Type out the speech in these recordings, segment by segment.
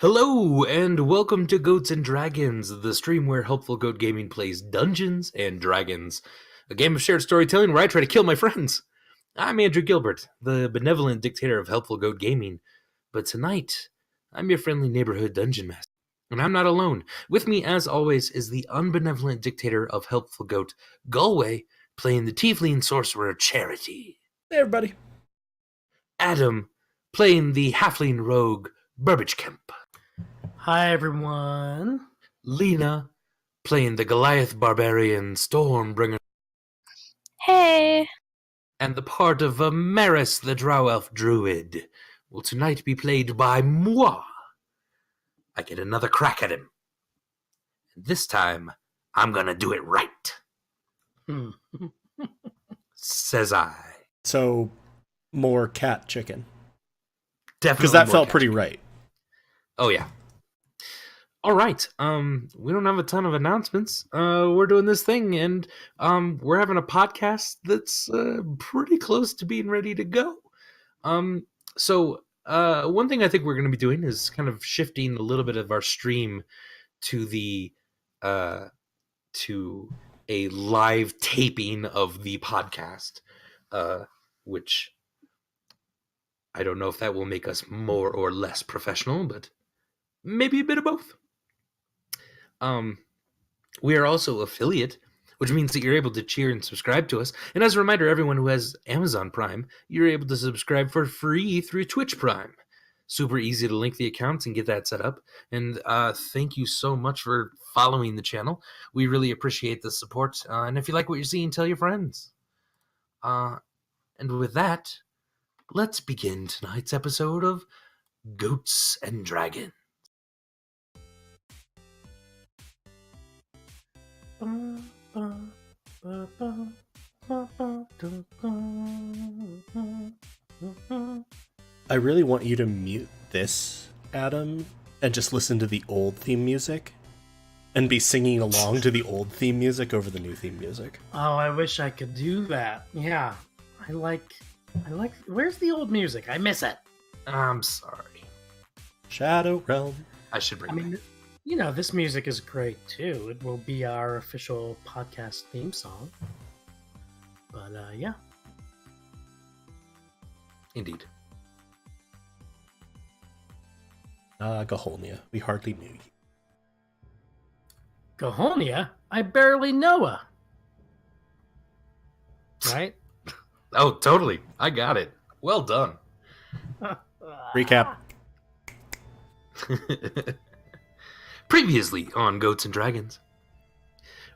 Hello, and welcome to Goats and Dragons, the stream where Helpful Goat Gaming plays Dungeons and Dragons, a game of shared storytelling where I try to kill my friends. I'm Andrew Gilbert, the benevolent dictator of Helpful Goat Gaming, but tonight, I'm your friendly neighborhood dungeon master. And I'm not alone. With me, as always, is the unbenevolent dictator of Helpful Goat, Galway, playing the Tiefling Sorcerer Charity. Hey, everybody. Adam, playing the Halfling Rogue, Burbage Kemp. Hi, everyone. Lena, playing the Goliath Barbarian Stormbringer. Hey. And the part of Vamaris, the Drow Elf Druid, will tonight be played by moi. I get another crack at him. And this time, I'm gonna do it right. Says I. So, more cat chicken. Definitely. Because that felt pretty right. Oh, yeah. All right. We don't have a ton of announcements. We're doing this thing, and we're having a podcast that's pretty close to being ready to go. So one thing I think we're going to be doing is kind of shifting a little bit of our stream to the to a live taping of the podcast, which I don't know if that will make us more or less professional, but maybe a bit of both. We are also affiliate, which means that you're able to cheer and subscribe to us. And as a reminder, everyone who has Amazon Prime, you're able to subscribe for free through Twitch Prime. Super easy to link the accounts and get that set up. And thank you so much for following the channel. We really appreciate the support. And if you like what you're seeing, tell your friends. And with that, let's begin tonight's episode of Goats and Dragons. I really want you to mute this, Adam, and just listen to the old theme music and be singing along to the old theme music over the new theme music. Oh, I wish I could do that. Yeah. I like where's the old music? I miss it. I'm sorry. Shadow Realm. I should bring you know, this music is great too. It will be our official podcast theme song. But yeah. Indeed. Gaholnia. We hardly knew you. Gaholnia? I barely know her. Right? Oh, totally. I got it. Well done. Recap. Previously on Goats and Dragons.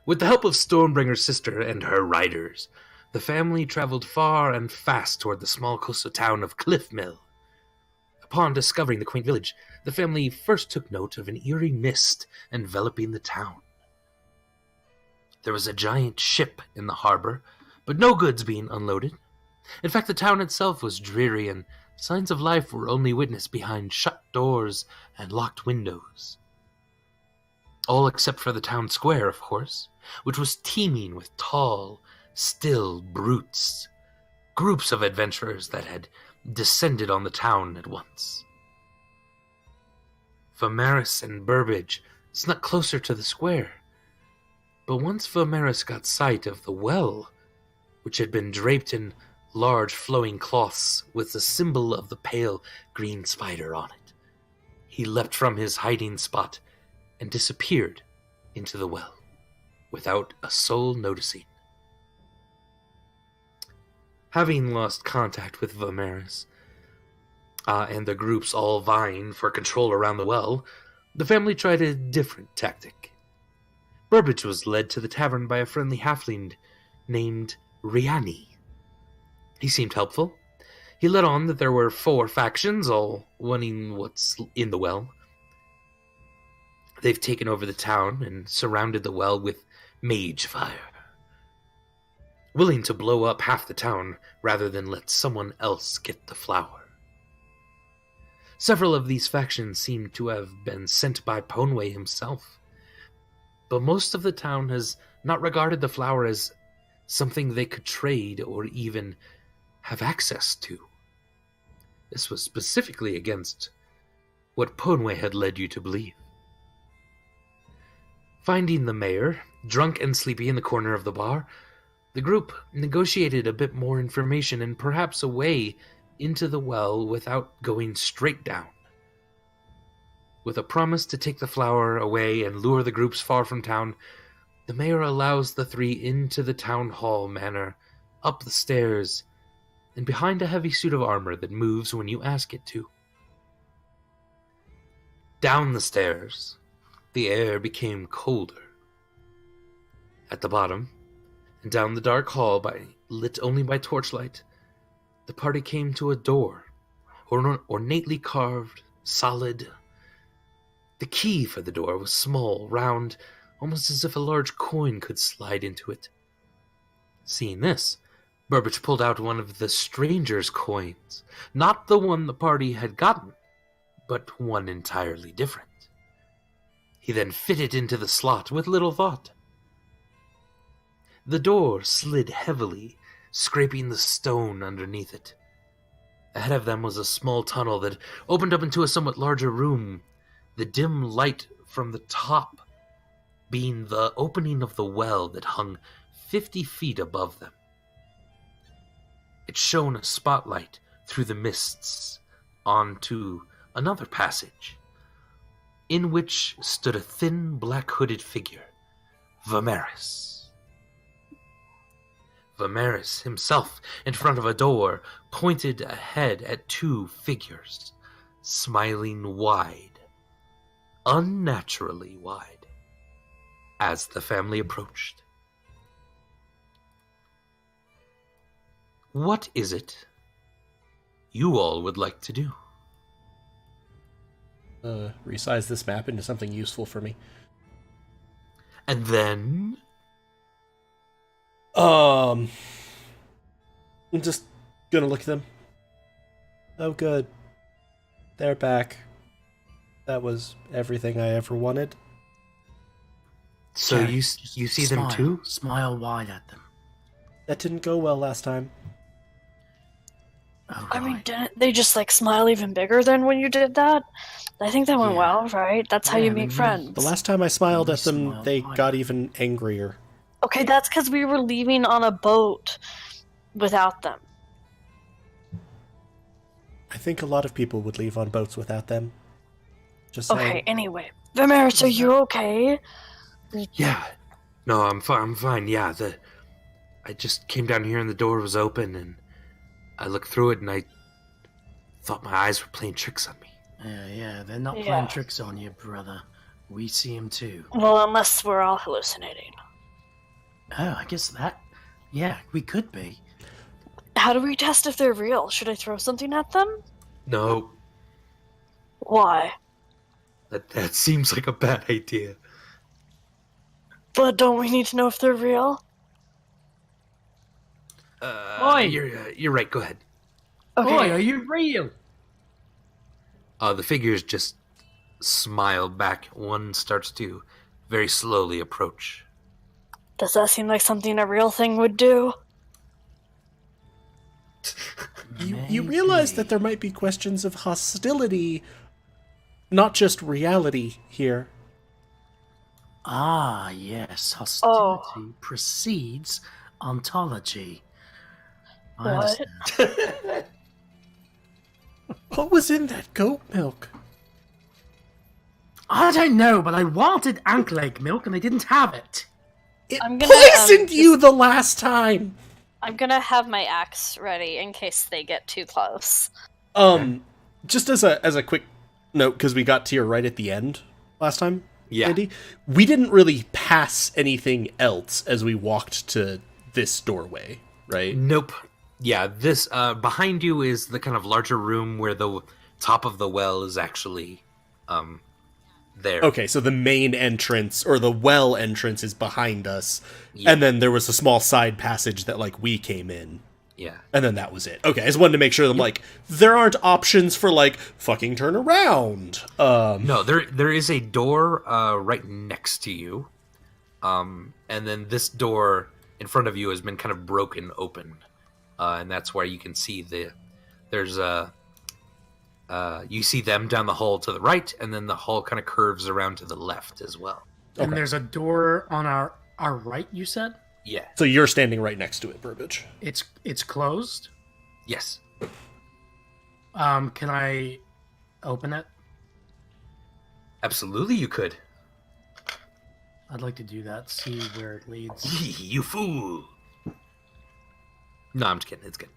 With the help of Stormbringer's sister and her riders, the family traveled far and fast toward the small coastal town of Clifmil. Upon discovering the quaint village, the family first took note of an eerie mist enveloping the town. There was a giant ship in the harbor, but no goods being unloaded. In fact, the town itself was dreary, and signs of life were only witnessed behind shut doors and locked windows. All except for the town square, of course, which was teeming with tall, still brutes, groups of adventurers that had descended on the town at once. Vamaris and Burbage snuck closer to the square, but once Vamaris got sight of the well, which had been draped in large flowing cloths with the symbol of the pale green spider on it, he leapt from his hiding spot and disappeared into the well, without a soul noticing. Having lost contact with Vamaris, and the groups all vying for control around the well, the family tried a different tactic. Burbage was led to the tavern by a friendly halfling named Reunited. He seemed helpful. He let on that there were 4 factions, all wanting what's in the well. They've taken over the town and surrounded the well with mage fire, willing to blow up half the town rather than let someone else get the flower. Several of these factions seem to have been sent by Ponway himself, but most of the town has not regarded the flower as something they could trade or even have access to. This was specifically against what Ponwe had led you to believe. Finding the mayor, drunk and sleepy in the corner of the bar, the group negotiated a bit more information and perhaps a way into the well without going straight down. With a promise to take the flower away and lure the groups far from town, the mayor allows the three into the town hall manor, up the stairs, and behind a heavy suit of armor that moves when you ask it to. Down the stairs, the air became colder. At the bottom, and down the dark hall lit only by torchlight, the party came to a door, ornately carved, solid. The key for the door was small, round, almost as if a large coin could slide into it. Seeing this, Burbage pulled out one of the stranger's coins, not the one the party had gotten, but one entirely different. He then fitted into the slot with little thought. The door slid heavily, scraping the stone underneath it. Ahead of them was a small tunnel that opened up into a somewhat larger room, the dim light from the top being the opening of the well that hung 50 feet above them. It shone a spotlight through the mists onto another passage, in which stood a thin, black-hooded figure, Vamaris. Vamaris himself, in front of a door, pointed ahead at two figures, smiling wide, unnaturally wide, as the family approached. What is it you all would like to do? Resize this map into something useful for me. And then... I'm just gonna look at them. Oh, good. They're back. That was everything I ever wanted. So Okay, you see them too? Smile wide at them. That didn't go well last time. Oh, I mean, right. didn't they just like smile even bigger than when you did that? I think that went Yeah. well, right? That's how Yeah, you they meet really- friends. The last time I smiled You at them, smiled they wider. got even angrier. Okay, that's because we were leaving on a boat without them. I think a lot of people would leave on boats without them. Just Okay, saying. anyway. Vamaris, are you okay? Yeah. No, I'm fine. Yeah, I just came down here and the door was open and I looked through it and I thought my eyes were playing tricks on me. Yeah, they're not Yeah. playing tricks on you, brother. We see them too. Well, unless we're all hallucinating. Oh, I guess that... Yeah, we could be. How do we test if they're real? Should I throw something at them? No, Why? that seems like a bad idea. But don't we need to know if they're real? Oi! You're right. Go ahead. Okay. Boy, are you real? The figures just smile back. One starts to very slowly approach. Does that seem like something a real thing would do? You realize that there might be questions of hostility, not just reality here. Ah, yes. Hostility precedes ontology. I What? understand. What was in that goat milk? I don't know, but I wanted ant leg milk and I didn't have it. It I'm gonna, poisoned you the last time! I'm gonna have my axe ready in case they get too close. Just as a quick note, because we got to you right at the end last time, Yeah. Andy, we didn't really pass anything else as we walked to this doorway, right? Nope. Yeah, this behind you is the kind of larger room where the top of the well is actually there. Okay, so the main entrance, or the well entrance, is behind us, Yeah. and then there was a small side passage that, like, we came in, Yeah. and then that was it. Okay, I just wanted to make sure that, like, there aren't options for, like, fucking turn around. No, there is a door right next to you, and then this door in front of you has been kind of broken open, and that's where you can see there's You see them down the hall to the right, and then the hall kind of curves around to the left as well. And Okay. there's a door on our right, you said? Yeah. So you're standing right next to it, Burbage. It's closed? Yes. Can I open it? Absolutely, you could. I'd like to do that, see where it leads. You fool! No, I'm just kidding. It's good.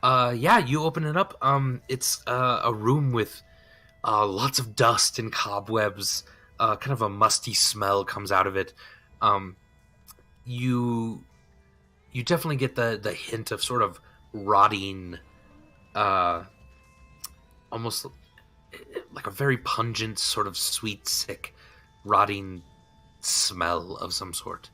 Yeah, you open it up. It's a room with lots of dust and cobwebs. Kind of a musty smell comes out of it. You definitely get the hint of sort of rotting, almost like a very pungent, sort of sweet, sick, rotting smell of some sort.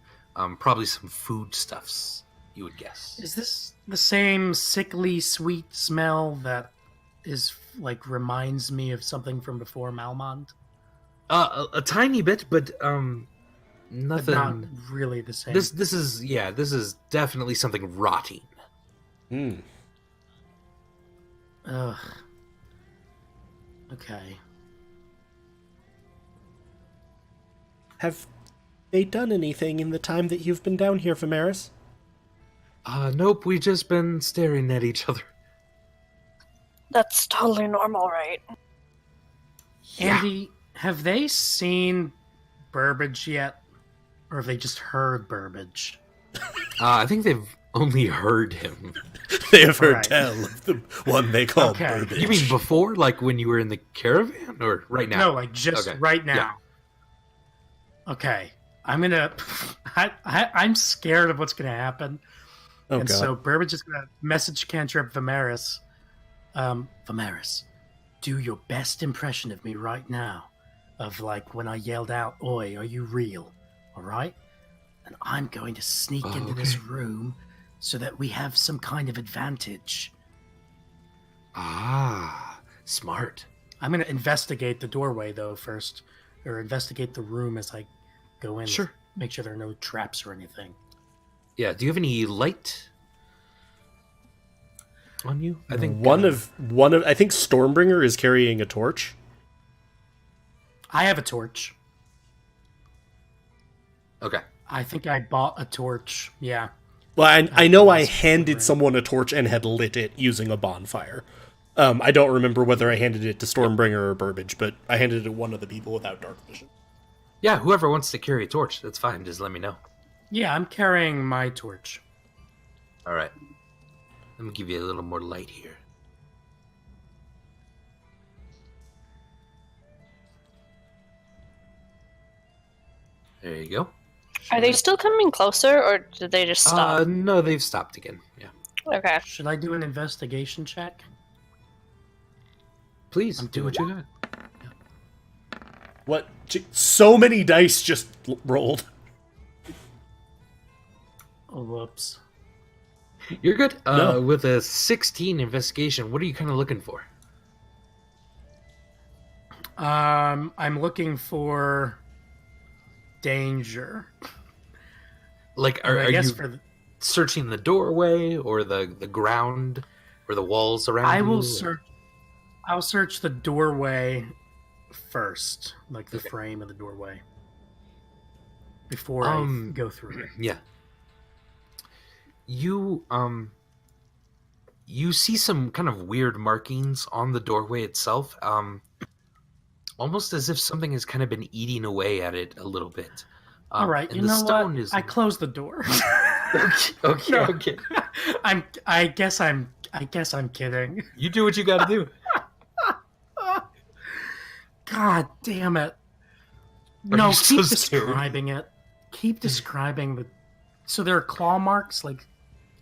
Probably some foodstuffs, you would guess. Is this the same sickly sweet smell that is like reminds me of something from before Malmond? A tiny bit, but But nothing. not really the same. This is definitely something rotting. Hmm. Ugh. Okay. Have they done anything in the time that you've been down here, Vamaris? Nope, we've just been staring at each other. That's totally normal, right? Yeah. Andy, have they seen Burbage yet? Or have they just heard Burbage? I think they've only heard him. They have heard Right. tell of the one they call Okay. Burbage. You mean before, like when you were in the caravan, or right now? No, like just Okay. right now. Yeah. Okay. I'm gonna I'm scared of what's gonna happen. Oh, and God. so Burbage is gonna message Cantrip Vamaris. Vamaris, do your best impression of me right now. Of like when I yelled out, "Oi, are you real?" Alright? And I'm going to sneak Oh, into okay. this room so that we have some kind of advantage. Ah, smart. I'm gonna investigate the doorway though first. Or investigate the room as I go in. Sure. Make sure there are no traps or anything. Yeah. Do you have any light on you? I think one of I think Stormbringer is carrying a torch. I have a torch. Okay. I think I bought a torch. Yeah. Well, I know I That's handed right. someone a torch and had lit it using a bonfire. I don't remember whether I handed it to Stormbringer or Burbage, but I handed it to one of the people without dark vision. Yeah. Whoever wants to carry a torch, that's fine. Just let me know. Yeah, I'm carrying my torch. All right. Let me give you a little more light here. There you go. Are they still coming closer, or did they just stop? No, they've stopped again. Yeah. Okay. Should I do an investigation check? Please I'm do what doing you got. What? So many dice just rolled. Oh, whoops. You're good. No. With a 16 investigation, what are you kind of looking for? I'm looking for danger. Like, Or are I guess you for the, searching the doorway or the ground or the walls around I you? will search. I'll search the doorway first, like the Okay. frame of the doorway, before I go through it. Yeah. You you see some kind of weird markings on the doorway itself. Almost as if something has kind of been eating away at it a little bit. All right, and you the know stone what? is I closed the door. okay, No. okay. I guess I'm kidding. You do what you got to do. God damn it! Are No, you so keep scared? describing it. Keep describing the. So there are claw marks, like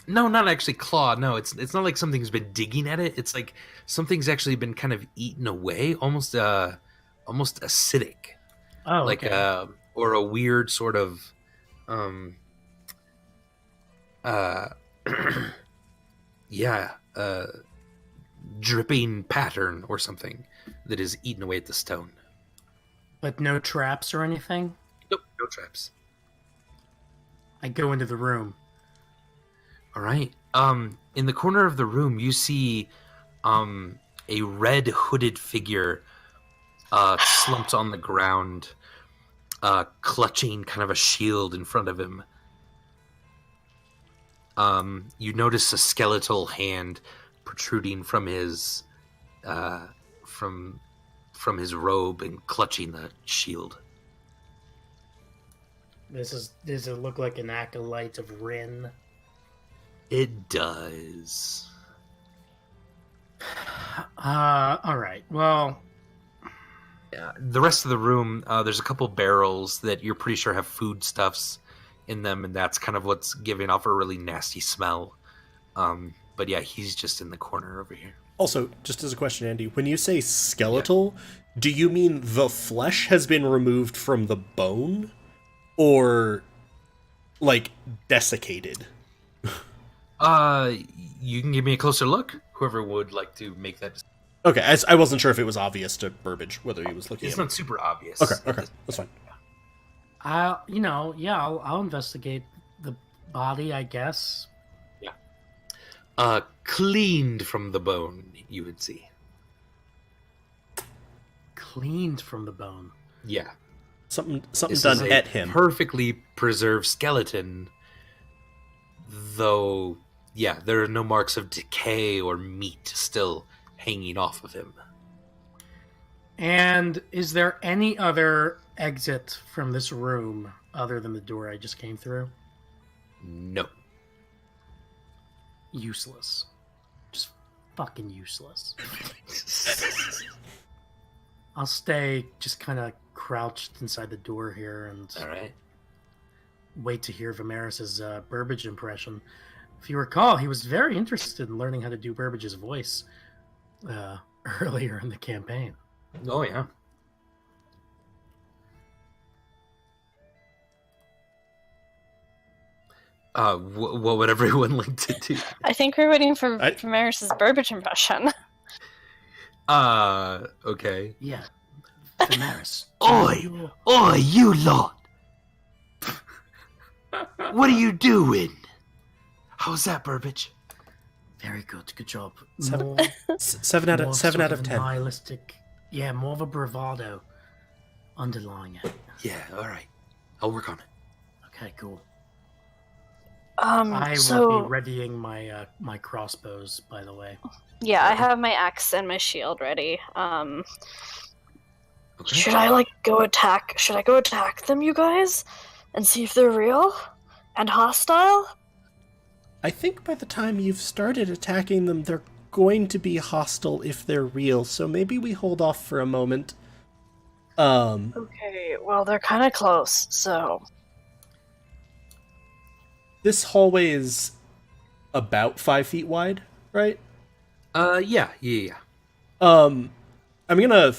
No, not actually claw. No, it's not like something's been digging at it. It's like something's actually been kind of eaten away, almost acidic, like okay. or a weird sort of yeah, dripping pattern or something that is eaten away at the stone. But no traps or anything. Nope, no traps. I go into the room. All right. In the corner of the room, you see a red hooded figure slumped on the ground, clutching kind of a shield in front of him. You notice a skeletal hand protruding from his from his robe and clutching the shield. Does it look like an acolyte of Ryn? It does. All right. Well, the rest of the room, there's a couple barrels that you're pretty sure have foodstuffs in them, and that's kind of what's giving off a really nasty smell. But yeah, he's just in the corner over here. Also, just as a question, Andy, when you say skeletal, do you mean the flesh has been removed from the bone? Or, like, desiccated? You can give me a closer look. Whoever would like to make that. Okay, I wasn't sure if it was obvious to Burbage whether he was looking It's at not super obvious. Okay, that's fine. I'll investigate the body, I guess. Yeah. Cleaned from the bone, you would see. Cleaned from the bone. Yeah. Something This done is at him. Perfectly preserved skeleton, though. Yeah, there are no marks of decay or meat still hanging off of him. And is there any other exit from this room other than the door I just came through? No. Useless. Just fucking useless. I'll stay just kind of crouched inside the door here and All right. wait to hear Vamaris' Burbage impression. If you recall, he was very interested in learning how to do Burbage's voice earlier in the campaign. Oh yeah. What would everyone like to do? I think we're waiting for Vamaris' Burbage impression. Okay. Yeah. Vamaris. Oi, you lot! What are you doing? How's that, Burbage? Very good. Good job. Seven- More, 7 out more of 7 sort out of of 10. nihilistic. Yeah, more of a bravado underlying it. Yeah, all right. I'll work on it. Okay, cool. I so will be readying my my crossbows, by the way. yeah, I have my axe and my shield ready. Okay. Should I go attack them, you guys? And see if they're real? And hostile? I think by the time you've started attacking them, they're going to be hostile if they're real, so maybe we hold off for a moment. Okay, well, they're kind of close, so... This hallway is about 5 feet wide, right? Yeah. I'm gonna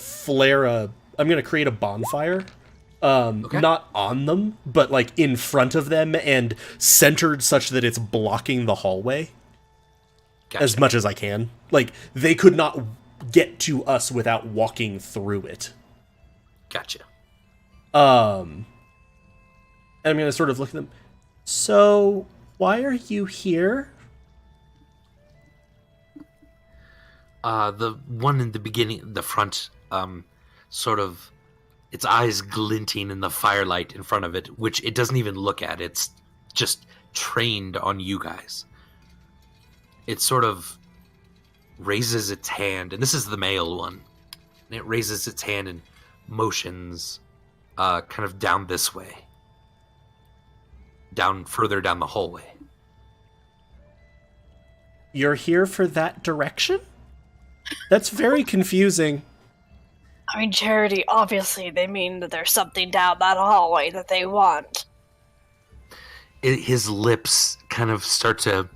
I'm gonna create a bonfire. Not on them, but in front of them and centered such that it's blocking the hallway. Gotcha. As much as I can. They could not get to us without walking through it. Gotcha. And I'm gonna sort of look at them. So, why are you here? The one in the beginning, the front, sort of, its eyes glinting in the firelight in front of it, which it doesn't even look at. It's just trained on you guys. It sort of raises its hand, and this is the male one. And it raises its hand and motions kind of down this way. Further down the hallway. You're here for that direction? That's very confusing. I mean, Charity, obviously they mean that there's something down that hallway that they want. His lips kind of start to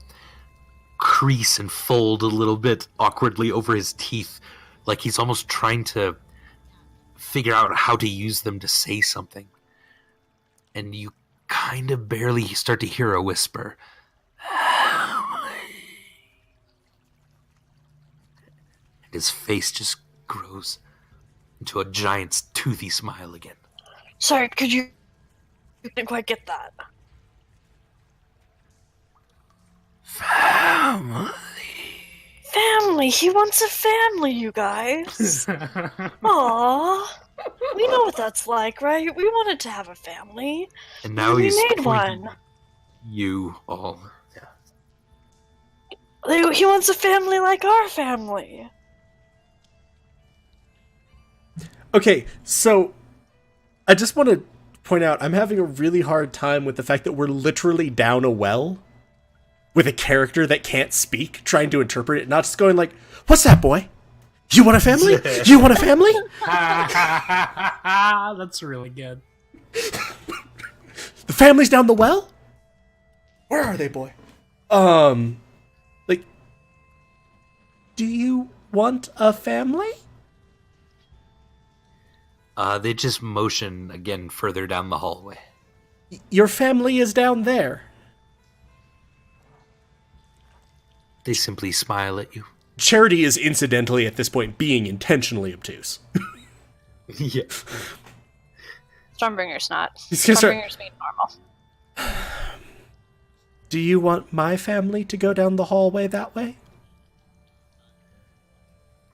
crease and fold a little bit awkwardly over his teeth, like he's almost trying to figure out how to use them to say something. And you kind of barely start to hear a whisper. And his face just grows into a giant's toothy smile again. Sorry, you didn't quite get that. Family. Family! family. He wants a family, you guys. Aww. We know what that's like, right? We wanted to have a family. And now We he's made pointing one. at you all. He wants a family like our family. Okay, so I just want to point out I'm having a really hard time with the fact that we're literally down a well with a character that can't speak, trying to interpret it, not just going like, "What's that, boy? You want a family? You want a family?" That's really good. The family's down the well? Where are they, boy? Like, do you want a family? They just motion again further down the hallway. Your family is down there. They simply smile at you. Charity is incidentally at this point being intentionally obtuse. Yeah. Stormbringer's not. He's gonna start- Stormbringer's being normal. Do you want my family to go down the hallway that way?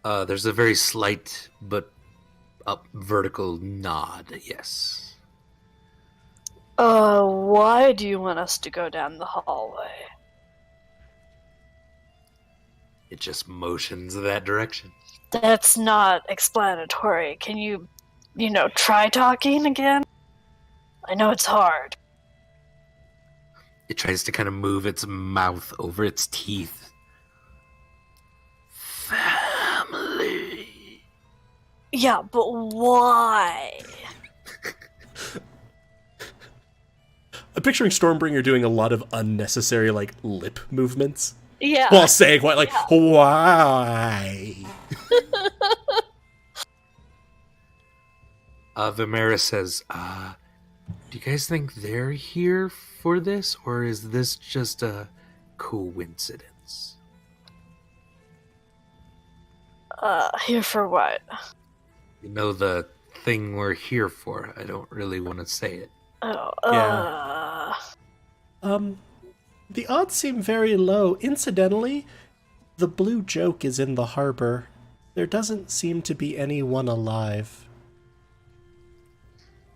There's a very slight but up vertical nod, yes. Why do you want us to go down the hallway? It just motions that direction. That's not explanatory. Can you, try talking again? I know it's hard. It tries to kind of move its mouth over its teeth. Family. Yeah, but why? I'm picturing Stormbringer doing a lot of unnecessary, like, lip movements. Yeah. While saying, what, like, why? Vamaris says, do you guys think they're here for this, or is this just a coincidence? Here for what? You know, the thing we're here for. I don't really want to say it. Oh, The odds seem very low. Incidentally, the blue joke is in the harbor. There doesn't seem to be anyone alive.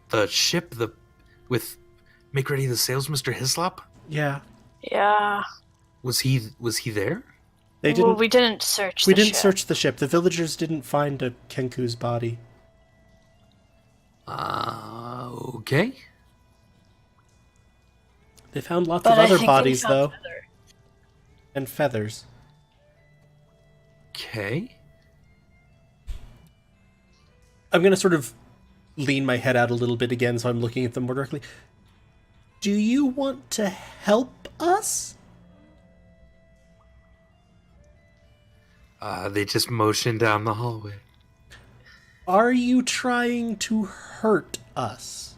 The ship, with Make Ready the Sails, Mr. Hislop? Yeah. Yeah. Was he there? They didn't. Well, we didn't search We the didn't ship. search the ship. The villagers didn't find a Kenku's body. Okay. They found lots But of I other think bodies, we found though. Feather. And feathers. Okay. I'm going to sort of lean my head out a little bit again so I'm looking at them more directly. Do you want to help us? They just motion down the hallway. Are you trying to hurt us?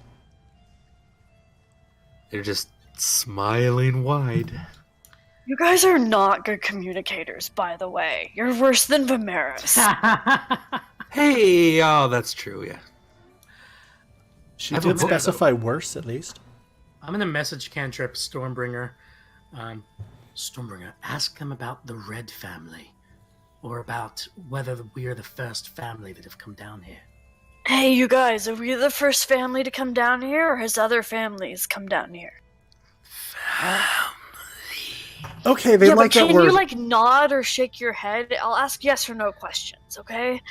They're just smiling wide. You guys are not good communicators, by the way. You're worse than Vamaris. Hey, oh, that's true, yeah. She I have a did book, specify worse, at least. I'm gonna message cantrip Stormbringer. Stormbringer, ask them about the Red family, or about whether we are the first family that have come down here. Hey, you guys, are we the first family to come down here, or has other families come down here? Okay, they yeah, like but that can word. you, nod or shake your head? I'll ask yes or no questions, okay?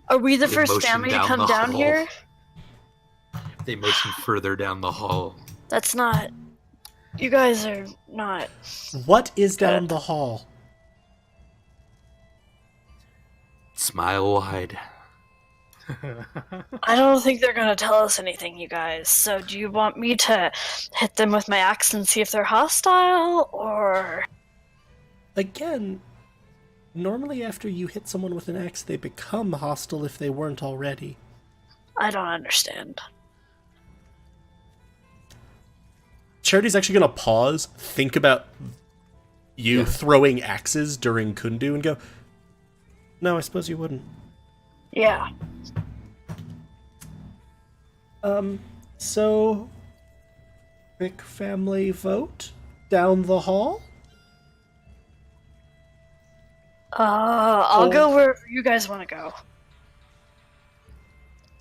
Are we the They first motion family to down come the down hall. here? They motion further down the hall. That's not... You guys are not... What is down the hall? Smile wide. I don't think they're gonna tell us anything, you guys. So do you want me to hit them with my axe and see if they're hostile, or... Again, normally after you hit someone with an axe, they become hostile if they weren't already. I don't understand. Charity's actually going to pause, think about you throwing axes during Kundu, and go, no, I suppose you wouldn't. Yeah. So, quick family vote down the hall? I'll go wherever you guys want to go.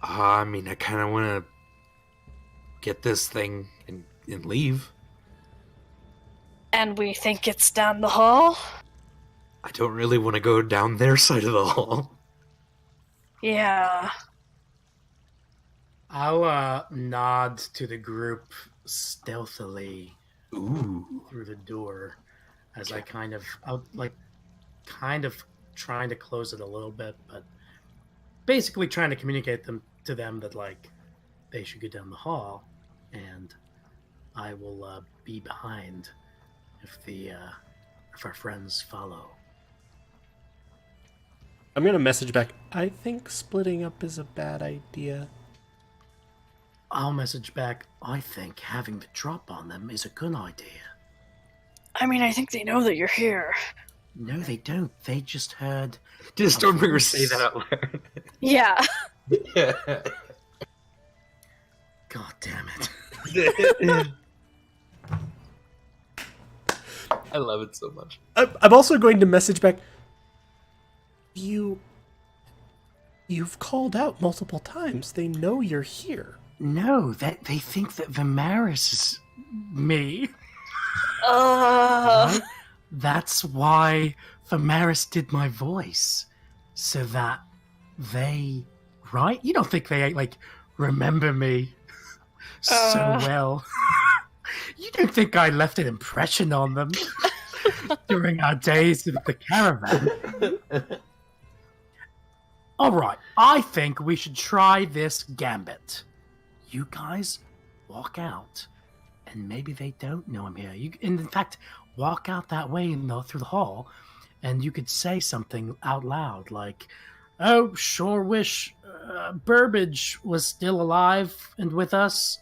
I mean, I kind of want to get this thing and leave. And we think it's down the hall? I don't really want to go down their side of the hall. Yeah. I'll nod to the group stealthily through the door as I kind of trying to close it a little bit, but basically trying to communicate to them that like they should go down the hall, and I will be behind if our friends follow. I'm gonna message back. I think splitting up is a bad idea. I'll message back. I think having the drop on them is a good idea. I mean, I think they know that you're here. No, they don't. They just heard. Did Stormbringer say that out loud? Yeah. God damn it. I love it so much. I'm also going to message back. You've called out multiple times. They know you're here. No, they think that Vamaris is me. Uh, Right? That's why Vamaris did my voice. So that they... Right? You don't think they, like, remember me so well. You don't think I left an impression on them during our days of the caravan. All right, I think we should try this gambit. You guys walk out, and maybe they don't know I'm here. In fact, walk out that way through the hall, and you could say something out loud like, "Oh, sure wish Burbage was still alive and with us.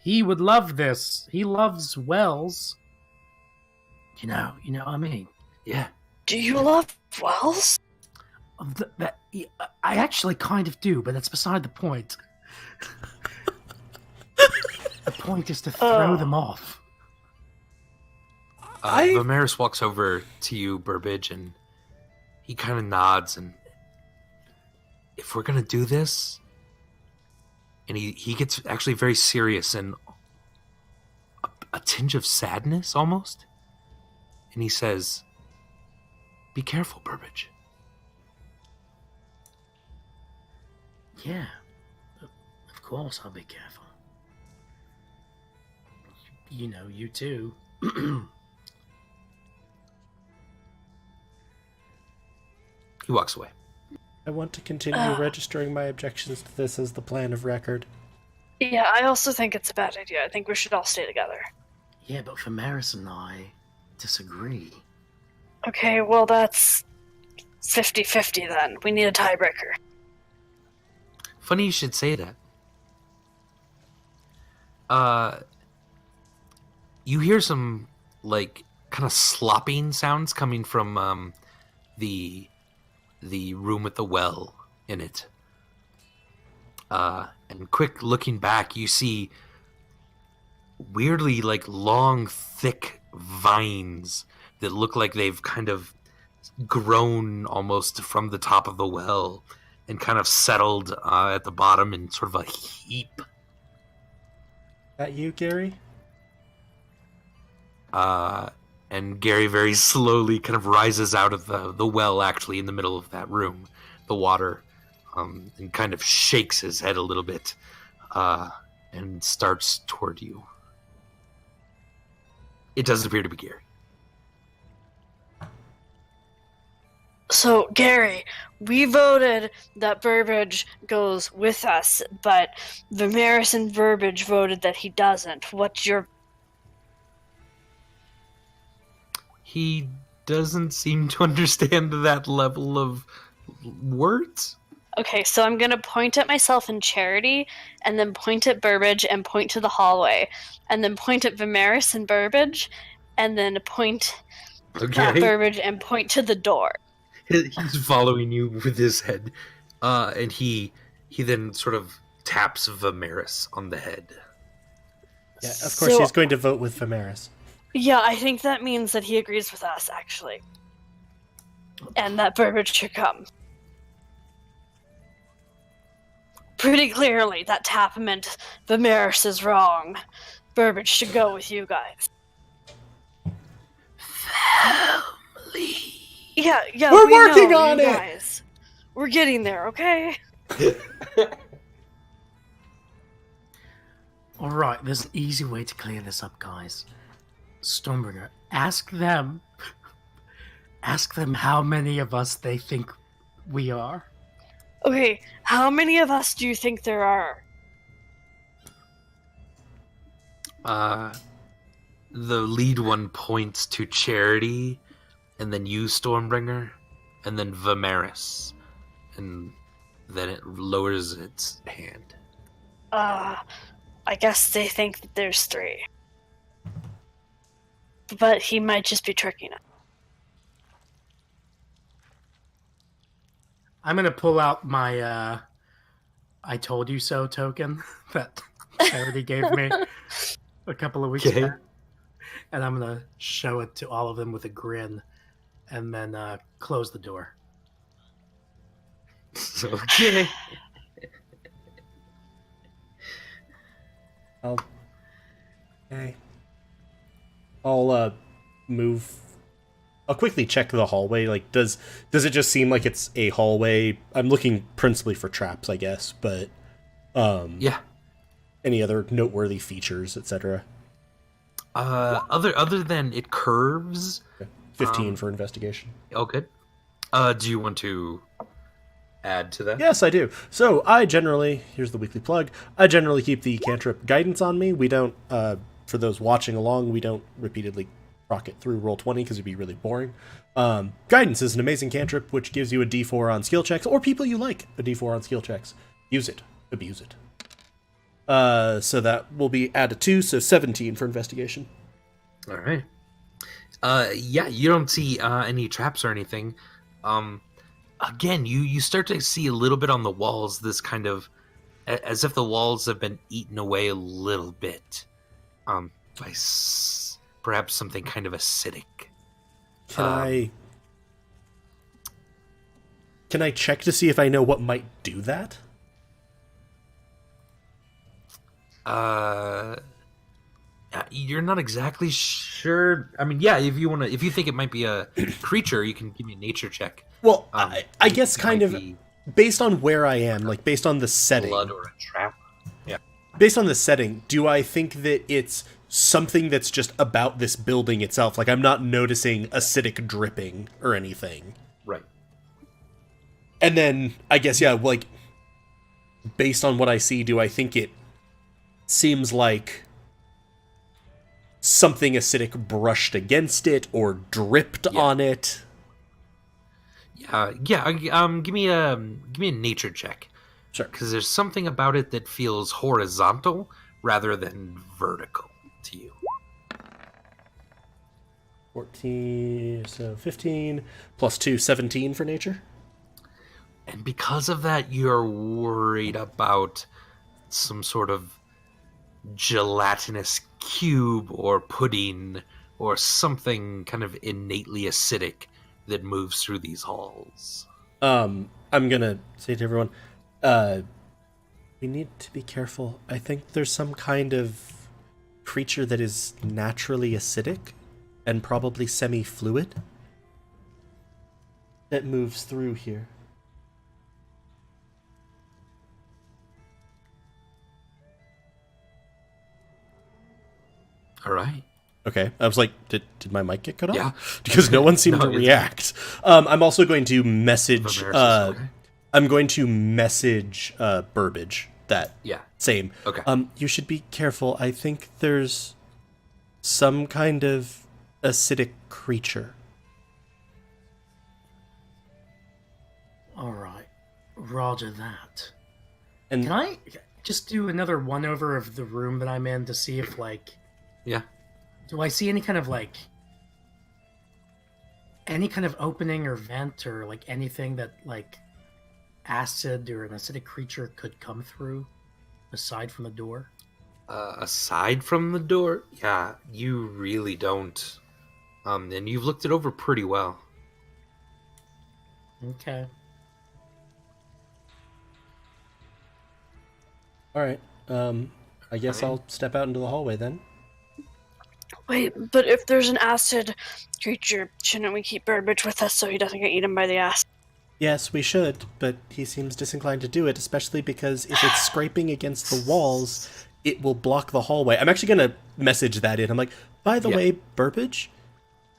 He would love this. He loves Wells." You know what I mean? Yeah. do you love Wells? I actually kind of do, but that's beside the point. The point is to throw them off. Vamaris walks over to you, Burbage, and he kind of nods, and if we're going to do this, and he gets actually very serious and a tinge of sadness almost, and he says, "Be careful, Burbage." Yeah, of course I'll be careful. You know, you too. He walks away. I want to continue registering my objections to this as the plan of record. Yeah, I also think it's a bad idea. I think we should all stay together. Yeah, but Vamaris and I disagree. Okay, well, that's 50-50 then. We need a tiebreaker. Funny you should say that. You hear some, like, kind of slopping sounds coming from the room with the well in it. And quick looking back, you see weirdly, like, long, thick vines that look like they've kind of grown almost from the top of the well and kind of settled at the bottom in sort of a heap. That you, Gary? And Gary very slowly kind of rises out of the well, actually, in the middle of that room, the water, and kind of shakes his head a little bit, and starts toward you. It doesn't appear to be Gary. So, Gary, we voted that Burbage goes with us, but Vamaris and Burbage voted that he doesn't. What's your... He doesn't seem to understand that level of words. Okay, so I'm gonna point at myself in charity, and then point at Burbage, and point to the hallway, and then point at Vamaris and Burbage, and then point at Burbage and point to the door. He's following you with his head, and he then sort of taps Vamaris on the head. Yeah, of course he's going to vote with Vamaris. Yeah, I think that means that he agrees with us, actually. and that Burbage should come. Pretty clearly, that tap meant Vamaris is wrong. Burbage should go with you guys. Family. Yeah, We're we working know, on you it! guys. We're getting there, okay? All right, there's an easy way to clear this up, guys. Stormbringer, ask them how many of us they think we are. Okay, how many of us do you think there are? The lead one points to Charity, and then you, Stormbringer, and then Vamaris, and then it lowers its hand. I guess they think that there's 3. But he might just be tricking us. I'm gonna pull out my I told you so token that Charity gave me a couple of weeks back. And I'm gonna show it to all of them with a grin and then close the door. Okay. Okay. I'll move. I'll quickly check the hallway. Like, does it just seem like it's a hallway? I'm looking principally for traps, I guess, but Yeah. any other noteworthy features, etc. Other than it curves. 15 for investigation. Oh, good. Do you want to add to that? Yes, I do. So here's the weekly plug. I generally keep the cantrip guidance on me. We don't, for those watching along, we don't repeatedly proc it through Roll20 because it'd be really boring. Guidance is an amazing cantrip which gives you a d4 on skill checks, or people you like a d4 on skill checks. Use it. Abuse it. So that will be added 2, so 17 for investigation. All right. Yeah, you don't see any traps or anything. Again, you start to see a little bit on the walls, this kind of, as if the walls have been eaten away a little bit, by perhaps something kind of acidic. Can I check to see if I know what might do that? You're not exactly sure. I mean, yeah, if you think it might be a creature, you can give me a nature check. Well, I guess kind of be based on where I am, like based on the setting. blood or a trap. Yeah. Based on the setting, do I think that it's something that's just about this building itself? Like, I'm not noticing acidic dripping or anything. Right. And then, I guess, yeah, like, based on what I see, do I think it seems like something acidic brushed against it or dripped on it? Yeah. Give me a nature check. Sure. Because there's something about it that feels horizontal rather than vertical to you. 14, so 15, plus 2, 17 for nature. And because of that, you're worried about some sort of gelatinous cube or pudding or something kind of innately acidic that moves through these halls. I'm gonna say to everyone, we need to be careful. I think there's some kind of creature that is naturally acidic and probably semi-fluid that moves through here. All right. Okay, I was like, did my mic get cut off? Yeah. Because no one seemed No, to react. I'm also going to message. Vamaris is okay. I'm going to message Burbage that same. Okay. You should be careful. I think there's some kind of acidic creature. All right, roger that. And Can I just do another one over of the room that I'm in to see if, like, Yeah. do I see any kind of opening or vent or like anything that like acid or an acidic creature could come through aside from the door? Aside from the door, yeah, you really don't. And you've looked it over pretty well. Okay. All right. I guess I'll step out into the hallway then. Wait, but if there's an acid creature, shouldn't we keep Burbage with us so he doesn't get eaten by the acid? Yes, we should, but he seems disinclined to do it, especially because if it's scraping against the walls, it will block the hallway. I'm actually going to message that in. I'm like, by the way, Burbage,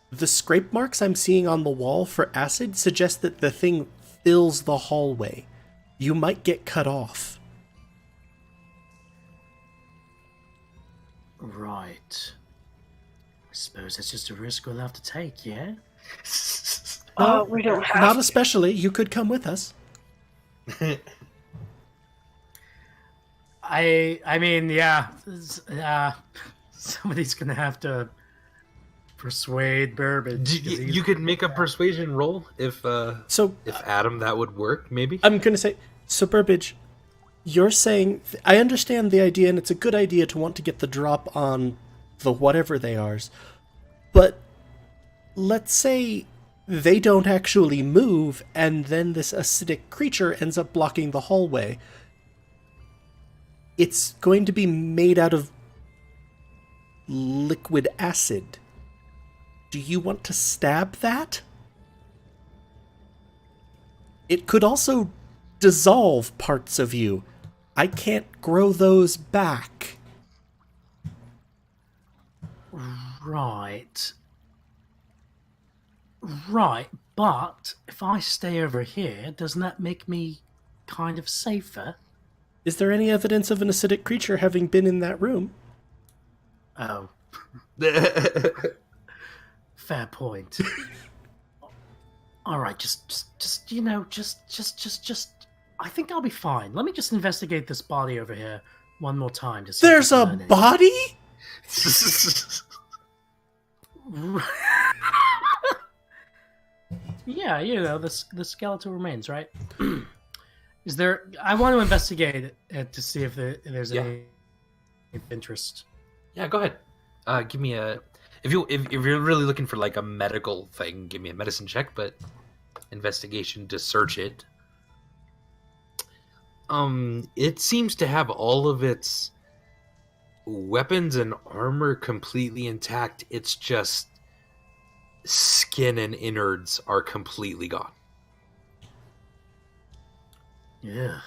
the scrape marks I'm seeing on the wall for acid suggest that the thing fills the hallway. You might get cut off. Right. I suppose it's just a risk we'll have to take, yeah? We don't have Not to. especially. You could come with us. I mean, yeah. Somebody's gonna have to persuade Burbage. You could make a persuasion roll if Adam, that would work, maybe? I'm going to say, so Burbage, you're saying, I understand the idea, and it's a good idea to want to get the drop on the whatever they are, but let's say they don't actually move, and then this acidic creature ends up blocking the hallway. It's going to be made out of liquid acid. Do you want to stab that? It could also dissolve parts of you. I can't grow those back. Right. Right, but if I stay over here, doesn't that make me kind of safer? Is there any evidence of an acidic creature having been in that room? Oh, fair point. All right, just I think I'll be fine. Let me just investigate this body over here one more time to see. There's a body? Yeah, you know, the skeletal remains, right? Is there? I want to investigate it to see if there's any interest. Yeah, go ahead. Give me a if you're really looking for like a medical thing, give me a medicine check, but investigation to search it. It seems to have all of its weapons and armor completely intact. It's just skin and innards are completely gone. Yeah.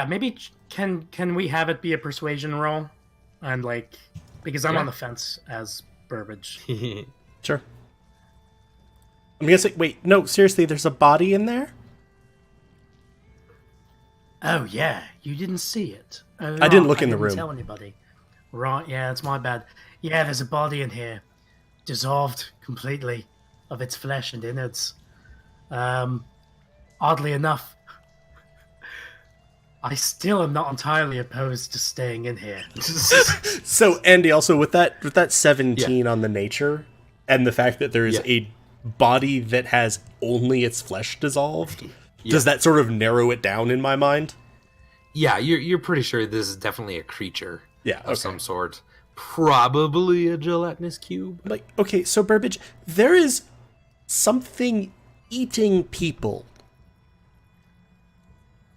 Maybe can we have it be a persuasion roll? And like, because I'm on the fence as Burbage. Sure. I'm gonna say, wait, no, seriously, there's a body in there? Oh yeah, you didn't see it. Oh, I didn't look in the didn't room. Tell anybody. Right? Yeah, it's my bad. Yeah, there's a body in here, dissolved completely of its flesh and innards. Oddly enough, I still am not entirely opposed to staying in here. So, Andy, also with that 17 on the nature, and the fact that there is a body that has only its flesh dissolved, does that sort of narrow it down in my mind? Yeah, you're pretty sure this is definitely a creature of some sort. Probably a gelatinous cube. Like, okay, so Burbage, there is something eating people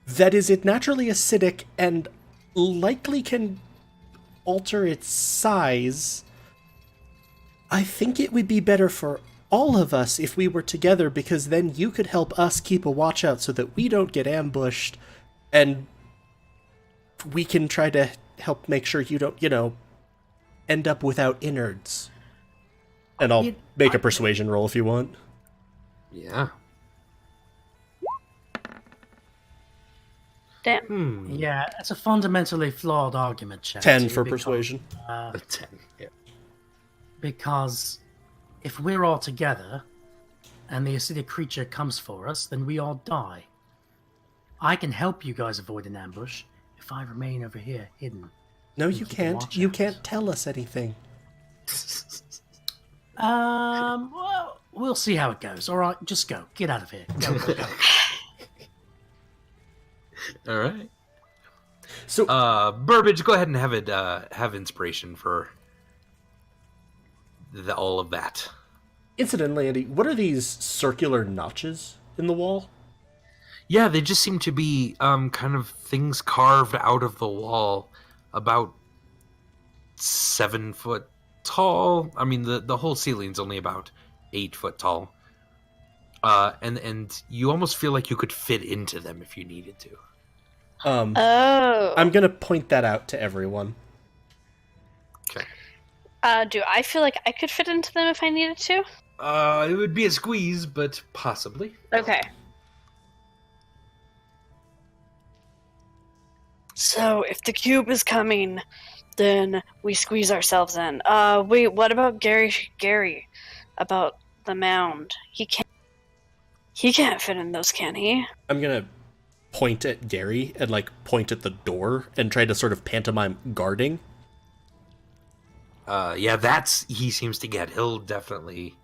that is naturally acidic and likely can alter its size. I think it would be better for all of us if we were together, because then you could help us keep a watch out so that we don't get ambushed, and we can try to help make sure you don't, end up without innards. And I'll make a persuasion roll if you want. Yeah. Damn. Yeah, it's a fundamentally flawed argument, Chat. 10 for persuasion. 10. Yeah. Because if we're all together and the acidic creature comes for us, then we all die. I can help you guys avoid an ambush if I remain over here hidden. No, you can't. You can't tell us anything. Well, we'll see how it goes. All right, just go. Get out of here. Go. All right. So, Burbage, go ahead and have inspiration for all of that. incidentally, Andy, what are these circular notches in the wall? Yeah, they just seem to be kind of things carved out of the wall, about 7 foot tall. I mean, the whole ceiling's only about 8 foot tall. And you almost feel like you could fit into them if you needed to. I'm gonna point that out to everyone. Okay. Do I feel like I could fit into them if I needed to? It would be a squeeze, but possibly. Okay. So, if the cube is coming, then we squeeze ourselves in. Wait, what about Gary? About the mound? He can't fit in those, can he? I'm gonna point at Gary and, like, point at the door and try to sort of pantomime guarding. Yeah, he seems to get. He'll definitely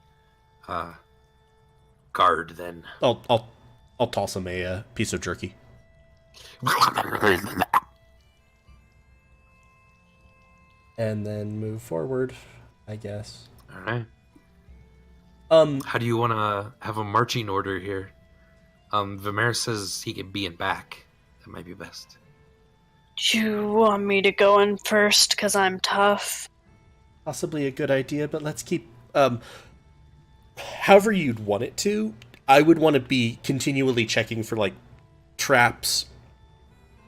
guard then. I'll toss him a piece of jerky. And then move forward, I guess. All right. How do you want to have a marching order here? Vamaris says he can be in back. That might be best. Do you want me to go in first because I'm tough? Possibly a good idea, but let's keep... however you'd want it to. I would want to be continually checking for, like, traps,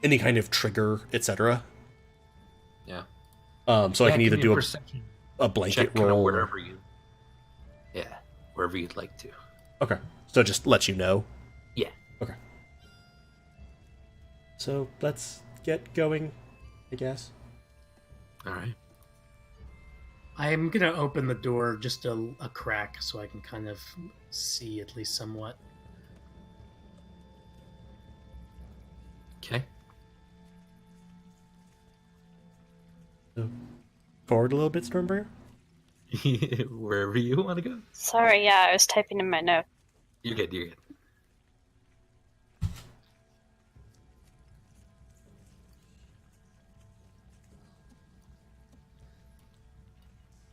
any kind of trigger, etc. Yeah. So I can either do a blanket check roll. wherever you'd like to. Okay. So just let you know. Yeah. Okay. So let's get going, I guess. All right. I'm gonna open the door just a crack so I can kind of see at least somewhat. Okay. So, forward a little bit, Stormbringer. Wherever you want to go. Sorry, yeah, I was typing in my note. You're good.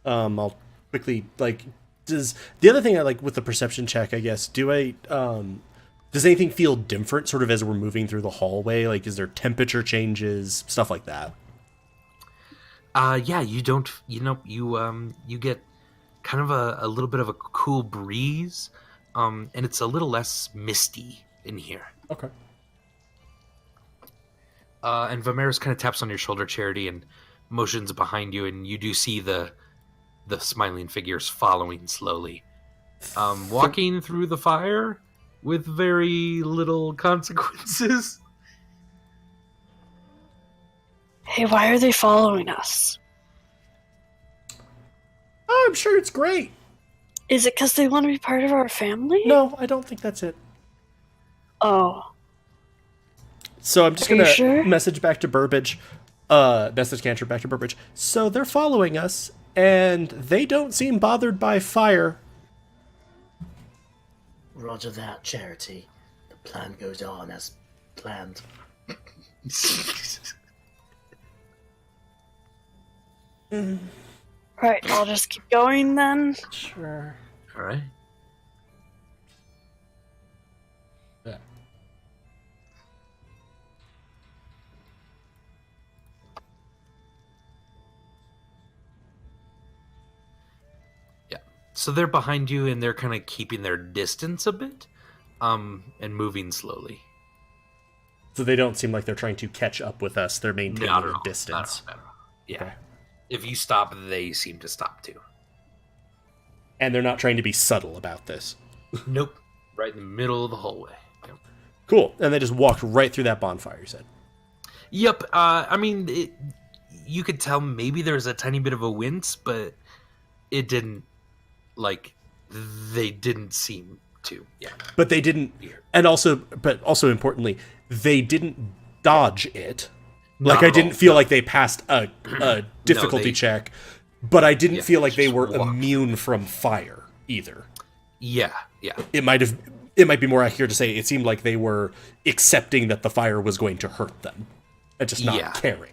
I'll quickly, like, does the other thing I like with the perception check, I guess, does anything feel different sort of as we're moving through the hallway? Like, is there temperature changes, stuff like that? Yeah, you don't, you get kind of a little bit of a cool breeze, and it's a little less misty in here. Okay. And Vamaris kind of taps on your shoulder, Charity, and motions behind you, and you do see the smiling figures following slowly, walking through the fire with very little consequences. Hey, why are they following us? I'm sure it's great. Is it because they want to be part of our family? No, I don't think that's it. Oh. So I'm just Are you gonna sure? message back to Burbage, message cantrip back to Burbage. So they're following us, and they don't seem bothered by fire. Roger that, Charity. The plan goes on as planned. Right, I'll just keep going then. Sure. All right. Yeah. Yeah. So they're behind you, and they're kind of keeping their distance a bit, and moving slowly. So they don't seem like they're trying to catch up with us. They're maintaining Not at a all. distance. Not at all. Yeah. Okay. If you stop, they seem to stop too. And they're not trying to be subtle about this. Nope. Right in the middle of the hallway. Yep. Cool. And they just walked right through that bonfire, you said. Yep. I mean, you could tell maybe there's a tiny bit of a wince, but it didn't, they didn't seem to. Yeah. But they didn't, but also importantly, they didn't dodge it. Not Like, I at didn't all. feel No. like they passed a difficulty check, but I didn't feel like they just were walked. immune from fire either. Yeah. It might be more accurate to say it seemed like they were accepting that the fire was going to hurt them and just not caring.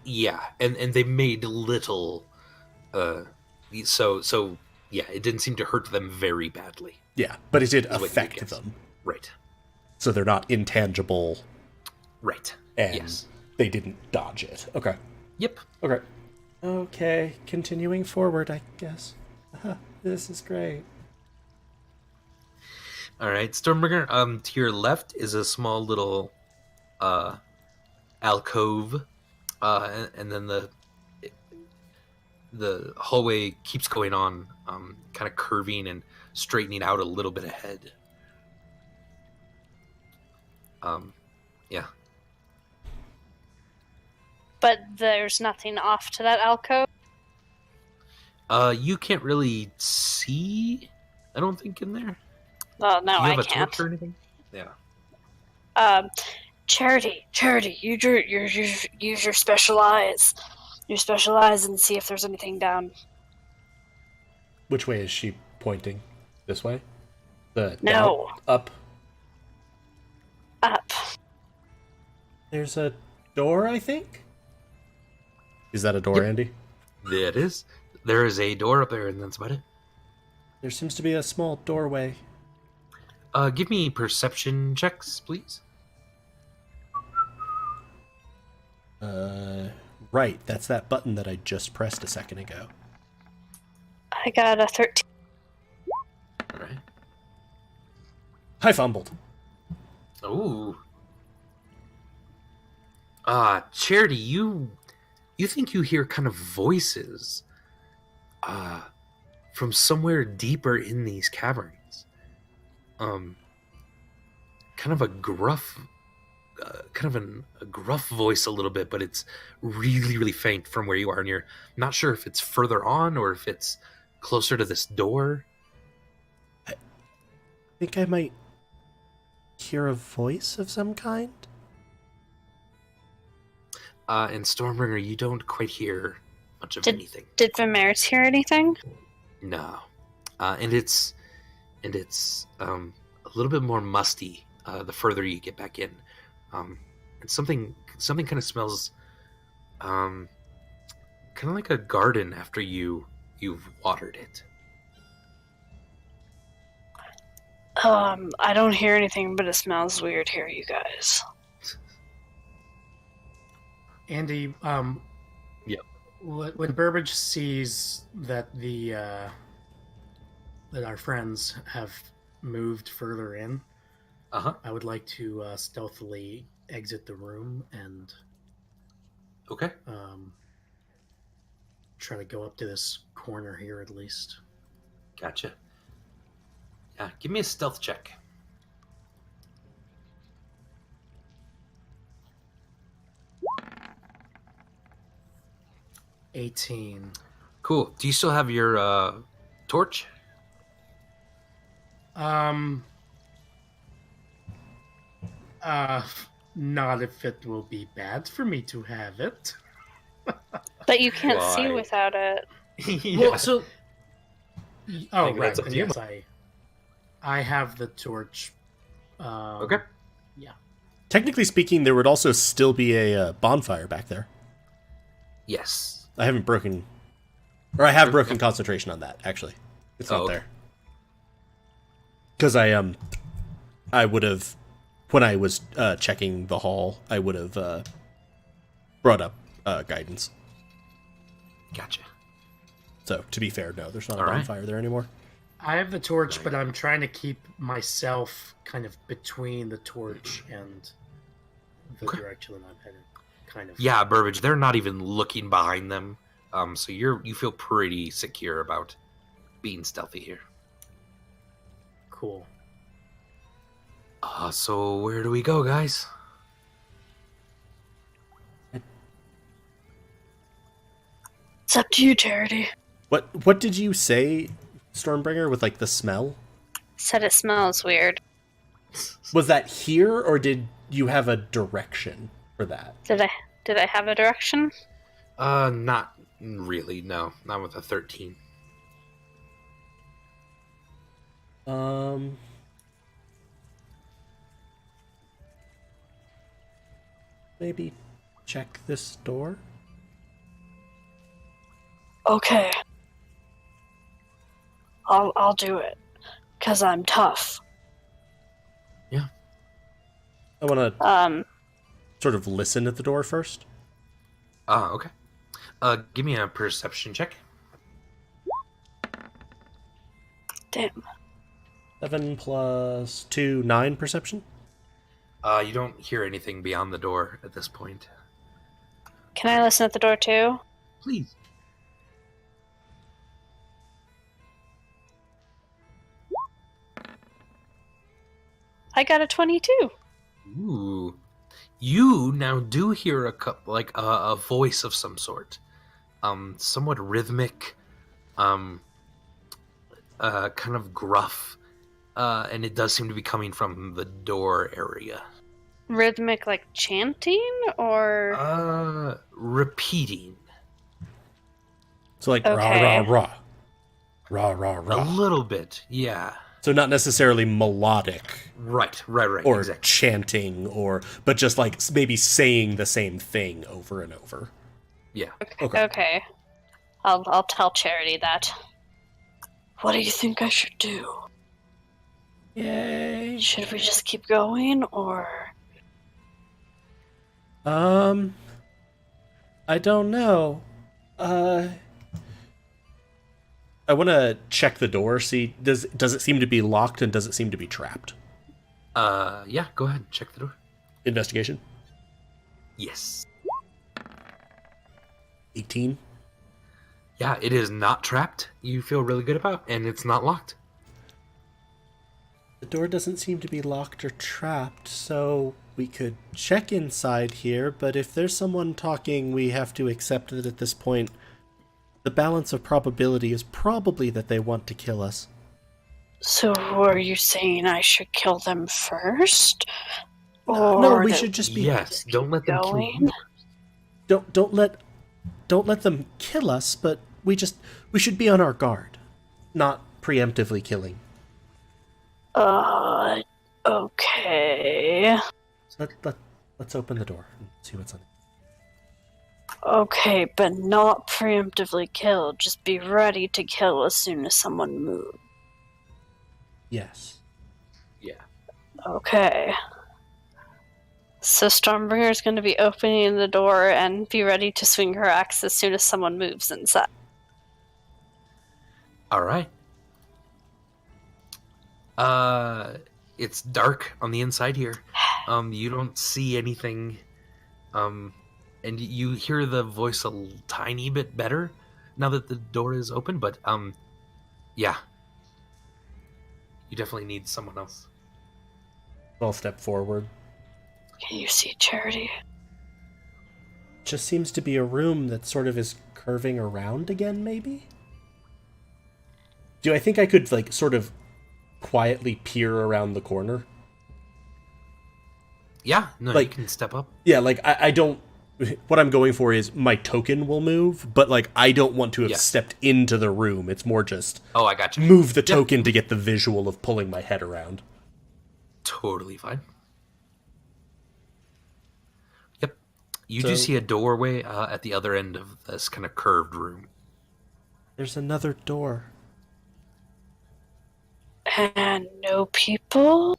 Yeah, and they made little, so yeah, it didn't seem to hurt them very badly. Yeah, but it did affect them. Right. So they're not intangible. Right. And they didn't dodge it. Okay. Yep. Okay. Okay, continuing forward, I guess. This is great. All right, Stormbringer. To your left is a small little alcove, and then the hallway keeps going on, kind of curving and straightening out a little bit ahead. Yeah. But there's nothing off to that alcove? You can't really see, I don't think, in there. Oh, no, Do you have a can't. torch or anything? Yeah. Charity, use your special eyes. Your special eyes and see if there's anything down. Which way is she pointing? This way? Down? Up? Up. There's a door, I think? Is that a door, Andy? There it is. There is a door up there, and that's about it. There seems to be a small doorway. Give me perception checks, please. Right. That's that button that I just pressed a second ago. I got a 13. All right. I fumbled. Ooh. Charity, you think you hear kind of voices from somewhere deeper in these caverns. Kind of a gruff a gruff voice a little bit, but it's really, really faint from where you are, and you're not sure if it's further on or if it's closer to this door. I think I might hear a voice of some kind. And Stormbringer, you don't quite hear much of anything. Did Vamaris hear anything? No. And it's a little bit more musty the further you get back in. And something kind of smells kind of like a garden after you've watered it. I don't hear anything, but it smells weird here, you guys. Andy, Yep. When Burbage sees that that our friends have moved further in, I would like to stealthily exit the room and Okay. try to go up to this corner here at least. Gotcha. Yeah, give me a stealth check. $18. Cool. Do you still have your torch? Not if it will be bad for me to have it. But you can't see Why? without it. Yeah. Well, so I oh think right, that's up to you. yes, I have the torch. Okay. Yeah. Technically speaking, there would also still be a bonfire back there. Yes. I haven't broken... Or I have broken concentration on that, actually. It's not okay. there. Because I would have... When I was checking the hall, I would have brought up guidance. Gotcha. So, to be fair, no, there's not a All right. bonfire there anymore. I have the torch, but I'm trying to keep myself kind of between the torch and the direction that I'm headed. Kind of. Yeah, Burbage, they're not even looking behind them. So you feel pretty secure about being stealthy here. Cool. So where do we go, guys? It's up to you, Charity. What did you say, Stormbringer, with like the smell? Said it smells weird. Was that here, or did you have a direction for that? Did I have a direction? Not really. No, not with a 13. Maybe check this door? Okay. I'll do it. 'Cause I'm tough. Yeah. I want to Um, sort of listen at the door first. Okay. Give me a perception check. damn. 7 plus 2, 9 perception. You don't hear anything beyond the door at this point. Can I listen at the door too? Please. I got a 22. Ooh. You now do hear a voice of some sort. Somewhat rhythmic, kind of gruff, and it does seem to be coming from the door area. Rhythmic, like chanting, or Repeating. So like Okay. rah, rah, rah. Rah, rah, A rah. little bit, yeah. So not necessarily melodic Right, or exactly. chanting, but just like maybe saying the same thing over and over. Yeah. Okay. I'll tell Charity that. What do you think I should do? Yay. Should we just keep going, or... I don't know. I want to check the door, see, does it seem to be locked and does it seem to be trapped? Yeah, go ahead, check the door. Investigation? Yes. 18. Yeah, it is not trapped. You feel really good about, and it's not locked. The door doesn't seem to be locked or trapped, so we could check inside here, but if there's someone talking, we have to accept that at this point, the balance of probability is probably that they want to kill us. So are you saying I should kill them first? Or No, we that should just be... Yes, don't let them kill going? you. Don't let them kill us, but we should be on our guard, not preemptively killing. Okay. So let's open the door and see what's on it. Okay, but not preemptively kill. Just be ready to kill as soon as someone moves. Yes. Yeah. Okay. So Stormbringer's going to be opening the door and be ready to swing her axe as soon as someone moves inside. All right. It's dark on the inside here. You don't see anything. And you hear the voice a tiny bit better now that the door is open, but yeah. You definitely need someone else. I'll step forward. Can you see Charity? Just seems to be a room that sort of is curving around again, maybe? Do I think I could, like, sort of quietly peer around the corner? Yeah, no, Like- you can step up. Yeah, like, I don't... What I'm going for is my token will move, but, like, I don't want to have Yeah. stepped into the room. It's more just Oh, I got you. move the token to get the visual of pulling my head around. Totally fine. Yep. You So- do see a doorway at the other end of this kind of curved room. There's another door. And no people?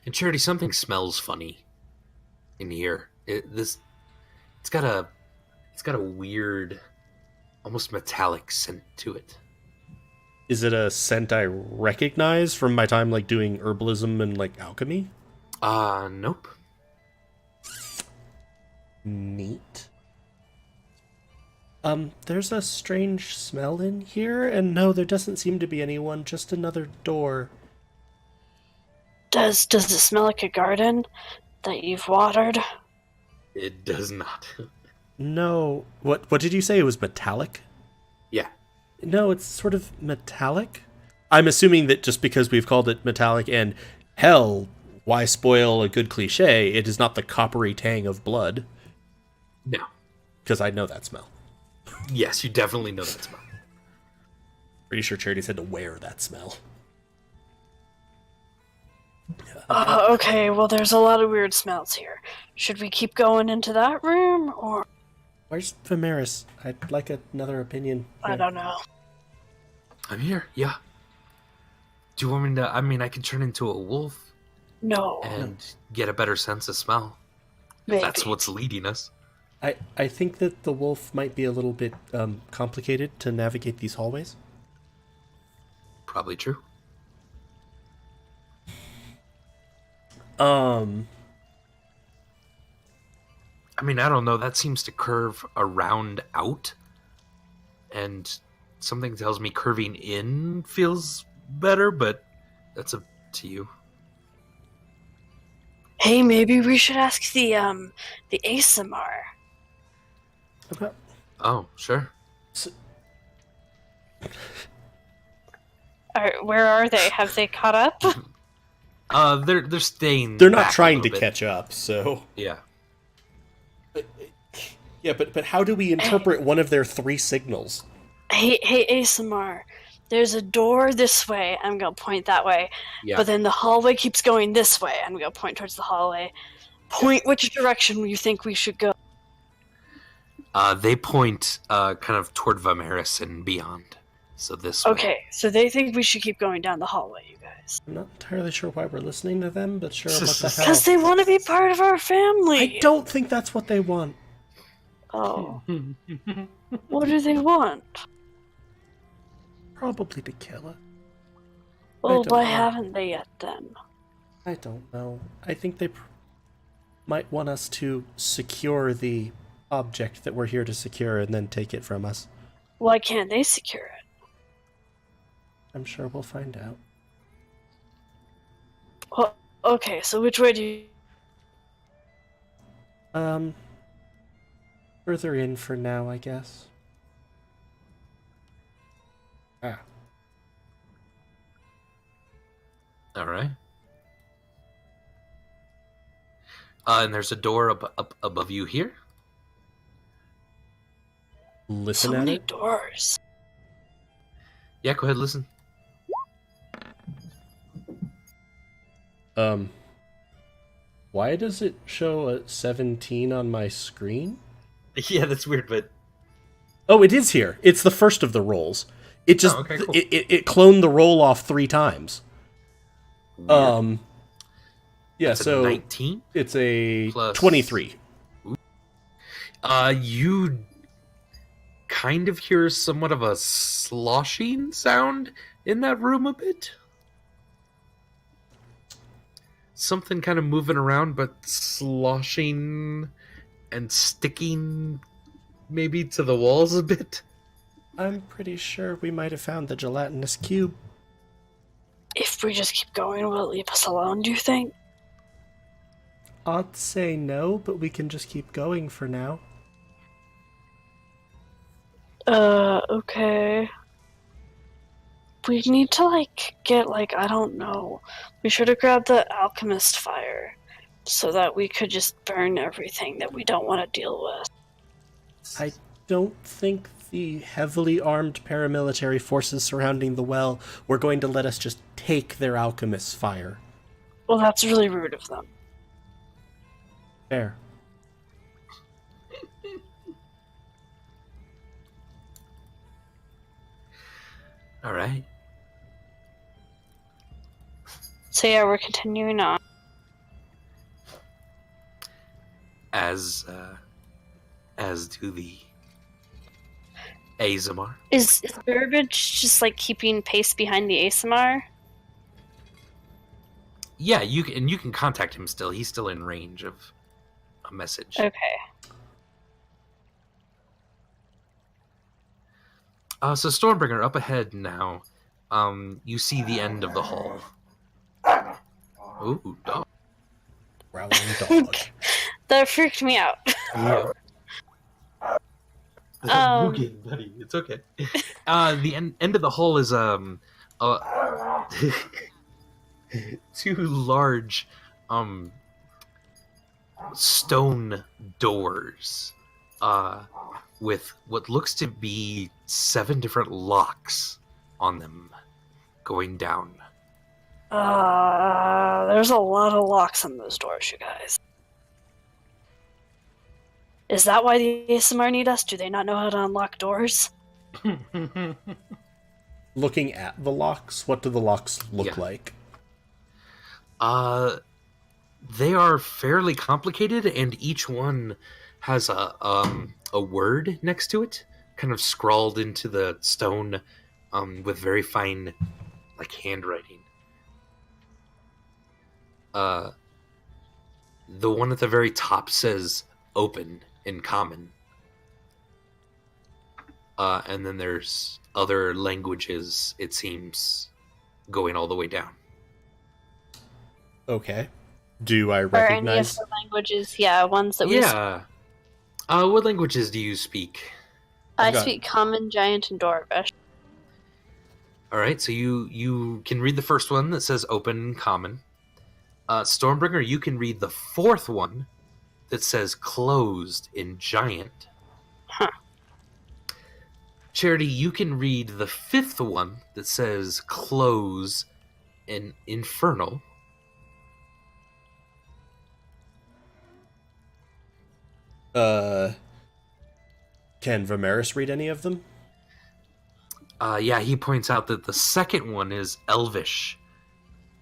And Charity, something smells funny in here. It's got a weird, almost metallic scent to it. Is it a scent I recognize from my time, like, doing herbalism and, like, alchemy? Nope. Neat. There's a strange smell in here, and no, there doesn't seem to be anyone, just another door. Does it smell like a garden that you've watered? It does not. No. What did you say? It was metallic? Yeah. No, it's sort of metallic. I'm assuming that just because we've called it metallic and hell, why spoil a good cliche, it is not the coppery tang of blood. No. Because I know that smell. Yes, you definitely know that smell. Pretty sure Charity's had to wear that smell. Okay, well, there's a lot of weird smells here. Should we keep going into that room, or... Where's Vamaris? I'd like another opinion. I don't know. I'm here, yeah. Do you want me to... I mean, I can turn into a wolf No. and get a better sense of smell. Maybe. That's what's leading us. I think that the wolf might be a little bit complicated to navigate these hallways. Probably true. Um, I mean, I don't know. That seems to curve around out. And something tells me curving in feels better, but that's up to you. Hey, maybe we should ask the ASMR. okay. Oh, sure. Where are they? Have they caught up? They're staying. They're not back a trying to little bit. catch up, so... Yeah. Yeah, but how do we interpret one of their 3 signals? Hey, ASMR. There's a door this way. I'm gonna point that way. Yeah. But then the hallway keeps going this way. I'm gonna point towards the hallway. Point which direction you think we should go. They point kind of toward Vamaris and beyond. So this way. Okay, so they think we should keep going down the hallway, you guys. I'm not entirely sure why we're listening to them, but sure, what the hell. Because they want to be part of our family. I don't think that's what they want. Oh. What do they want? Probably to kill it. Well, don't why know. haven't they yet then? I don't know. I think they might want us to secure the object that we're here to secure and then take it from us. Why can't they secure it? I'm sure we'll find out. Well, okay, so which way do you... Further in for now, I guess. Ah. All right. And there's a door up above you here. Listen So at many it. doors. Yeah, go ahead, listen. Why does it show a 17 on my screen? Yeah, that's weird, but Oh, it is here. It's the first of the rolls. It just okay, cool. it cloned the roll off 3 times. weird. Yeah, It's a so 19 it's a plus 23. You kind of hear somewhat of a sloshing sound in that room a bit. Something kind of moving around, but sloshing and sticking maybe to the walls a bit. I'm pretty sure we might have found the gelatinous cube. If we just keep going, will it leave us alone, do you think? I'd say no, but we can just keep going for now. Okay. We need to, get, I don't know. We should have grabbed the alchemist fire so that we could just burn everything that we don't want to deal with. I don't think the heavily armed paramilitary forces surrounding the well were going to let us just take their alchemist's fire. Well, that's really rude of them. Fair. All right. So yeah, we're continuing on. As do the ASMR. Is Burbage just keeping pace behind the ASMR? Yeah, you can contact him still. He's still in range of a message. Okay. So Stormbringer, up ahead now. You see the end of the hall. Ooh, dog. Growling dog. That freaked me out. Yeah. Um, Okay, buddy, it's okay. The end of the hall is 2 large stone doors with what looks to be 7 different locks on them going down. There's a lot of locks on those doors, you guys. Is that why the ASMR need us? Do they not know how to unlock doors? Looking at the locks, what do the locks look like? They are fairly complicated, and each one has a word next to it, kind of scrawled into the stone, with very fine, like, handwriting. The one at the very top says "open" in common, and then there's other languages. It seems going all the way down. Okay. Do I Or recognize? any of the languages, ones that we Yeah. What languages do you speak? I speak Common, Giant, and Dwarvish. All right, so you can read the first one that says "open" in common. Stormbringer, you can read the fourth one that says "closed" in Giant. Huh. Charity, you can read the fifth one that says "close" in Infernal. Can Vamaris read any of them? Yeah, he points out that the second one is Elvish,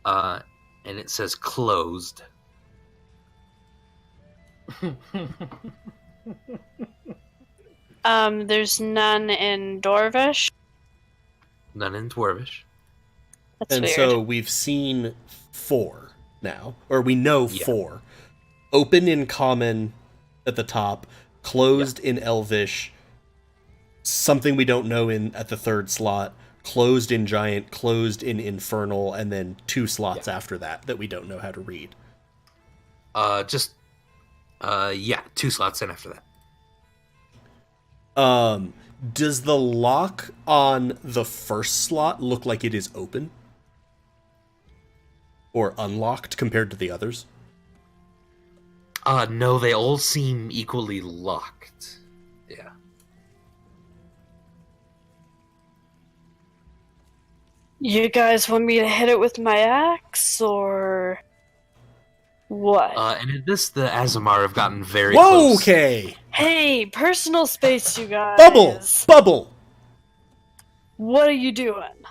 and it says "closed." There's none in Dwarvish. None in Dwarvish. That's weird. So we've seen 4 now, or we know 4. Open in common at the top, closed in Elvish, something we don't know in at the third slot, closed in Giant, closed in Infernal, and then 2 slots after that we don't know how to read. 2 slots in after that. Does the lock on the first slot look like it is open? Or unlocked compared to the others? No, they all seem equally locked. Yeah. You guys want me to hit it with my axe, or what? And in this, the Azamar have gotten very close. Okay! Hey, personal space, you guys! Bubble! What are you doing?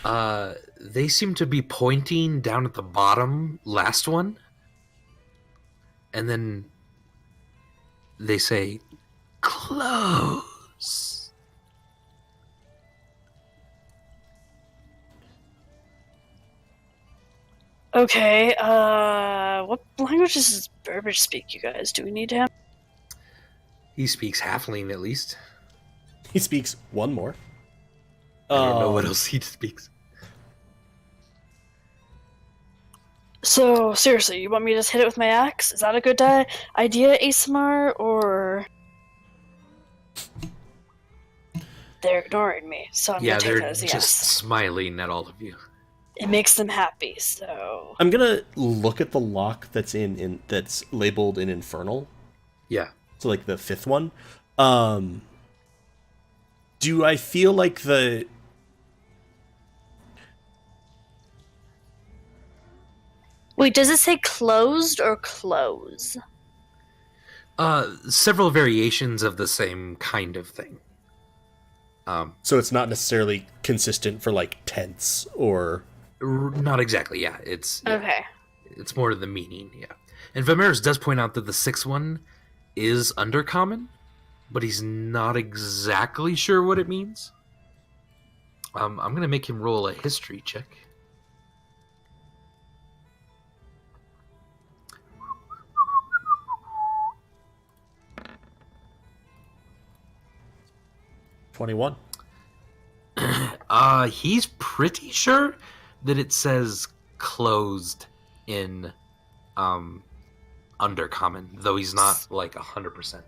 They seem to be pointing down at the bottom, last one. And then they say, "close." Okay, what languages does Burbage speak, you guys? Do we need him? He speaks halfling, at least. He speaks one more. I don't know what else he speaks. So, seriously, you want me to just hit it with my axe? Is that a good idea, ASMR, or... They're ignoring me, so I'm gonna take that as a just yes. smiling at all of you. It makes them happy, so... I'm gonna look at the lock that's that's labeled in Infernal. Yeah. So, like, the 5th one. Do I feel like the... Wait, does it say closed or close? Several variations of the same kind of thing. So it's not necessarily consistent for, like, tense or... Not exactly, yeah. It's Okay. It's more the meaning, yeah. And Vamaris does point out that the 6th one is undercommon, but he's not exactly sure what it means. I'm going to make him roll a history check. $21. He's pretty sure that it says closed in undercommon, though he's not like 100%.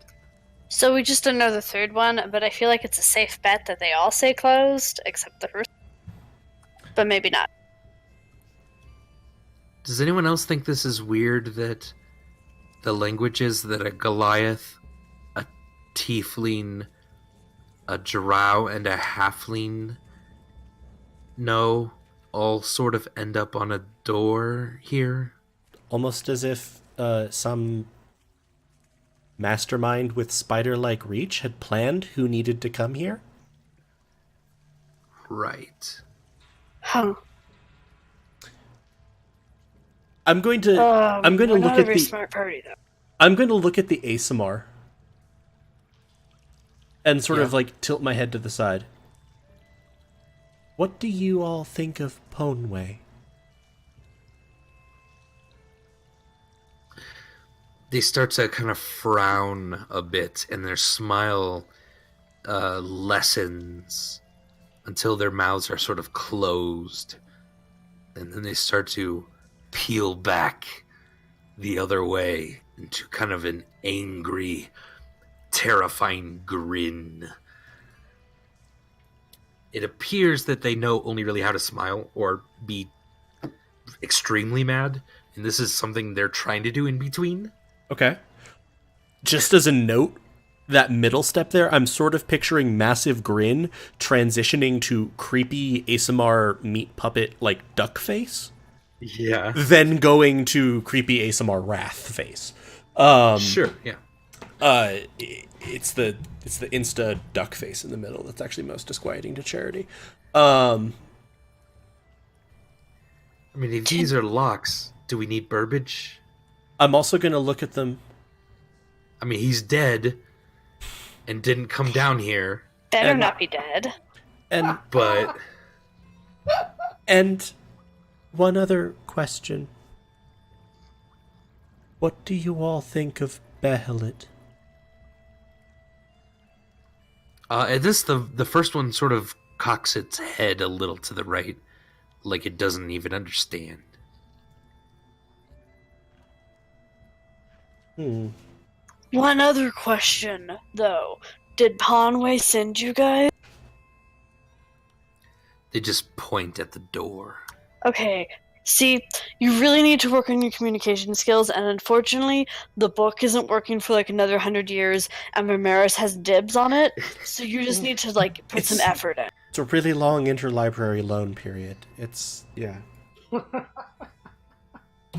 So we just don't know the third one, but I feel like it's a safe bet that they all say closed, except the first. But maybe not. Does anyone else think this is weird that the languages that a Goliath, a Tiefling, a Drow, and a Halfling know all sort of end up on a door here. Almost as if some mastermind with spider-like reach had planned who needed to come here. Right. Huh. I'm going to we're look not at a very the smart party, though. I'm going to look at the ASMR and sort of like tilt my head to the side. What do you all think of Ponway? They start to kind of frown a bit, and their smile lessens until their mouths are sort of closed. And then they start to peel back the other way into kind of an angry, terrifying grin. It appears that they know only really how to smile or be extremely mad, and this is something they're trying to do in between. Okay. Just as a note, that middle step there, I'm sort of picturing massive grin transitioning to creepy ASMR meat puppet like duck face. Yeah. Then going to creepy ASMR wrath face. Sure, yeah. It's the insta duck face in the middle that's actually most disquieting to Charity. I mean, if these are locks, do we need Burbage? I'm also going to look at them. I mean, he's dead and didn't come down here. Better not be dead. But And one other question. What do you all think of Behelit? at this, the first one sort of cocks its head a little to the right, like it doesn't even understand. One other question, though. Did Ponway send you guys? They just point at the door. Okay, see, you really need to work on your communication skills, and unfortunately, the book isn't working for like another 100 years, and Vamaris has dibs on it, so you just need to like put some effort in. It's a really long interlibrary loan period. It's, yeah.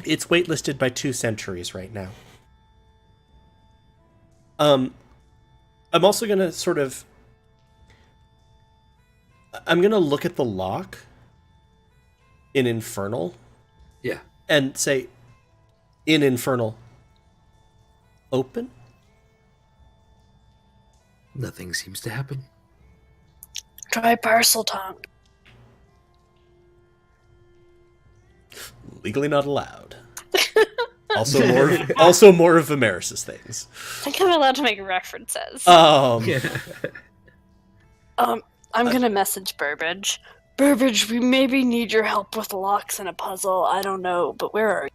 It's waitlisted by 2 centuries right now. I'm also gonna sort of... I'm gonna look at the lock in Infernal. Yeah. And say, in Infernal, open? Nothing seems to happen. Try parcel tongue. Legally not allowed. Also more of Vamaris' things. I think I'm allowed to make references. Um, I'm gonna message Burbage. Burbage, we maybe need your help with locks and a puzzle. I don't know, but where are you?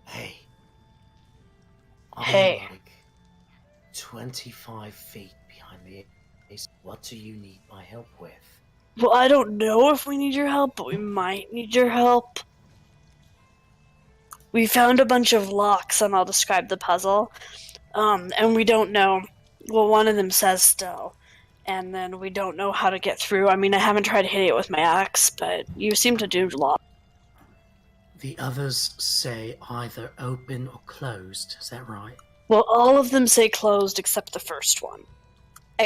Hey. Hey. I'm like 25 feet behind me. What do you need my help with? Well, I don't know if we need your help, but we might need your help. We found a bunch of locks, and I'll describe the puzzle. And we don't know. Well, one of them says still. And then we don't know how to get through. I mean, I haven't tried hitting it with my axe, but you seem to do a lot. The others say either open or closed. Is that right? Well, all of them say closed except the first one.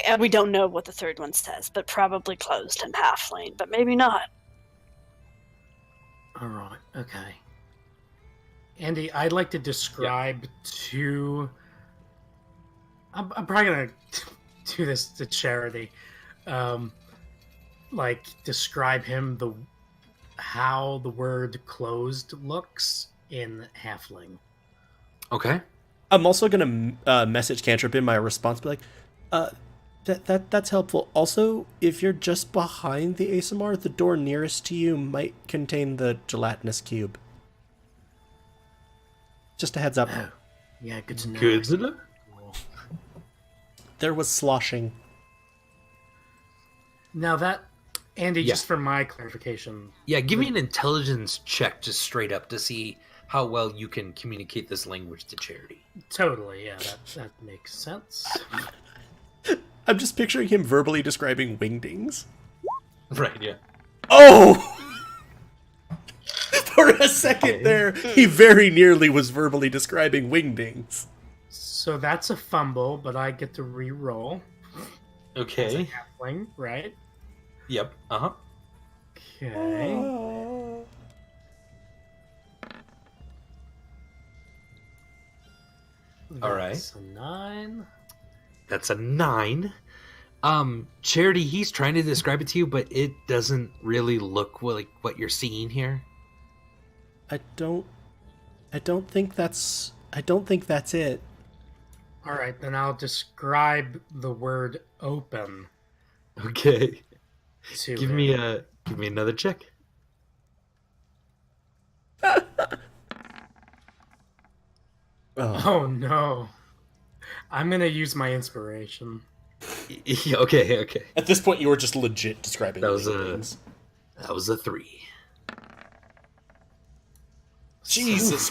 And we don't know what the third one says, but probably closed in halfling, but maybe not. All right. Okay. Andy, I'd like to describe to... I'm probably going to do this to Charity. Describe him how the word closed looks in halfling. Okay. I'm also going to message Cantrip in my response, be like, that's helpful. Also, if you're just behind the ASMR, the door nearest to you might contain the gelatinous cube. Just a heads up. Oh, yeah, good to know. Good to know. There was sloshing. Now that, Andy, Yeah. just for my clarification. Yeah, give me an intelligence check just straight up to see how well you can communicate this language to Charity. Totally, yeah, that makes sense. I'm just picturing him verbally describing wingdings. Right, yeah. Oh! For a second there, he very nearly was verbally describing wingdings. So that's a fumble, but I get to re-roll. As a Okay. halfling, right? Yep. Uh-huh. Okay. All right. That's a 9. That's a 9. Charity, he's trying to describe it to you, but it doesn't really look like what you're seeing here. I don't think that's it. All right, then I'll describe the word open Okay. to Give him. me another check. Oh no. I'm going to use my inspiration. Okay. At this point, you were just legit describing That was wingdings. That was a 3. Jesus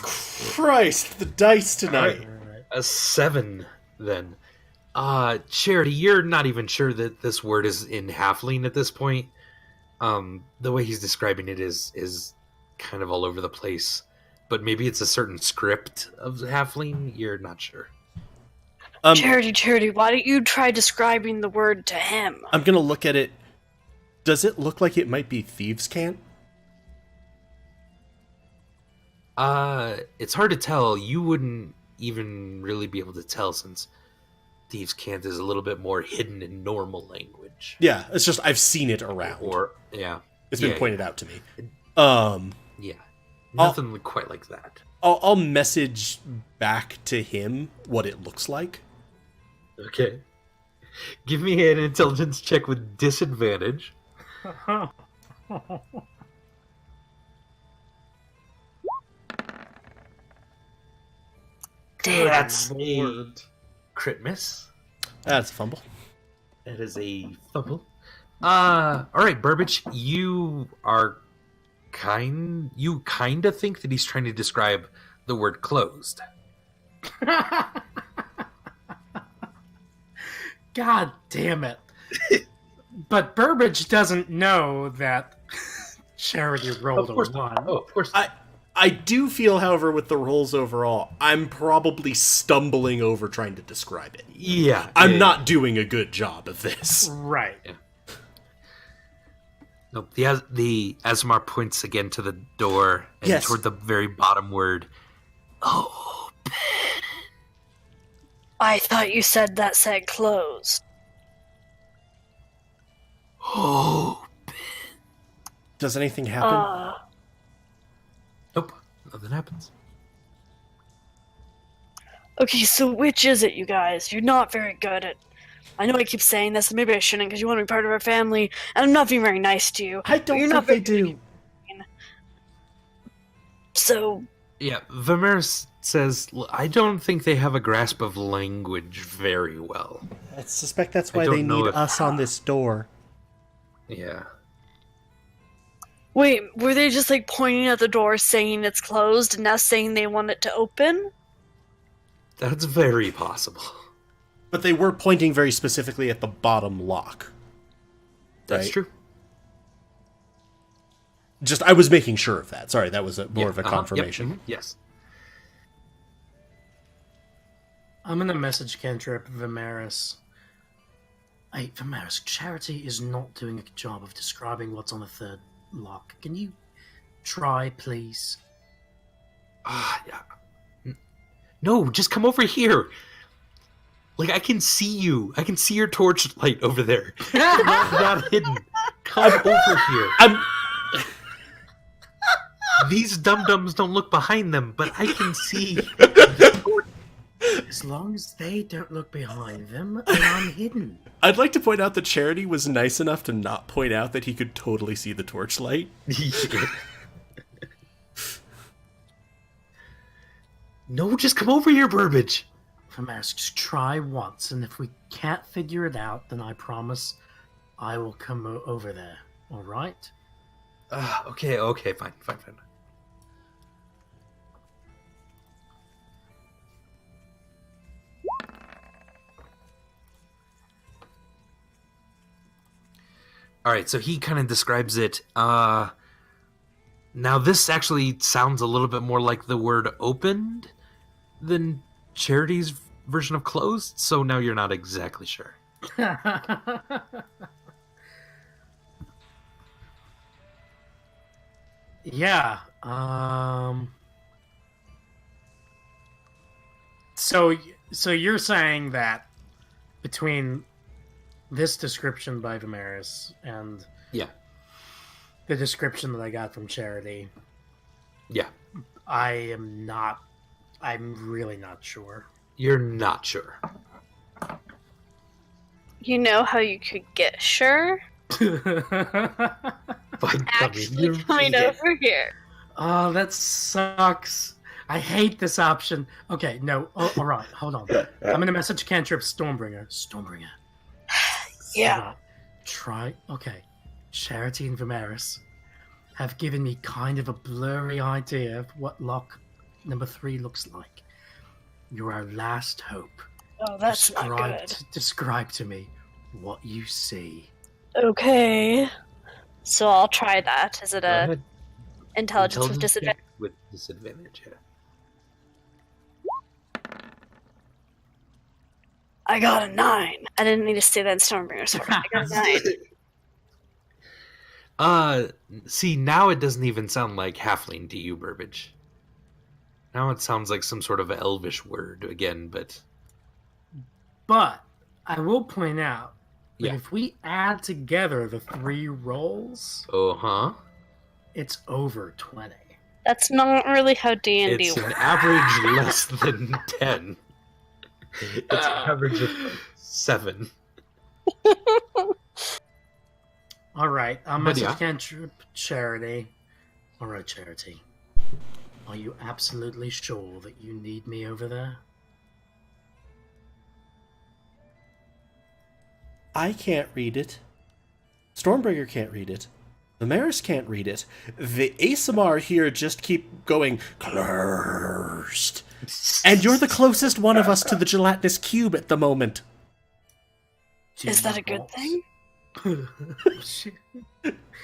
Christ, the dice tonight. All right. A 7 then. Charity, you're not even sure that this word is in halfling at this point. The way he's describing it is kind of all over the place. But maybe it's a certain script of halfling. You're not sure. Charity, why don't you try describing the word to him? I'm gonna look at it. Does it look like it might be thieves' cant? It's hard to tell. You wouldn't even really be able to tell since thieves' cant is a little bit more hidden in normal language. Yeah, it's just I've seen it around. Or yeah, It's been pointed out to me. Yeah, nothing quite like that. I'll message back to him what it looks like. Okay. Give me an intelligence check with disadvantage. That's a crit miss. That's a fumble. That is a fumble. All right, Burbage, you kind of think that he's trying to describe the word closed. God damn it. But Burbage doesn't know that Charity rolled a 1. Oh, of course. I do feel, however, with the rolls overall, I'm probably stumbling over trying to describe it. Yeah. I'm not doing a good job of this. Right. Yeah. Nope. The Asmar points again to the door and Yes. toward the very bottom word. Oh, I thought you said that said closed. oh. Does anything happen? Nope. Nothing happens. Okay, so which is it, you guys? You're not very good at... I know I keep saying this, and maybe I shouldn't because you want to be part of our family, and I'm not being very nice to you. I but don't you're think not they very do. So, Yeah, Vamaris says, I don't think they have a grasp of language very well. I suspect that's I why don't they know need if- us on this door. Yeah. wait, were they just like pointing at the door saying it's closed and now saying they want it to open? That's very possible. But they were pointing very specifically at the bottom lock. That's Right? true. Just, I was making sure of that. Sorry, that was more of a Yep, confirmation. Yes. I'm going to message cantrip Vamaris. Hey, Vamaris, Charity is not doing a good job of describing what's on the third lock. Can you try, please? Yeah. No, just come over here. Like, I can see you. I can see your torchlight over there. Not hidden. Come over here. These dum-dums don't look behind them, but I can see. As long as they don't look behind them, and I'm hidden. I'd like to point out that Charity was nice enough to not point out that he could totally see the torchlight. No, just come over here, Burbage. Vamaris, just try once, and if we can't figure it out, then I promise I will come over there. All right? Okay, fine. All right, so he kind of describes it. Now this actually sounds a little bit more like the word opened than Charity's version of closed, so now you're not exactly sure. Yeah. So you're saying that between this description by Vamaris and Yeah. the description that I got from Charity, Yeah. I'm really not sure. You're not sure. You know how you could get sure? By Actually coming over here. Oh, that sucks. I hate this option. Okay, no. Oh, all right, hold on. I'm going to message Cantrip Stormbringer. Stormbringer. Yeah. Try. Okay. Charity and Vamaris have given me kind of a blurry idea of what lock number 3 looks like. You're our last hope. Oh, that's not good. Describe to me what you see. Okay. So I'll try that. Is it Go a ahead. intelligence with disadvantage? check with disadvantage, yeah. I got a 9. I didn't need to say that in Stormbringer's Sword. I got a 9. See, now it doesn't even sound like halfling to you, Burbage. Now it sounds like some sort of elvish word again, but... But I will point out that Yeah. if we add together the 3 rolls, Uh-huh. it's over 20. That's not really how D&D It's works. an average less than 10. It's an average of 7. All right, I'll But message yeah. Cantrip Charity. All right, Charity. Are you absolutely sure that you need me over there? I can't read it. Stormbringer can't read it. Vamaris can't read it. The ASMR here just keep going, cursed. And you're the closest one of us to the gelatinous cube at the moment. Do Is that you a good want- thing?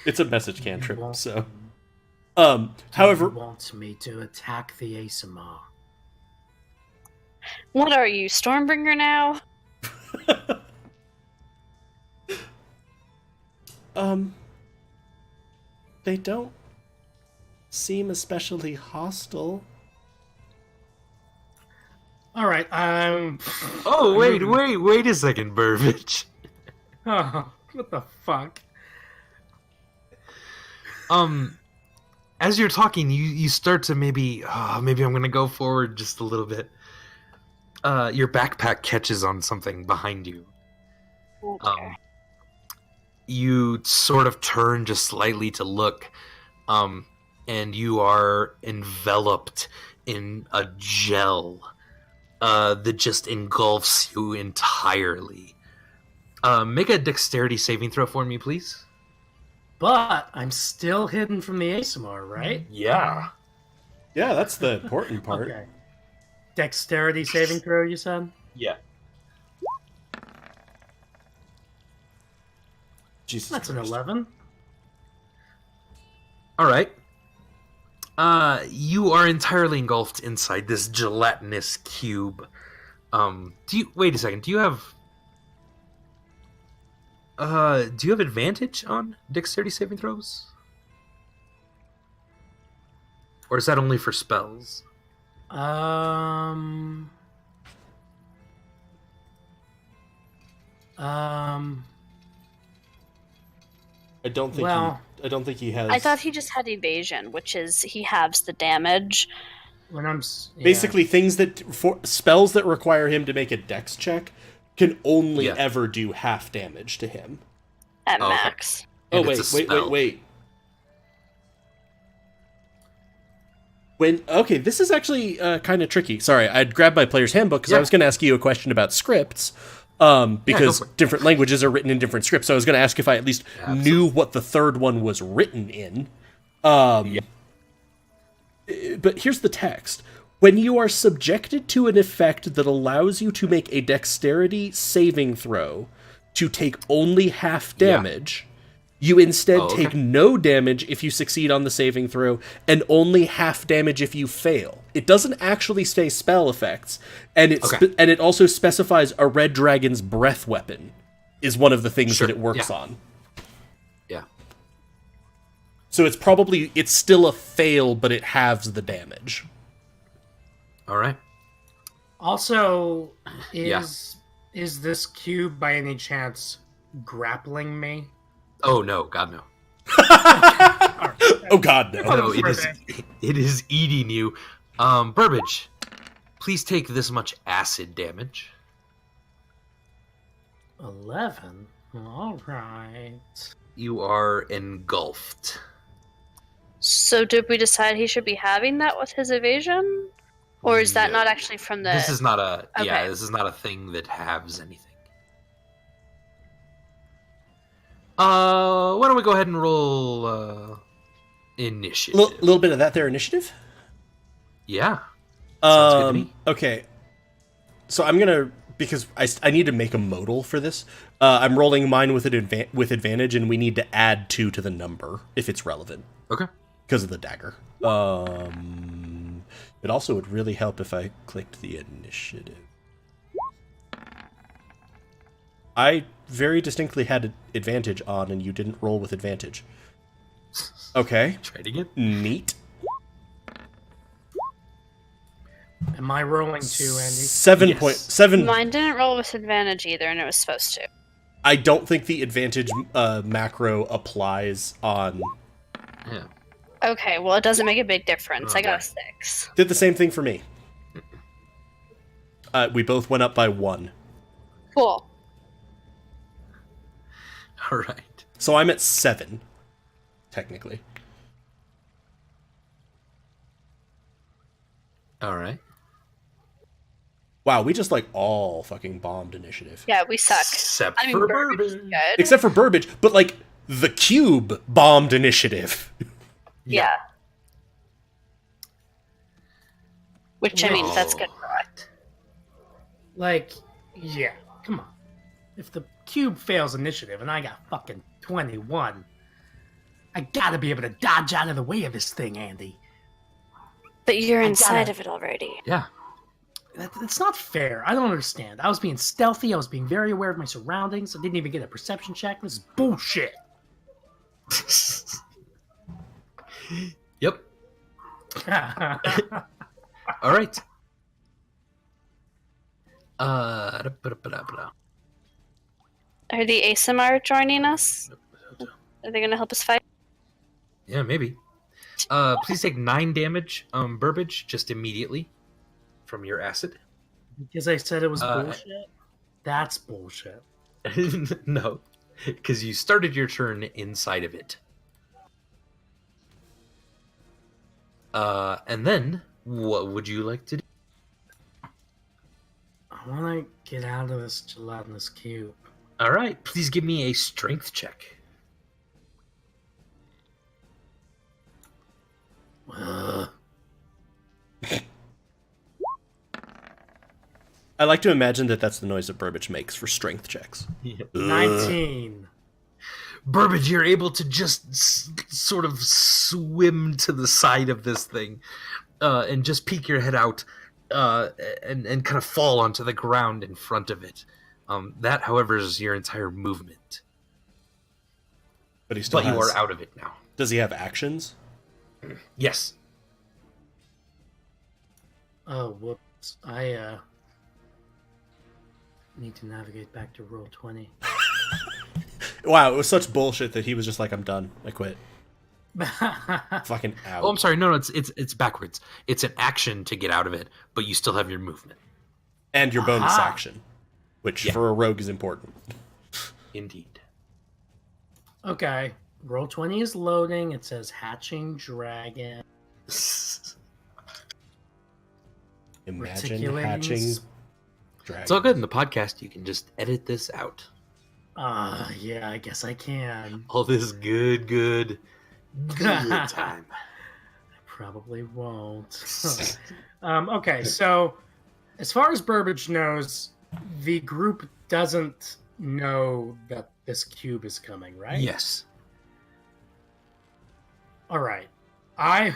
It's a message cantrip, Well, so. Do However, you want me to attack the ASMR? What are you, Stormbringer now? they don't seem especially hostile. All right, Oh, wait a second, Burbage. Oh, what the fuck? As you're talking, you start to maybe I'm gonna go forward just a little bit. Your backpack catches on something behind you. Okay. You sort of turn just slightly to look, and you are enveloped in a gel that just engulfs you entirely. Make a dexterity saving throw for me, please. But I'm still hidden from the ASMR, right? Yeah. Yeah, that's the important part. Okay. Dexterity saving throw, you said? Yeah. Jesus That's an Christ. 11. All right. You are entirely engulfed inside this gelatinous cube. Wait a second? Do you have advantage on dexterity saving throws? Or is that only for spells? I don't think he has. I thought he just had evasion, which is he halves the damage. When I'm Basically, things for spells that require him to make a dex check can only Yeah. ever do half damage to him. At Okay. max. Oh And wait, it's a wait, spell. wait. This is actually kind of tricky. Sorry, I'd grabbed my player's handbook because I Yeah. was going to ask you a question about scripts. Because for it. different languages are written in different scripts. So I was going to ask if I at least knew what the third one was written in. But here's the text. When you are subjected to an effect that allows you to make a dexterity saving throw to take only half damage, You instead okay. take no damage if you succeed on the saving throw, and only half damage if you fail. It doesn't actually say spell effects, and it also specifies a red dragon's breath weapon is one of the things that it works on. Yeah. So it's still a fail, but it halves the damage. All right. Also, is this cube by any chance grappling me? Oh no, God no. Oh God, no. No, it is eating you. Burbage, please take this much acid damage. 11? All right. You are engulfed. So did we decide he should be having that with his evasion? Or is that not actually from the... This is not a... Okay. Yeah, this is not a thing that halves anything. Why don't we go ahead and roll initiative? A little bit of that there, initiative? Yeah. Sounds good to me. Okay. So I'm gonna, because I need to make a modal for this. I'm rolling mine with advantage, and we need to add 2 to the number if it's relevant. Okay. Because of the dagger. It also would really help if I clicked the initiative. I very distinctly had advantage on, and you didn't roll with advantage. Okay. Try it again. Neat. Am I rolling 2, Andy? 7.7. Mine didn't roll with advantage either, and it was supposed to. I don't think the advantage macro applies on... Yeah. Okay, well, it doesn't make a big difference. Oh, I got a okay. 6. Did the same thing for me. We both went up by 1. Cool. All right. So I'm at 7, technically. All right. Wow, we just all fucking bombed initiative. Yeah, we suck. Except I mean, for Burbage is Burbage. good. Except for Burbage, but the cube bombed initiative. Yeah. Which, I mean, that's good. Yeah, come on. If the cube fails initiative and I got fucking 21, I gotta be able to dodge out of the way of this thing, Andy. But you're inside of it already. Yeah. That's not fair. I don't understand. I was being stealthy. I was being very aware of my surroundings. I didn't even get a perception check. This is bullshit. Yep. All right. Are the ASMR joining us? Are they going to help us fight? Yeah, maybe. Please take 9 damage, Burbage, just immediately from your acid. Because I said it was bullshit? That's bullshit. No, because you started your turn inside of it. And then, what would you like to do? I want to get out of this gelatinous cube. All right, please give me a strength check. I like to imagine that that's the noise that Burbage makes for strength checks. 19. Burbage, you're able to just sort of swim to the side of this thing and just peek your head out and kind of fall onto the ground in front of it. That, however, is your entire movement. But you are out of it now. Does he have actions? Yes. Oh, whoops. I need to navigate back to roll 20. Wow, it was such bullshit that he was just like, I'm done. I quit. Fucking out. Oh, I'm sorry. No, it's backwards. It's an action to get out of it, but you still have your movement. And your bonus action, which for a rogue is important. Indeed. Okay. Roll 20 is loading. It says hatching dragon. Imagine hatching dragon. It's all good in the podcast. You can just edit this out. Yeah, I guess I can. All this good time. I probably won't. Okay, so as far as Burbage knows, the group doesn't know that this cube is coming, right? Yes. All right. I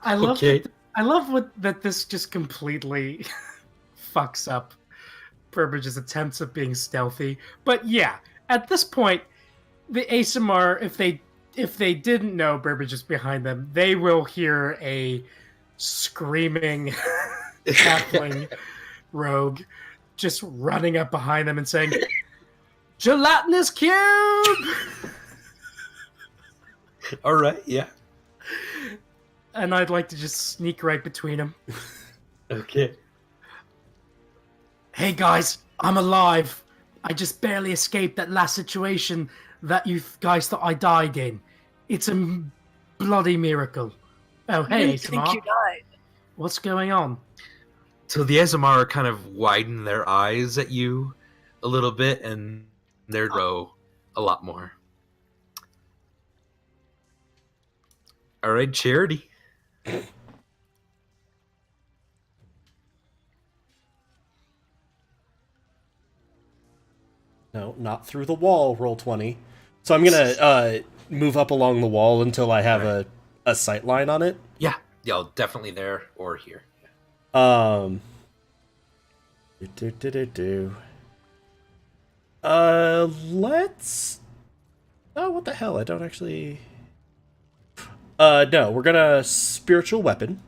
love Okay. that this just completely fucks up Burbage's attempts at being stealthy. But yeah, at this point, the ASMR, if they didn't know Burbage is behind them, they will hear a screaming halfling rogue just running up behind them and saying, "Gelatinous cube!" All right, yeah. And I'd like to just sneak right between them. Okay. Hey guys, I'm alive. I just barely escaped that last situation that you guys thought I died in. It's a bloody miracle. Oh, hey, I think you died. what's going on? So the ASMR kind of widen their eyes at you a little bit, and they grow a lot more. All right, Charity. No, not through the wall, roll 20. So I'm gonna move up along the wall until I have a sight line on it. Yeah, definitely there or here. Um. Let's. Oh, what the hell? I don't actually. No, we're gonna spiritual weapon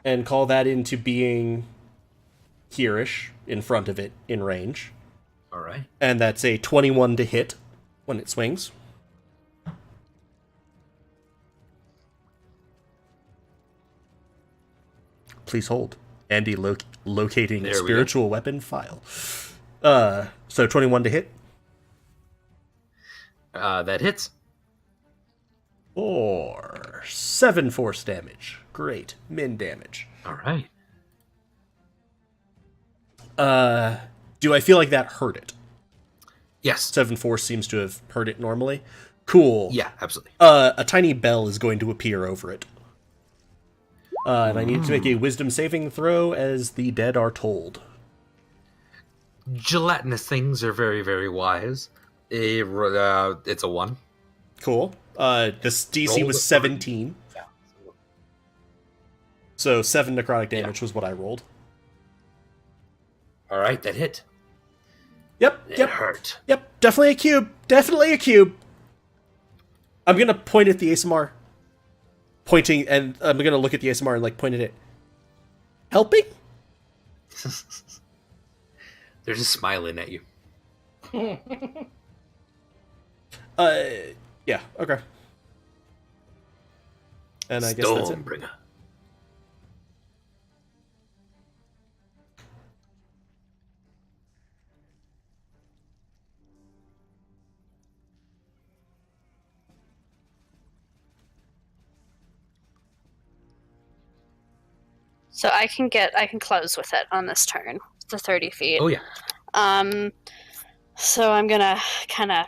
and call that into being here-ish in front of it in range. All right. And that's a 21 to hit when it swings. Please hold. Andy locating There we go. spiritual weapon file. So 21 to hit. That hits. Or 7 force damage. Great. Min damage. All right. Do I feel like that hurt it? Yes. 7 force seems to have hurt it normally. Cool. Yeah, absolutely. A tiny bell is going to appear over it. And I need to make a wisdom saving throw as the dead are told. Gelatinous things are very, very wise. It's a 1. Cool. This DC Roll was the 17. So 7 necrotic damage was what I rolled. All right, that hit. Yep, It yep, hurt. yep. Definitely a cube. Definitely a cube. I'm gonna point at the ASMR. Pointing, and I'm gonna look at the ASMR and, like, point at it. Helping? They're just smiling at you. Yeah, okay. And I guess that's it. Stormbringer. So I can close with it on this turn. The 30 feet. Oh, yeah. So I'm gonna kind of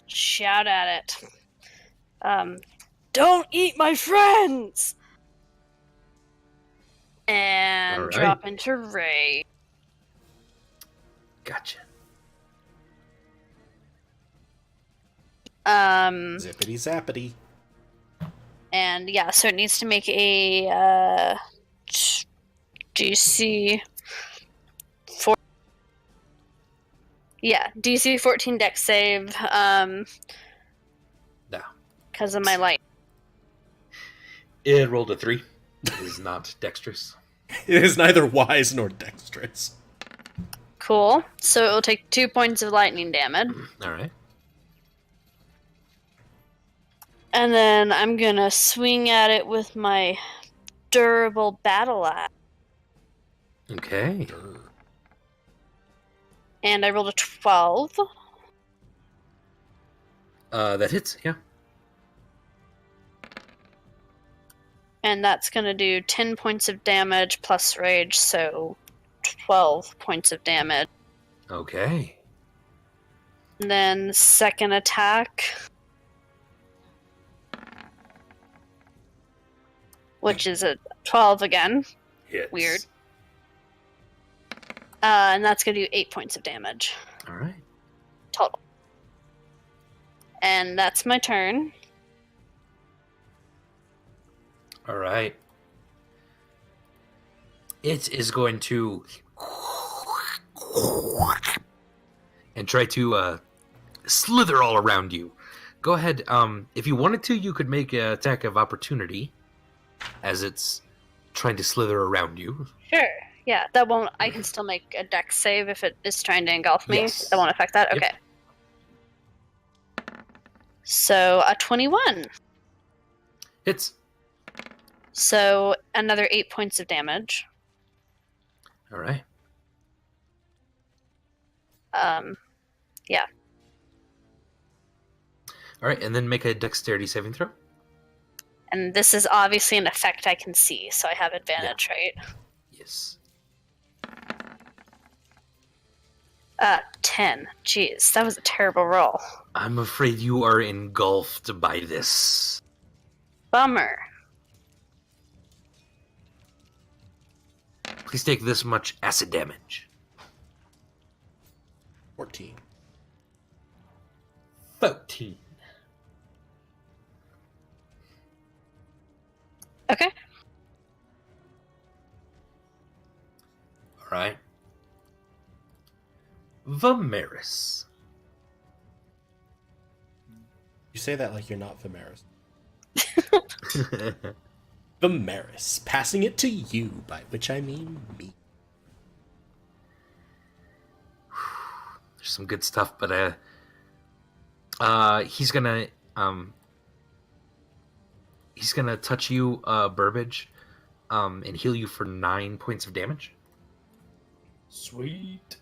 shout at it. Don't eat my friends! And Alright. drop into rage. Gotcha. Zippity zappity. And yeah, so it needs to make a DC 4. Yeah, DC 14 dex save. No. Because of my light. It rolled a 3. It is not dexterous. It is neither wise nor dexterous. Cool. So it will take 2 points of lightning damage. All right. And then I'm gonna swing at it with my durable battle axe. Okay. And I rolled a 12. That hits, yeah. And that's gonna do 10 points of damage plus rage, so 12 points of damage. Okay. And then second attack, which is a 12 again. Hits. Weird. And that's going to do 8 points of damage All right. total. And that's my turn. All right. It is going to and try to slither all around you. Go ahead. If you wanted to, you could make an attack of opportunity as it's trying to slither around you. Sure. Yeah, that won't. I can still make a dex save if it is trying to engulf me. Yes. That won't affect that. Okay. So a 21. Hits. So another 8 points of damage. All right. Yeah. All right, and then make a dexterity saving throw. And this is obviously an effect I can see, so I have advantage, right? Yes. 10. Jeez, that was a terrible roll. I'm afraid you are engulfed by this. Bummer. Please take this much acid damage. 14. 13. Okay. All right. Vamaris. You say that like you're not Vamaris. Vamaris, passing it to you, by which I mean me. There's some good stuff, but he's gonna touch you, Burbage, and heal you for 9 points of damage. Sweet.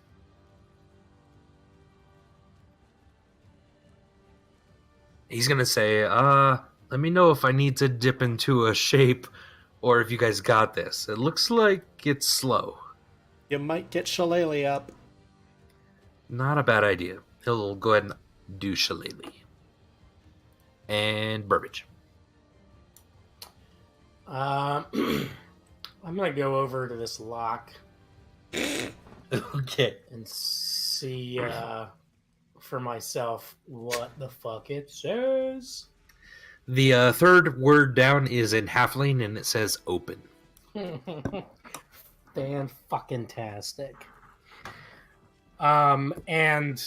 He's gonna say, let me know if I need to dip into a shape or if you guys got this. It looks like it's slow. You might get Shillelagh up. Not a bad idea. He'll go ahead and do Shillelagh. And Burbage. I'm gonna go over to this lock Okay. and see for myself what the fuck it says. The third word down is in halfling, and it says open. Fan-fucking-tastic. And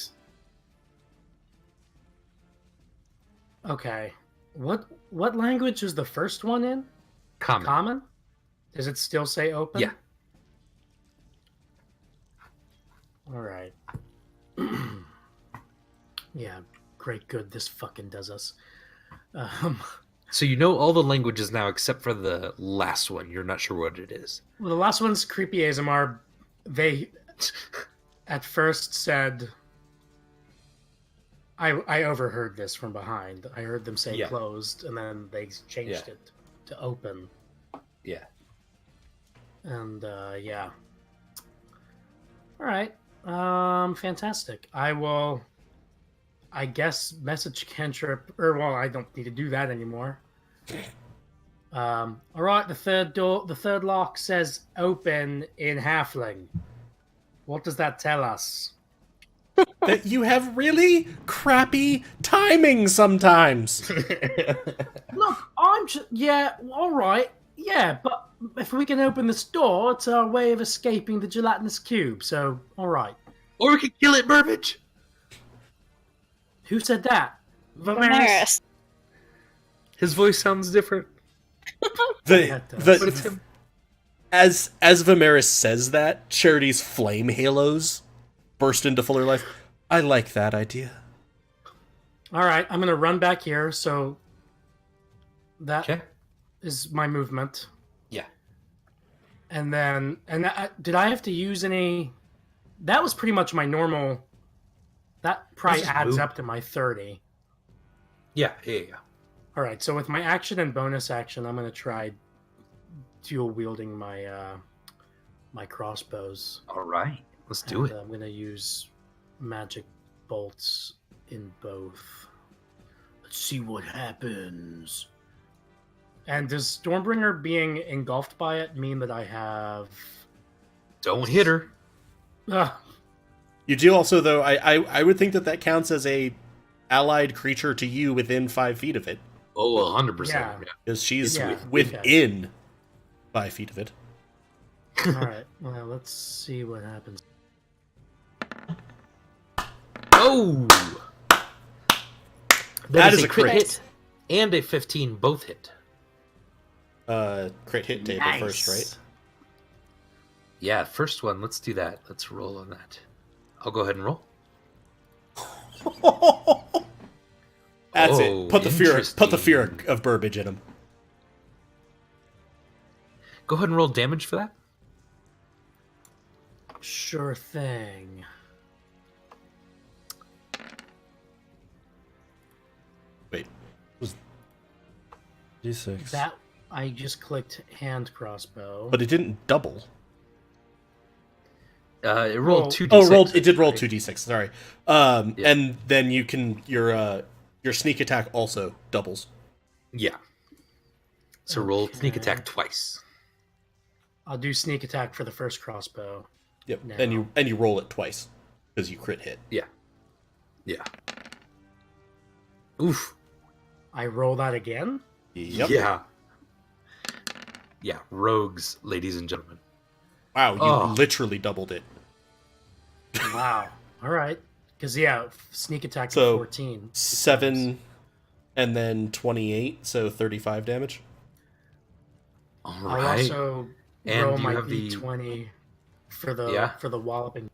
okay, what language is the first one in? Common. Common? Does it still say open? Yeah. All right. Yeah, great, good. This fucking does us. So you know all the languages now except for the last one. You're not sure what it is. Well, the last one's creepy ASMR. They at first said, I overheard this from behind. I heard them say closed, and then they changed it to open. Yeah. And yeah. All right. Fantastic. I guess message cantrip, I don't need to do that anymore. All right, the third lock says open in halfling. What does that tell us? That you have really crappy timing sometimes. Look, I'm just, all right. Yeah, but if we can open this door, it's our way of escaping the gelatinous cube, so all right. Or we could kill it, Burbage. Who said that? Vamaris. His voice sounds different. But it's him. As Vamaris says that, Charity's flame halos burst into fuller life. I like that idea. All right, I'm gonna run back here. So that is my movement. Yeah. And then, did I have to use any? That was pretty much my normal. That probably adds up to my 30. Yeah. All right, so with my action and bonus action, I'm gonna try dual wielding my my crossbows. All right, let's do it. I'm gonna use magic bolts in both. Let's see what happens. And does Stormbringer being engulfed by it mean that I have? Don't hit her. You do also, though. I would think that counts as a allied creature to you within 5 feet of it. Oh, 100%. Yeah. Because she's Yeah, within 5 feet of it. All right. Well, let's see what happens. Oh! That is a crit hit and a 15 both hit. Crit hit table first, right? Yeah, first one. Let's do that. Let's roll on that. I'll go ahead and roll. That's Oh, it. Put the fear interesting. of Burbage in him. Go ahead and roll damage for that. Sure thing. Wait, was D6? That I just clicked hand crossbow. But it didn't double. It rolled Oh. 2d6. Oh, it did roll 2d6. Sorry. Yeah. And then you can your sneak attack also doubles. Yeah. So roll Okay. sneak attack twice. I'll do sneak attack for the first crossbow. Yep. No. And you roll it twice because you crit hit. Yeah. Yeah. Oof. I roll that again. Yep. Yeah. Yeah. Rogues, ladies and gentlemen. Wow, you Oh. literally doubled it. Wow. All right. Because sneak attack So, 14. 7 and then 28, so 35 damage. All I'll right. also And roll you my have the- d20 for the Yeah. for the walloping.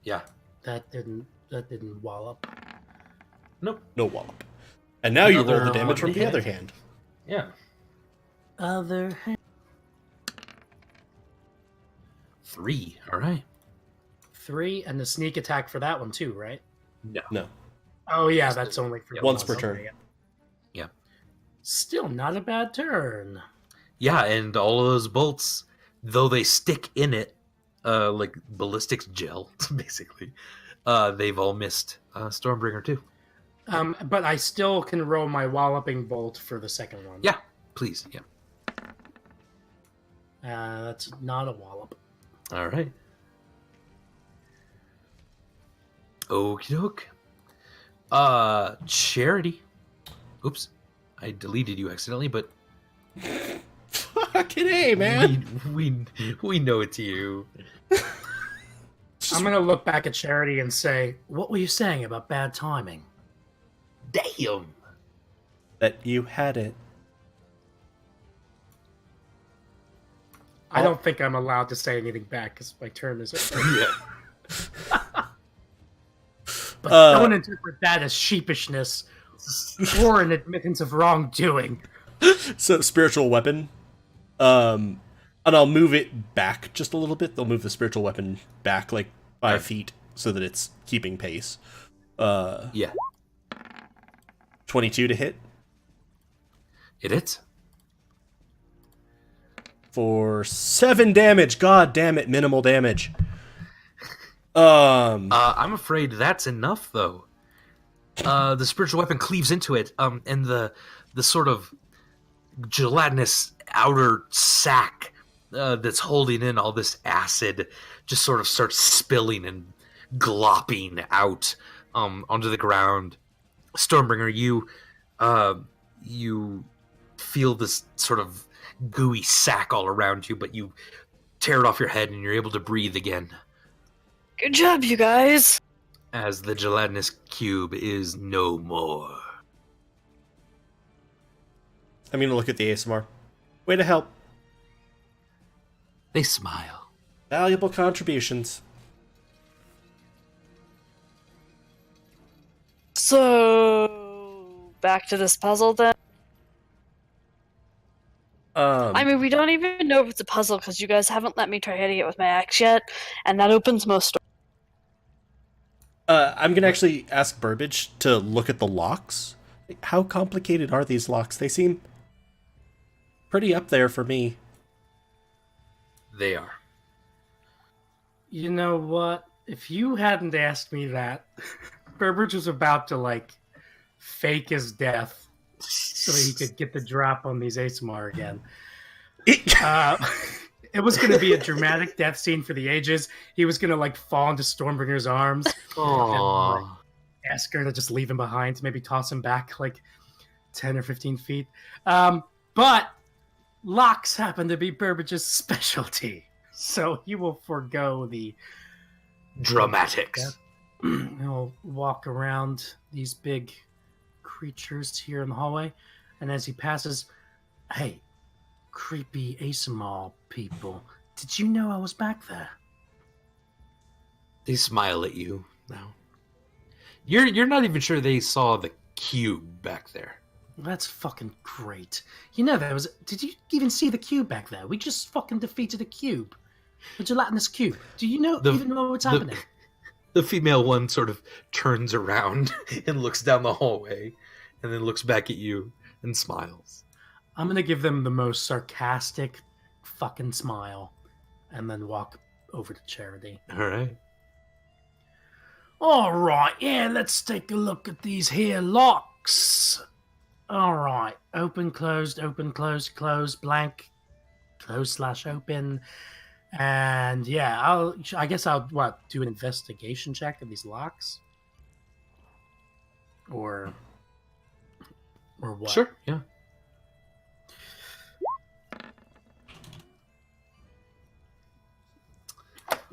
Yeah. That didn't wallop. Nope. No wallop. And now you roll Another the damage one from the hit. other hand. Yeah. Other hand. 3. All right. 3 and the sneak attack for that one too, right? No. Oh yeah, that's only for Yeah, once per okay, turn. yeah. Yeah. Still not a bad turn. Yeah, and all of those bolts, though they stick in it, like ballistics gel, basically, they've all missed Stormbringer too. But I still can roll my walloping bolt for the second one. Yeah, please. Yeah. That's not a wallop. All right. Okie doke. Charity. Oops, I deleted you accidentally, but Fucking A, man. we know it's you. I'm gonna look back at Charity and say, "What were you saying about bad timing?" Damn. That you had it. I don't think I'm allowed to say anything back because my turn is over. Yeah. But don't interpret that as sheepishness or an admittance of wrongdoing. So spiritual weapon. And I'll move it back just a little bit. They'll move the spiritual weapon back like 5 Alright. feet so that it's keeping pace. Yeah. 22 to hit It is. for 7 damage. God damn it, minimal damage. I'm afraid that's enough, though. The spiritual weapon cleaves into it, and the sort of gelatinous outer sac that's holding in all this acid just sort of starts spilling and glopping out onto the ground. Stormbringer, you feel this sort of gooey sack all around you, but you tear it off your head and you're able to breathe again. Good job, you guys. As the gelatinous cube is no more. I'm going to look at the ASMR. Way to help. They smile. Valuable contributions. So, back to this puzzle then. I mean, we don't even know if it's a puzzle because you guys haven't let me try hitting it with my axe yet, and that opens most doors. I'm going to actually ask Burbage to look at the locks. How complicated are these locks? They seem pretty up there for me. They are. You know what? If you hadn't asked me that, Burbage was about to, fake his death so that he could get the drop on these ASMR again. It was going to be a dramatic death scene for the ages. He was going to, fall into Stormbringer's arms Aww. ask her to just leave him behind, maybe toss him back like 10 or 15 feet. But locks happen to be Burbage's specialty, so he will forego the dramatics. He'll walk around these big creatures here in the hallway, and as he passes, hey, creepy ASMR people, did you know I was back there? They smile at you now. You're not even sure they saw the cube back there. That's fucking great. You know, did you even see the cube back there? We just fucking defeated a cube. A gelatinous cube. Do you even know what's happening? The female one sort of turns around and looks down the hallway and then looks back at you and smiles. I'm gonna give them the most sarcastic fucking smile and then walk over to Charity. Alright. Alright, yeah, let's take a look at these here locks. Alright, open, closed, close, blank, close/open. And yeah, I guess I'll do an investigation check of these locks? Or what? Sure, yeah.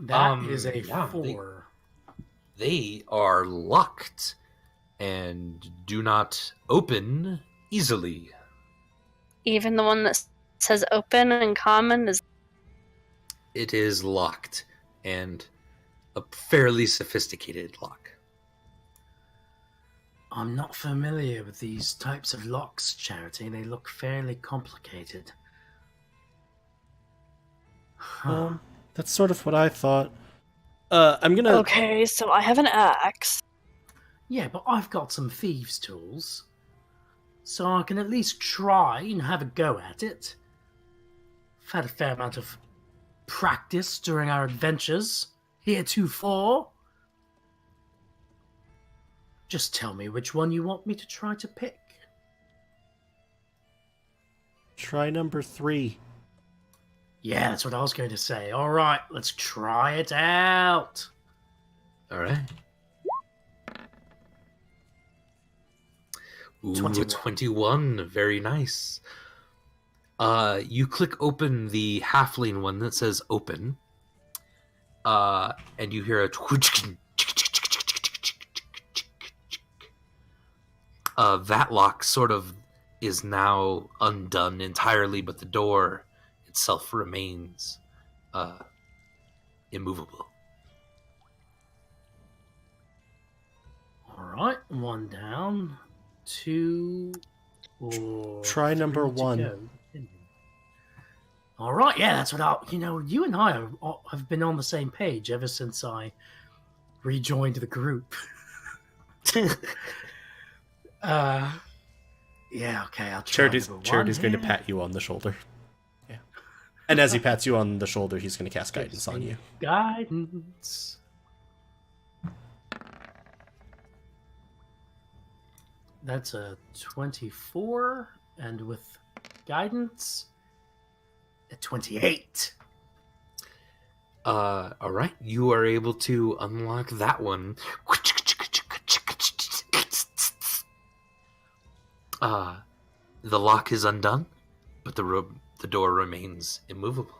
That is a 4. They are locked and do not open easily. Even the one that says open and common is... It is locked, and a fairly sophisticated lock. I'm not familiar with these types of locks, Charity. They look fairly complicated. Huh. That's sort of what I thought. I'm gonna... Okay, so I have an axe. Yeah, but I've got some thieves' tools. So I can at least try and have a go at it. I've had a fair amount of practice during our adventures heretofore. Just tell me which one you want me to try to pick. Try number 3. Yeah, that's what I was going to say. All right, let's try it out. All right. Ooh, 21. Very nice. You click open the halfling one that says open. And you hear a that lock sort of is now undone entirely, but the door itself remains immovable. All right, 1 down, 2, or try number 3 1. to go. All right, yeah, that's what you and I have been on the same page ever since I rejoined the group. Yeah, okay, I'll try. Charity's going to pat you on the shoulder. Yeah. And as he pats you on the shoulder, he's going to cast guidance on you. Guidance. That's a 24, and with guidance, a 28. All right, you are able to unlock that one. The lock is undone, but the door remains immovable.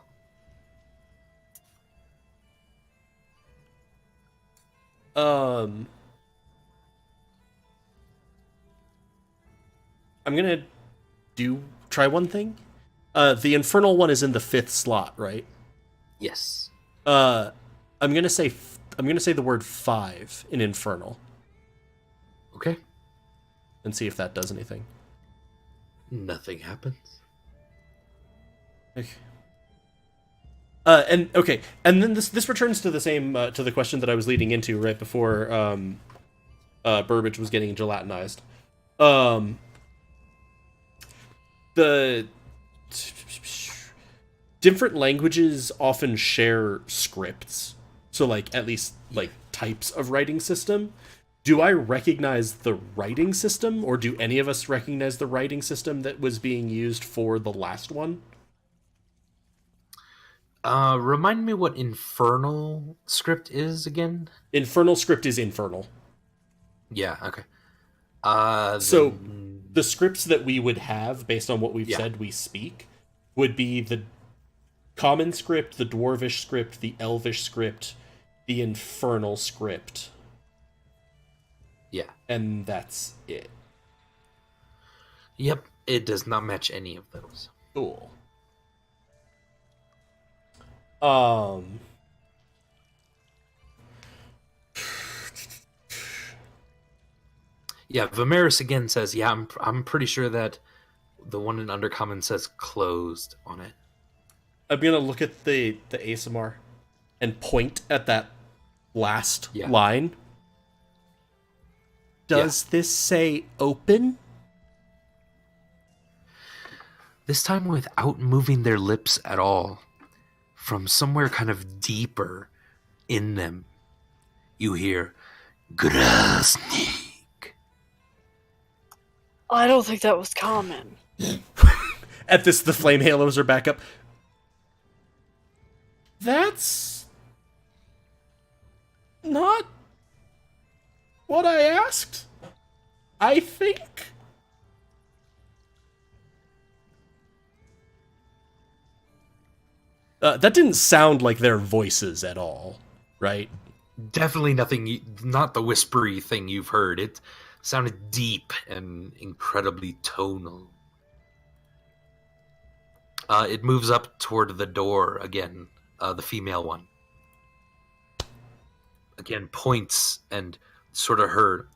I'm gonna try one thing. The infernal one is in the 5th slot, right? Yes. I'm gonna say the word 5 in infernal. Okay. And see if that does anything. Nothing happens. Okay. And then this returns to the same to the question that I was leading into right before Burbage was getting gelatinized. The different languages often share scripts, so like at least like types of writing system. Do I recognize the writing system, or do any of us recognize the writing system that was being used for the last one? Remind me what infernal script is again? Infernal script is infernal. Yeah, okay. So Then... the scripts that we would have, based on what we've Yeah. said we speak, would be the common script, the dwarvish script, the elvish script, the infernal script. Yeah. And that's it. Yep, it does not match any of those. Cool. Yeah, Vamaris again says, yeah, I'm pretty sure that the one in Undercommon says closed on it. I'm gonna look at the ASMR and point at that last line. Does this say open? This time without moving their lips at all. From somewhere kind of deeper in them, you hear Grasnik. I don't think that was common. At this, the flame halos are back up. That's not what I asked, I think. That didn't sound like their voices at all, right? Definitely nothing, not the whispery thing you've heard. It sounded deep and incredibly tonal. It moves up toward the door again, the female one. Again, points and sort of her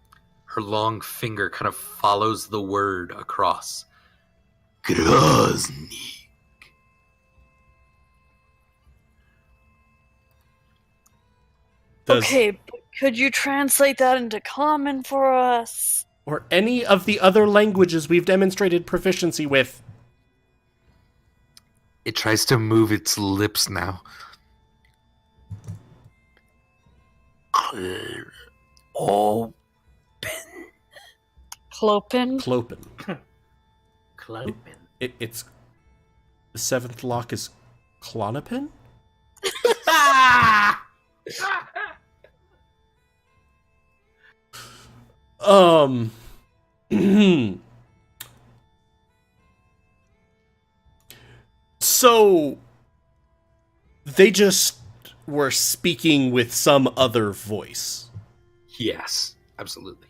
long finger kind of follows the word across. Grozny. Okay, but could you translate that into common for us? Or any of the other languages we've demonstrated proficiency with. It tries to move its lips now. Open. Clopen? Clopen. Clopen. It's the seventh lock is Clonopin? So they just were speaking with some other voice. Yes, absolutely.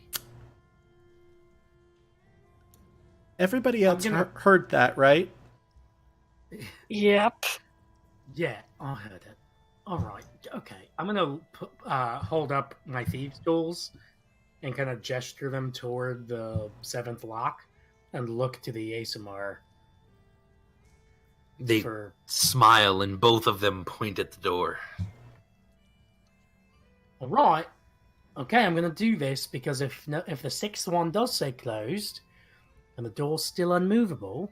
Everybody else heard that, right? Yep. Yeah, I heard it. All right, okay. I'm gonna hold up my thieves' tools and kind of gesture them toward the seventh lock and look to the ASMR. They smile and both of them point at the door. All right. Okay, I'm gonna do this because if the sixth one does say closed and the door's still unmovable,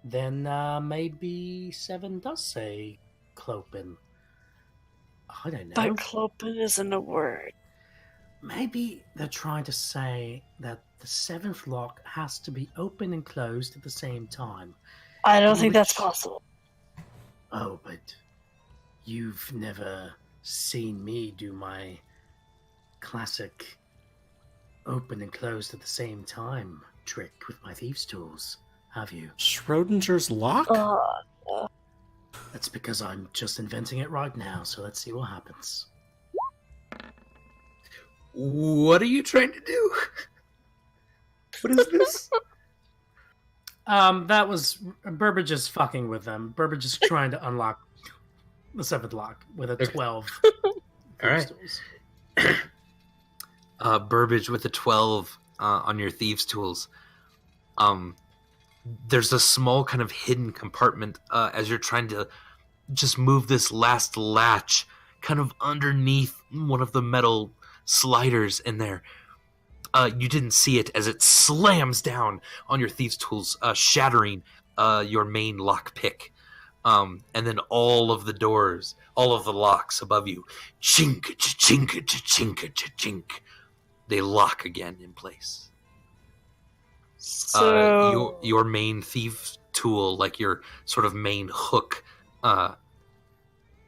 then maybe 7 does say clopen. I don't know. But clopen isn't a word. Maybe they're trying to say that the 7th lock has to be open and closed at the same time. I don't think that's possible. Oh, but you've never seen me do my classic open and closed at the same time trick with my thieves' tools, have you? Schrodinger's lock? That's because I'm just inventing it right now, so let's see what happens. What are you trying to do? What is this? That was Burbage is fucking with them. Burbage is trying to unlock the 7th lock with a 12. All right. Burbage with a 12 on your thieves' tools. There's a small kind of hidden compartment as you're trying to just move this last latch kind of underneath one of the metal sliders in there. You didn't see it as it slams down on your thieves' tools, shattering your main lock pick. And then all of the doors, all of the locks above you, chink, chink, chink, chink, they lock again in place. So your main thief tool, like your sort of main hook,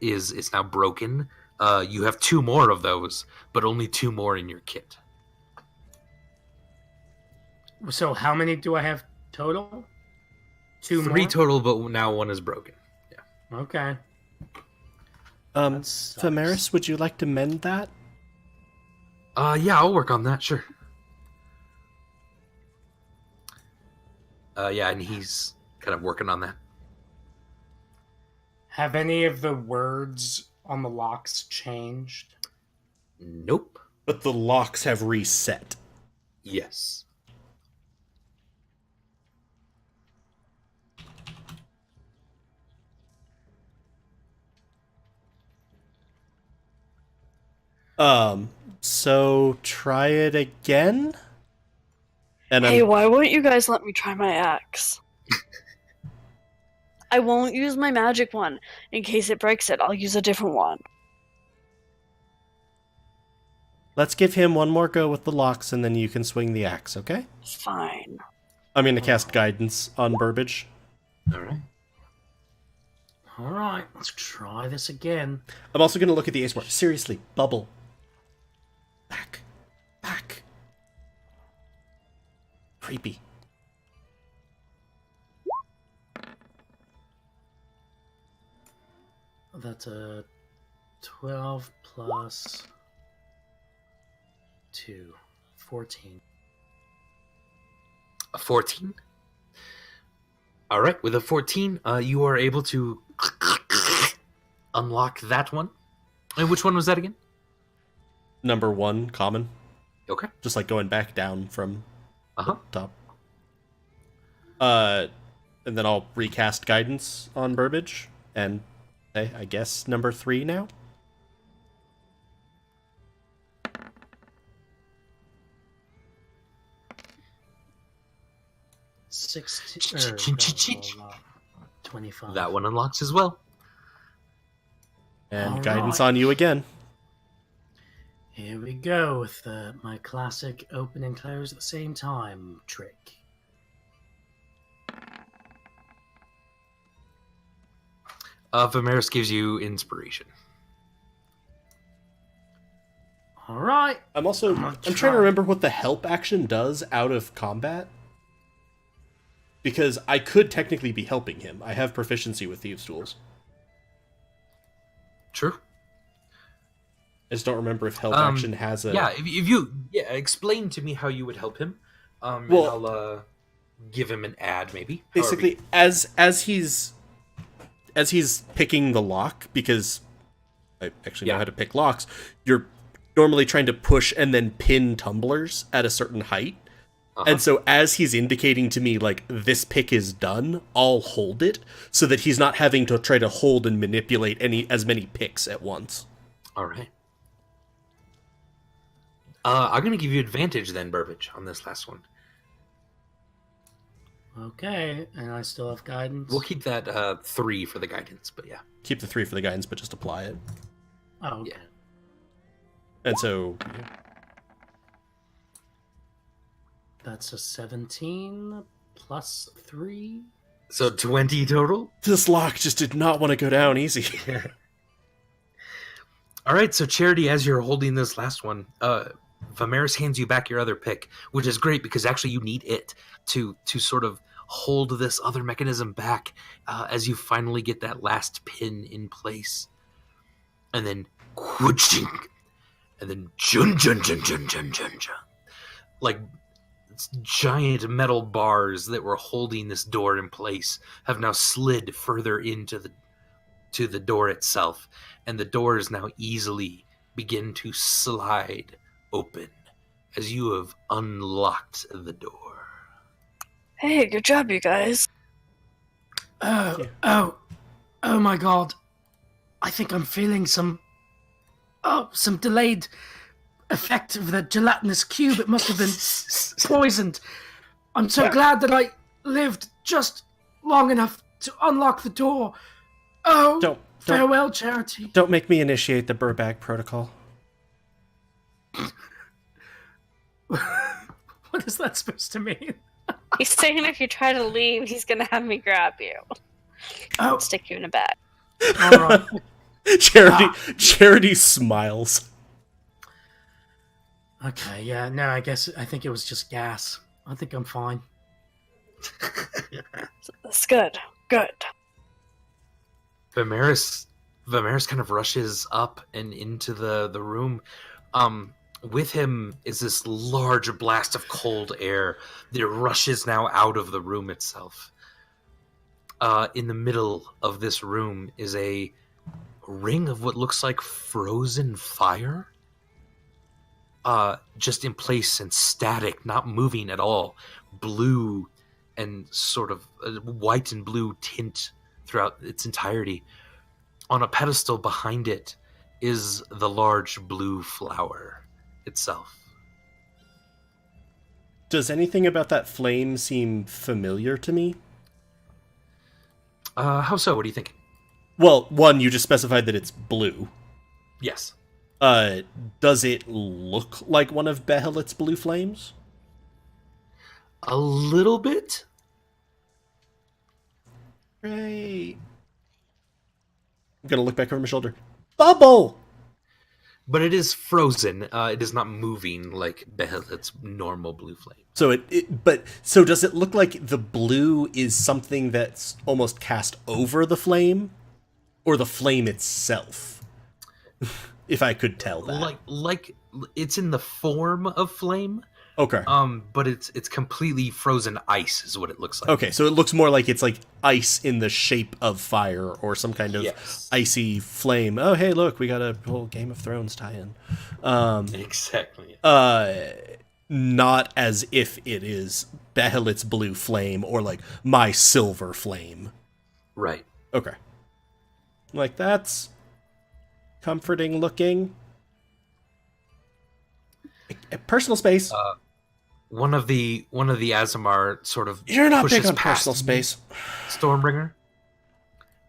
is now broken. You have 2 more of those, but only 2 more in your kit. So how many do I have total? 2 3 more? total, but now 1 is broken. Yeah. Okay. Vamaris, would you like to mend that? Yeah, I'll work on that, sure. Yeah, and he's kind of working on that. Have any of the words on the locks changed? Nope. But the locks have reset. Yes. So try it again? And Hey, why won't you guys let me try my axe? I won't use my magic one. In case it breaks it, I'll use a different one. let's give him one more go with the locks, and then you can swing the axe, okay? Fine. I'm going to cast guidance on Burbage. Alright. Alright, let's try this again. I'm also going to look at the ace board. Seriously, bubble. Back. Back. Creepy. That's a 12 plus 2. 14. A 14? Alright, with a 14, you are able to unlock that one. And which one was that again? Number 1, common. Okay. Just like going back down from Uh-huh. the top. And then I'll recast guidance on Burbage. And I guess number 3 now? Sixteen. 25. That one unlocks as well. And All guidance right. on you again. Here we go with my classic open and close at the same time trick. Vamaris gives you inspiration. All right. I'm trying to remember what the help action does out of combat. Because I could technically be helping him. I have proficiency with Thieves' Tools. True. I just don't remember if help action has a... Yeah, if you explain to me how you would help him. And Well- I'll give him an ad, maybe. Basically, as he's picking the lock, because I actually know how to pick locks, you're normally trying to push and then pin tumblers at a certain height. And so as he's indicating to me, like, this pick is done, I'll hold it, so that he's not having to try to hold and manipulate as many picks at once. All right. I'm going to give you advantage then, Burbage, on this last one. Okay, and I still have guidance. We'll keep that 3 for the guidance, but yeah. Keep the 3 for the guidance, but just apply it. Oh, okay. Yeah. And so... That's a 17 plus 3. So 20 total? This lock just did not want to go down easy. All right, so Charity, as you're holding this last one, Vamaris hands you back your other pick, which is great because actually you need it to sort of hold this other mechanism back as you finally get that last pin in place. And then whooshing, and then jun jun jun jun jun jun jun. Like giant metal bars that were holding this door in place have now slid further into the door itself, and the doors now easily begin to slide open as you have unlocked the door. Hey, good job, you guys. Oh my god. I think I'm feeling some delayed effect of the gelatinous cube. It must have been poisoned. I'm so glad that I lived just long enough to unlock the door. Oh, Don't farewell, Charity. Don't make me initiate the Burbag protocol. What is that supposed to mean? He's saying if you try to leave, he's gonna have me grab you. Oh, And stick you in a bag. all right. Charity smiles. Okay, yeah, no, I think it was just gas. I think I'm fine. That's good. Good. Vamaris kind of rushes up and into the room. With him is this large blast of cold air that rushes now out of the room itself. In the middle of this room is a ring of what looks like frozen fire. Just in place and static, not moving at all. Blue and sort of white and blue tint throughout its entirety. On a pedestal behind it is the large blue flower itself. Does anything about that flame seem familiar to me? How so? What do you think? Well, one, you just specified that it's blue. Yes. Does it look like one of Behelit's blue flames? A little bit. Right. I'm gonna look back over my shoulder. Bubble! But it is frozen. It is not moving like Behelit's normal blue flame. So does it look like the blue is something that's almost cast over the flame? Or the flame itself? If I could tell that. Like it's in the form of flame. Okay. But it's completely frozen ice is what it looks like. Okay, so it looks more like it's like ice in the shape of fire or some kind of icy flame. Oh, hey, look, we got a whole Game of Thrones tie-in. Exactly. Not as if it is Behelit's blue flame or like my silver flame. Right. Okay. Like, that's comforting looking. Personal space. One of the Azamar sort of You're not pushes big on past personal space. Stormbringer,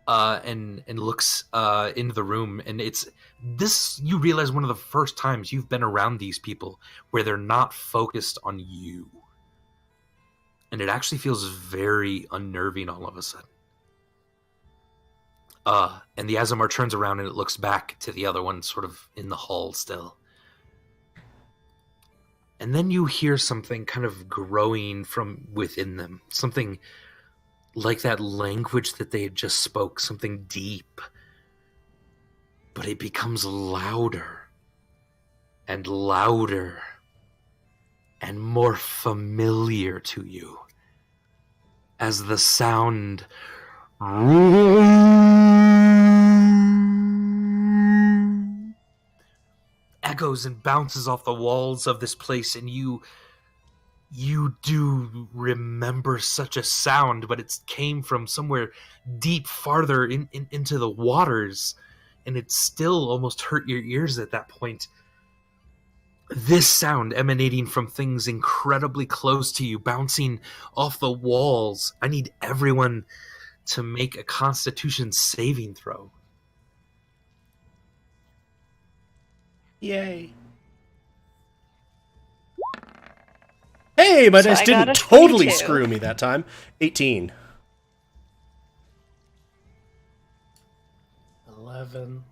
and looks into the room, and it's this. You realize one of the first times you've been around these people where they're not focused on you, and it actually feels very unnerving all of a sudden. And the Azamar turns around and it looks back to the other one, sort of in the hall still. And then you hear something kind of growing from within them. Something like that language that they had just spoke. Something deep. But it becomes louder. And louder. And more familiar to you. As the sound echoes and bounces off the walls of this place, and you do remember such a sound, but it came from somewhere deep farther into the waters, and it still almost hurt your ears at that point. This sound emanating from things incredibly close to you, bouncing off the walls. I need everyone to make a Constitution saving throw. Yay. Hey, my dice didn't totally 22. screw me that time. 18. 11.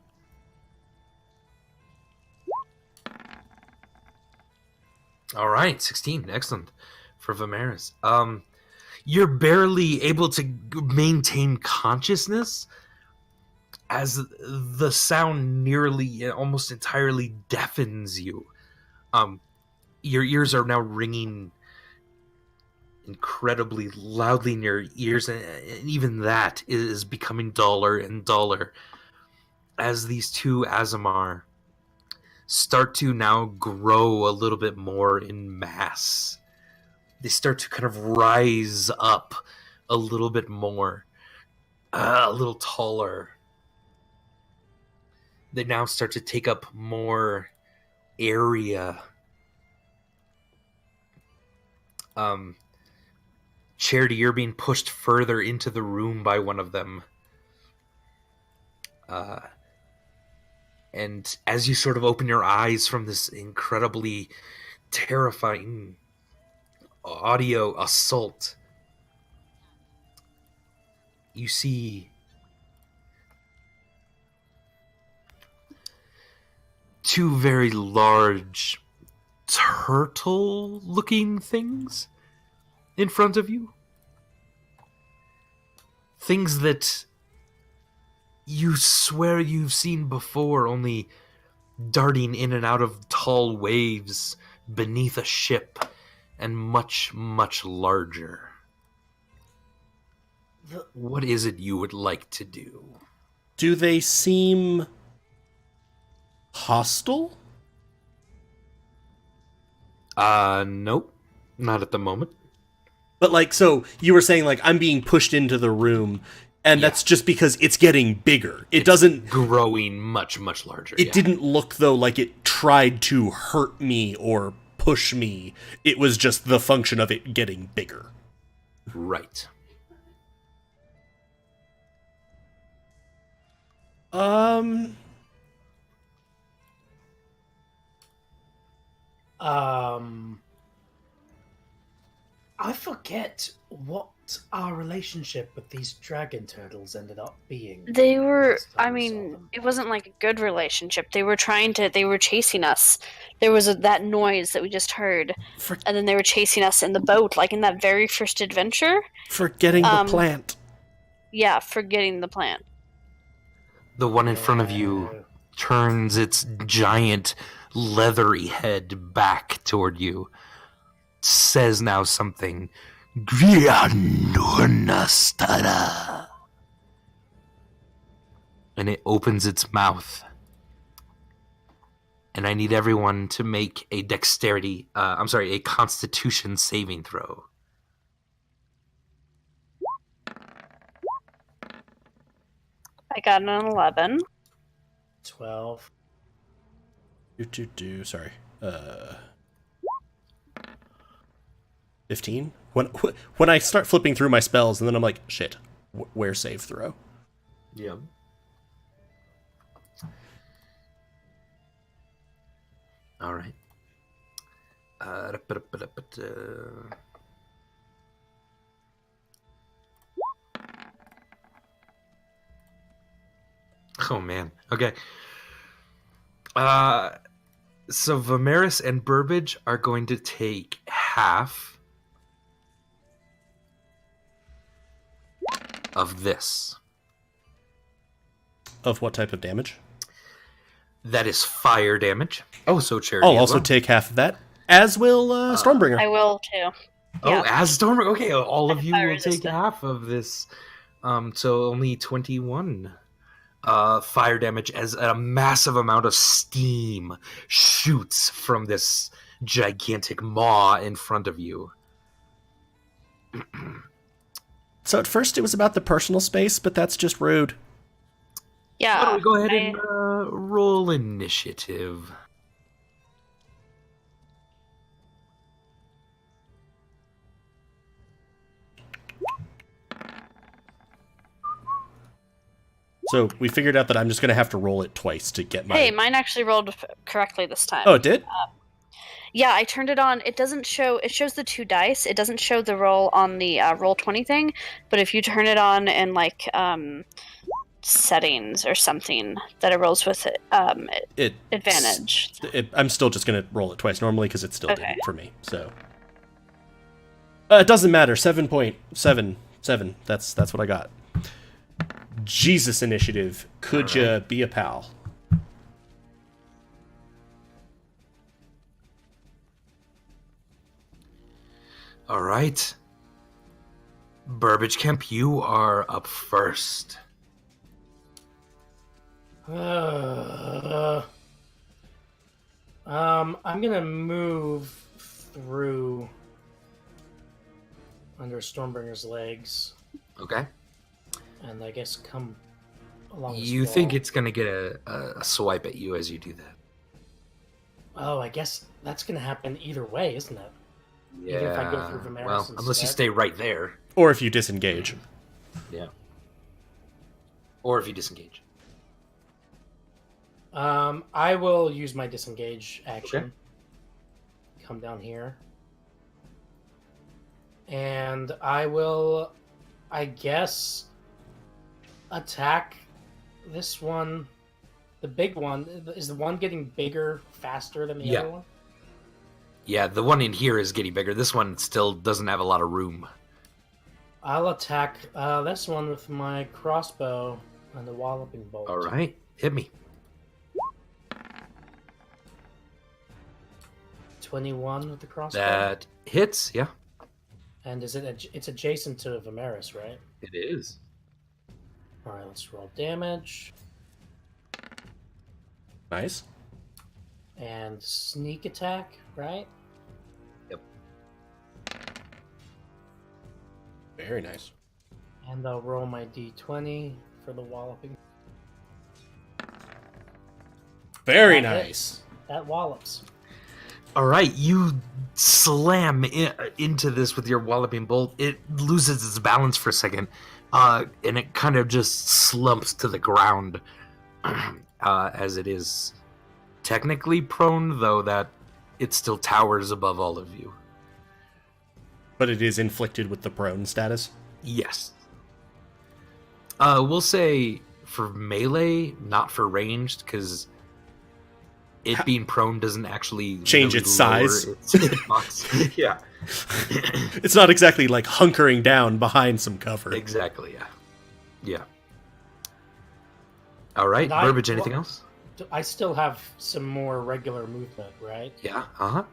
All right, 16. Excellent for Vamaris. You're barely able to maintain consciousness as the sound nearly, almost entirely deafens you. Your ears are now ringing incredibly loudly in your ears, and even that is becoming duller and duller as these two Azamar start to now grow a little bit more in mass. They start to kind of rise up a little bit more, a little taller. They now start to take up more area. Charity, you're being pushed further into the room by one of them. And as you sort of open your eyes from this incredibly terrifying audio assault, you see two very large turtle-looking things in front of you. Things that you swear you've seen before, only darting in and out of tall waves beneath a ship, and much, much larger. What is it you would like to do? Do they seem hostile? Nope. Not at the moment. But, like, so you were saying, like, I'm being pushed into the room, and that's just because it's getting bigger. It's doesn't... growing much, much larger. It didn't look, though, like it tried to hurt me or push me. It was just the function of it getting bigger. Right. I forget what our relationship with these dragon turtles ended up being. They were, last time I we saw mean, them. it wasn't like a good relationship. They were chasing us. There was that noise that we just heard. And then they were chasing us in the boat, like in that very first adventure. Forgetting the plant. Yeah, forgetting the plant. The one in front of you turns its giant leathery head back toward you. Says now something. Grianurnastada. And it opens its mouth. And I need everyone to make a a constitution saving throw. I got an 11. 12. Sorry. 15? When I start flipping through my spells, and then I'm like, shit, where save throw? Yeah. All right. Oh man. Okay. So Vamaris and Burbage are going to take half of this. Of what type of damage? That is fire damage. Oh, so Charity. I'll also take half of that, as will Stormbringer. I will too. Oh, Yeah. as Stormbringer. Okay, all of you Fire will take resistant. half of this. So only 21 fire damage as a massive amount of steam shoots from this gigantic maw in front of you. So at first it was about the personal space, but that's just rude. Yeah. Why don't we go ahead and roll initiative? So we figured out that I'm just going to have to roll it twice to get my... Hey, mine actually rolled correctly this time. Oh, it did? Yeah, I turned it on. It doesn't show. It shows the 2 dice. It doesn't show the roll on the roll 20 thing. But if you turn it on in like settings or something, that it rolls with advantage. I'm still just going to roll it twice normally because it still Okay. didn't for me. So it doesn't matter. 7.77. That's what I got. Jesus, initiative. Could ya be a pal? All right. Burbage Kemp, you are up first. I'm gonna move through under Stormbringer's legs, Okay. and I guess come along. This You think wall. it's going to get a swipe at you as you do that. Oh, I guess that's gonna happen either way, isn't it? Even if I go through Vamaris well, unless you instead. stay right there. Or if you disengage. Yeah. Or if you disengage. I will use my disengage action. Okay. Come down here. And I will, I guess, attack this one. The big one. Is the one getting bigger faster than the Yeah. other one? Yeah, the one in here is getting bigger. This one still doesn't have a lot of room. I'll attack this one with my crossbow and the walloping bolt. All right, hit me. 21 with the crossbow. That hits, yeah. And is it? It's adjacent to Vamaris, right? It is. All right, let's roll damage Nice. and sneak attack, right? Yep. Very nice. And I'll roll my d20 for the walloping. Very That nice. That wallops. All right, you slam into this with your walloping bolt. It loses its balance for a second, and it kind of just slumps to the ground as it is technically prone, though that it still towers above all of you. But it is inflicted with the prone status. Yes. We'll say for melee, not for ranged, because it being prone doesn't actually Change really its size. lower its hitbox. Yeah. It's not exactly like hunkering down behind some cover. Exactly, yeah. Yeah. All right, And Burbage, anything else? I still have some more regular movement, right? Yeah, uh-huh.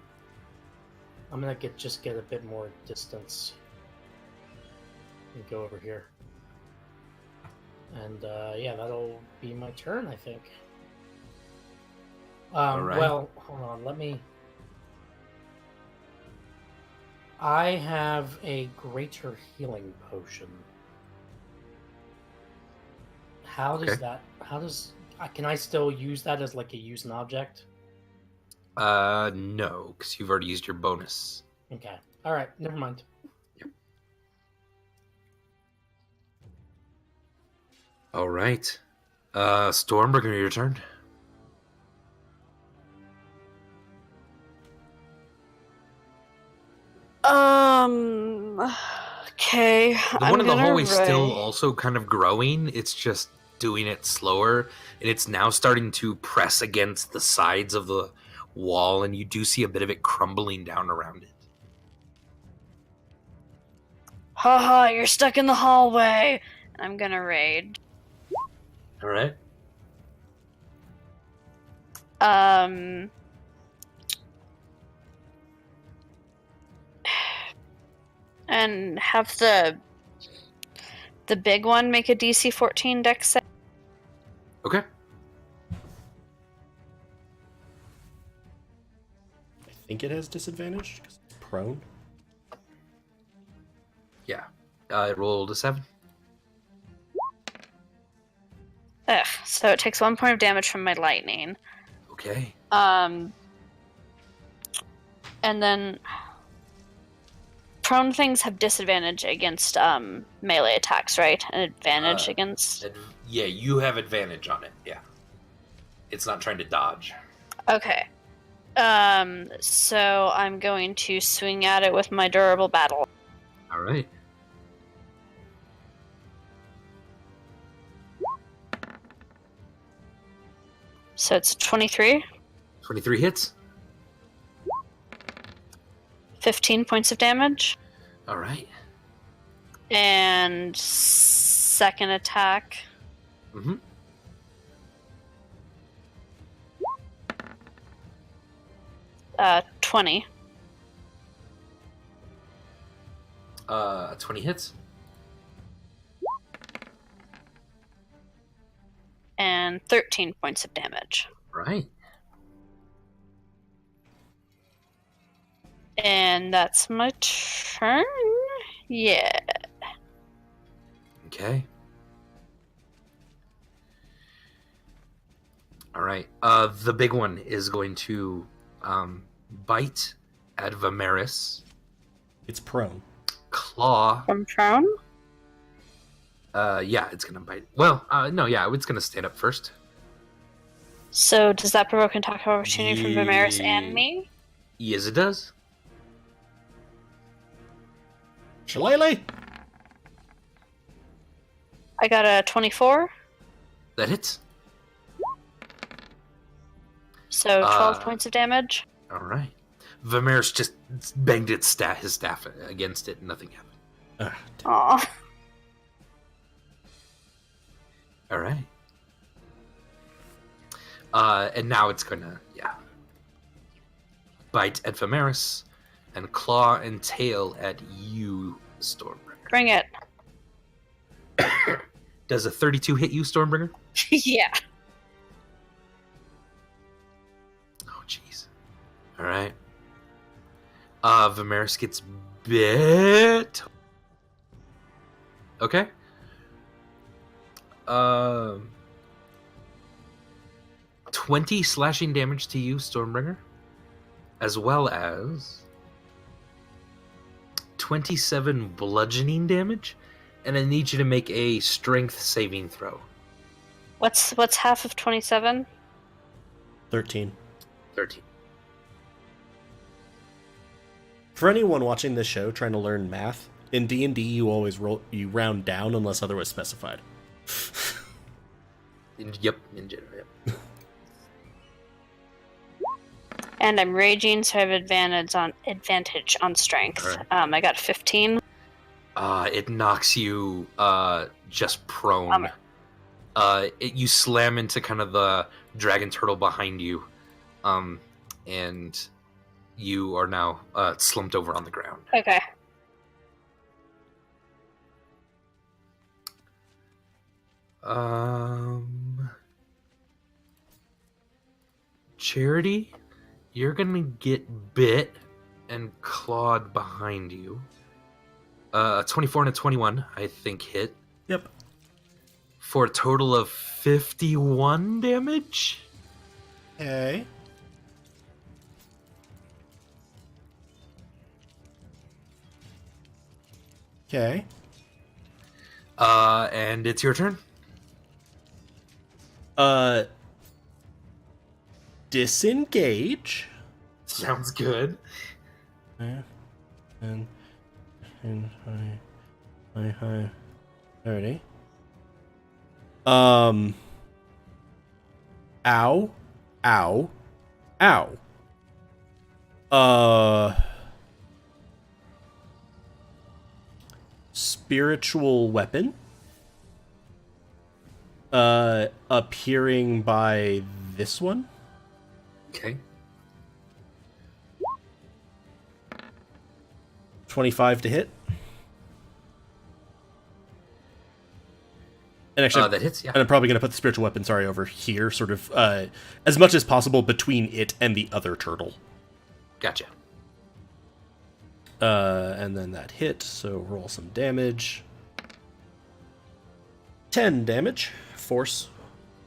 I'm gonna just get a bit more distance and go over here. And yeah, that'll be my turn, I think. All right. Well, hold on. I have a greater healing potion. How does Okay. that? Can I still use that as like a use an object? No, because you've already used your bonus. Okay. All right. Never mind. All right. Stormbringer, your turn. Okay. The one in the hallway still also kind of growing. It's just doing it slower, and it's now starting to press against the sides of the wall, and you do see a bit of it crumbling down around it. Haha, you're stuck in the hallway. I'm gonna rage. All right. And have the big one make a DC 14 dex save. Okay. I think it has disadvantage because it's prone. Yeah. It rolled a 7. Ugh, so it takes 1 point of damage from my lightning. Okay. And then prone things have disadvantage against melee attacks, right? An advantage against. Yeah, you have advantage on it. Yeah. It's not trying to dodge. Okay. So I'm going to swing at it with my durable battle. All right. So it's 23, 23 hits. 15 points of damage, All right. and second attack. Mm-hmm. 20. 20 hits. And 13 points of damage. Right. And that's my turn? Yeah. Okay. All right. The big one is going to bite at Vamaris. It's prone. Claw. From prone? Yeah, it's gonna bite. Well, no, yeah, it's gonna stand up first. So does that provoke an attack of opportunity from Vamaris and me? Yes, it does. Shillelagh? I got a 24, That hits. so 12 points of damage. All right. Vamaris just banged his staff against it and nothing happened. Aw. All right. And now it's gonna, bite at Vamaris and claw and tail at you, Stormbringer. Bring it. Does a 32 hit you, Stormbringer? Yeah. Oh, jeez. All right. Vamaris gets bit. Okay. 20 slashing damage to you, Stormbringer, as well as 27 bludgeoning damage, and I need you to make a strength saving throw. What's half of 27? 13. 13. For anyone watching this show trying to learn math, in D&D you always round down unless otherwise specified. Yep, in general, yep. And I'm raging, so I have advantage on strength. Right. I got 15. It knocks you just prone. You slam into kind of the dragon turtle behind you, and you are now slumped over on the ground. Okay. Charity, you're gonna get bit and clawed behind you. A 24 and a 21, I think, hit. Yep. For a total of 51 damage. Okay. Okay. And it's your turn. Disengage. Sounds good. And hi. 30. Ow. Spiritual weapon. Appearing by this one. Okay. 25 to hit. And actually, that hits, yeah. And I'm probably going to put the spiritual weapon, over here, sort of, as much as possible between it and the other turtle. Gotcha. And then that hit, so roll some damage. 10 damage. Force.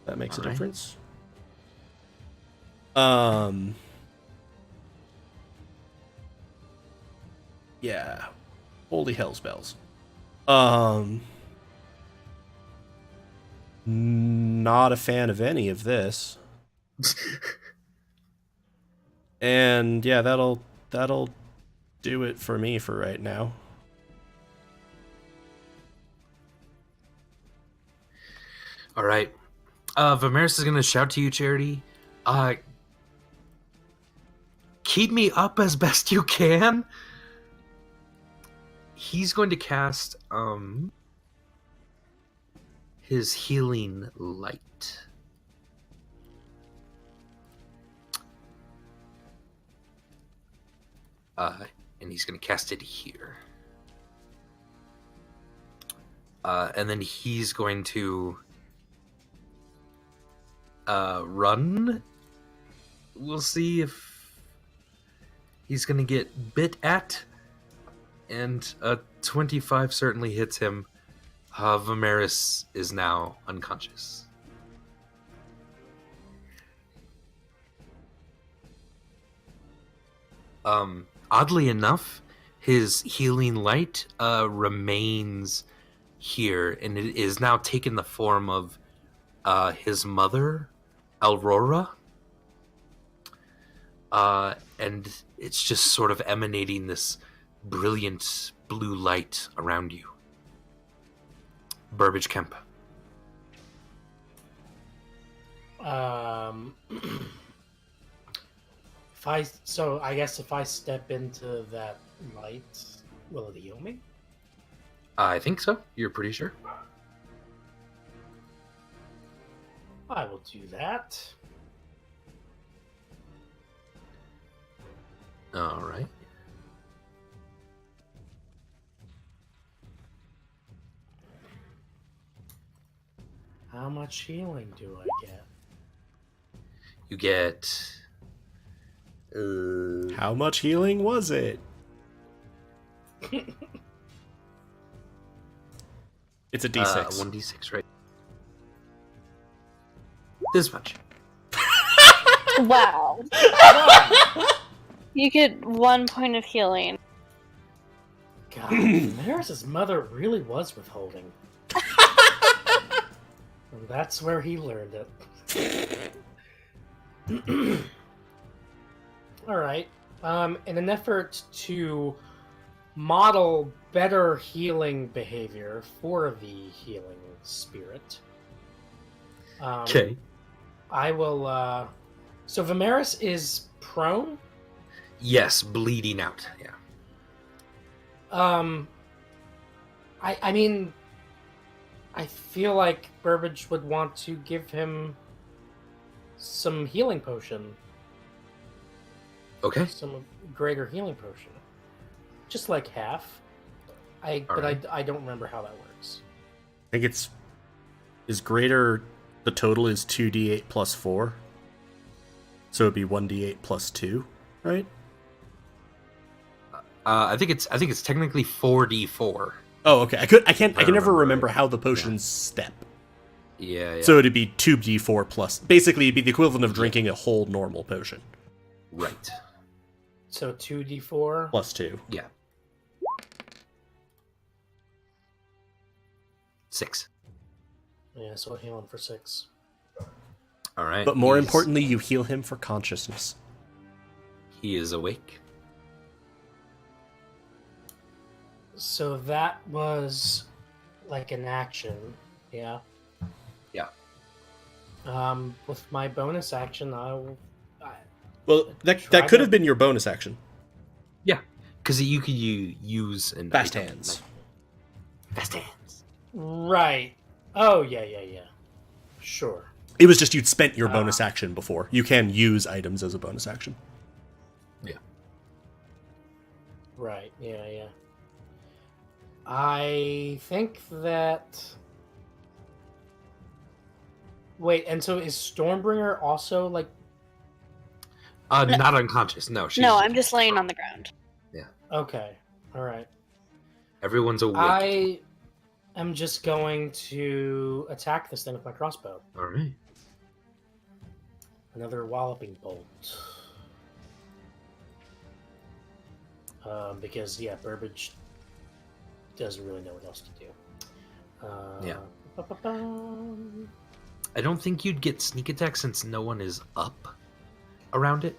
That makes a difference. Yeah. Holy hell's bells. Not a fan of any of this. And yeah, that'll do it for me for right now. All right. Vamaris is going to shout to you, Charity. Keep me up as best you can. He's going to cast his healing light. And he's going to cast it here. And then he's going to run. We'll see if he's going to get bit at. And a 25 certainly hits him. Vamaris is now unconscious. Oddly enough, his healing light remains here, and it is now taken the form of his mother, Aurora. And it's just sort of emanating this brilliant blue light around you. Burbage Kemp. If I guess if I step into that light, will it heal me? I think so. You're pretty sure? I will do that. All right. How much healing do I get? You get... How much healing was it? It's a D6. 1d6, right? This much. Wow. You get 1 point of healing. God, Vamaris' mother really was withholding. And that's where he learned it. Alright. In an effort to model better healing behavior for the healing spirit, Okay. I will, so Vamaris is prone? Yes, bleeding out. Yeah. I mean, I feel like Burbage would want to give him some healing potion. Okay. Some greater healing potion. Just like half. I don't remember how that works. I think is greater. The total is 2d8 plus 4. So it'd be 1d8 plus 2, right? I think it's technically 4d4. Oh, okay. I can never remember how the potions step. Yeah. So it'd be 2d4 plus. Basically, it'd be the equivalent of drinking a whole normal potion. Right. So 2d4 Plus 2. Yeah. 6. Yeah, so I'll heal him for 6. All right. But more importantly, you heal him for consciousness. He is awake. So that was like an action, yeah. Yeah. With my bonus action, Well, that could have been your bonus action. Yeah, because you could use an Fast item, hands. like- Fast hands. Right. Oh, yeah. Sure. It was just you'd spent your bonus action before. You can use items as a bonus action. Yeah. Right, yeah. I think that... Wait, and so is Stormbringer also, like... Not unconscious. No, she's No, I'm just laying on the ground. Okay, alright. Everyone's awake. I am just going to attack this thing with my crossbow. All right. Another walloping bolt. Because, yeah, Burbage doesn't really know what else to do. Yeah. Ba-ba-bum. I don't think you'd get sneak attack since no one is up around it.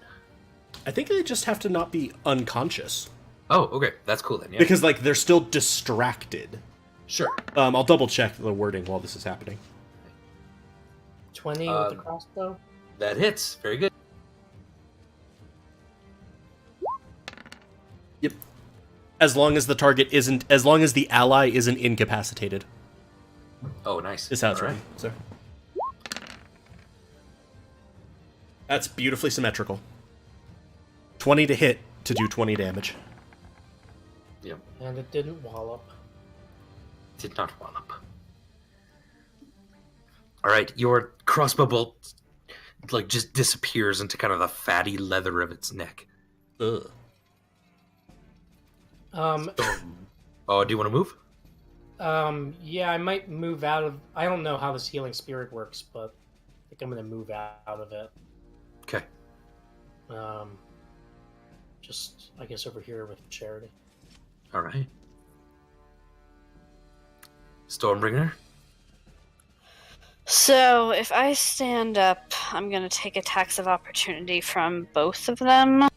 I think they just have to not be unconscious. Oh, okay. That's cool then. Yeah. Because, like, they're still distracted. Sure. I'll double check the wording while this is happening. 20 with the crossbow? That hits. Very good. Yep. As long as the ally isn't incapacitated. Oh, nice. Is how it's All written. So. That's beautifully symmetrical. 20 to hit to do 20 damage. Yep. And it didn't wallop. Did not wallop. All right, your crossbow bolt like just disappears into kind of the fatty leather of its neck. Ugh. Oh, do you want to move? Yeah, I might move out of... I don't know how this healing spirit works, but I think I'm going to move out of it. Okay. Just, I guess, over here with Charity. All right. Stormbringer. So if I stand up, I'm going to take attacks of opportunity from both of them.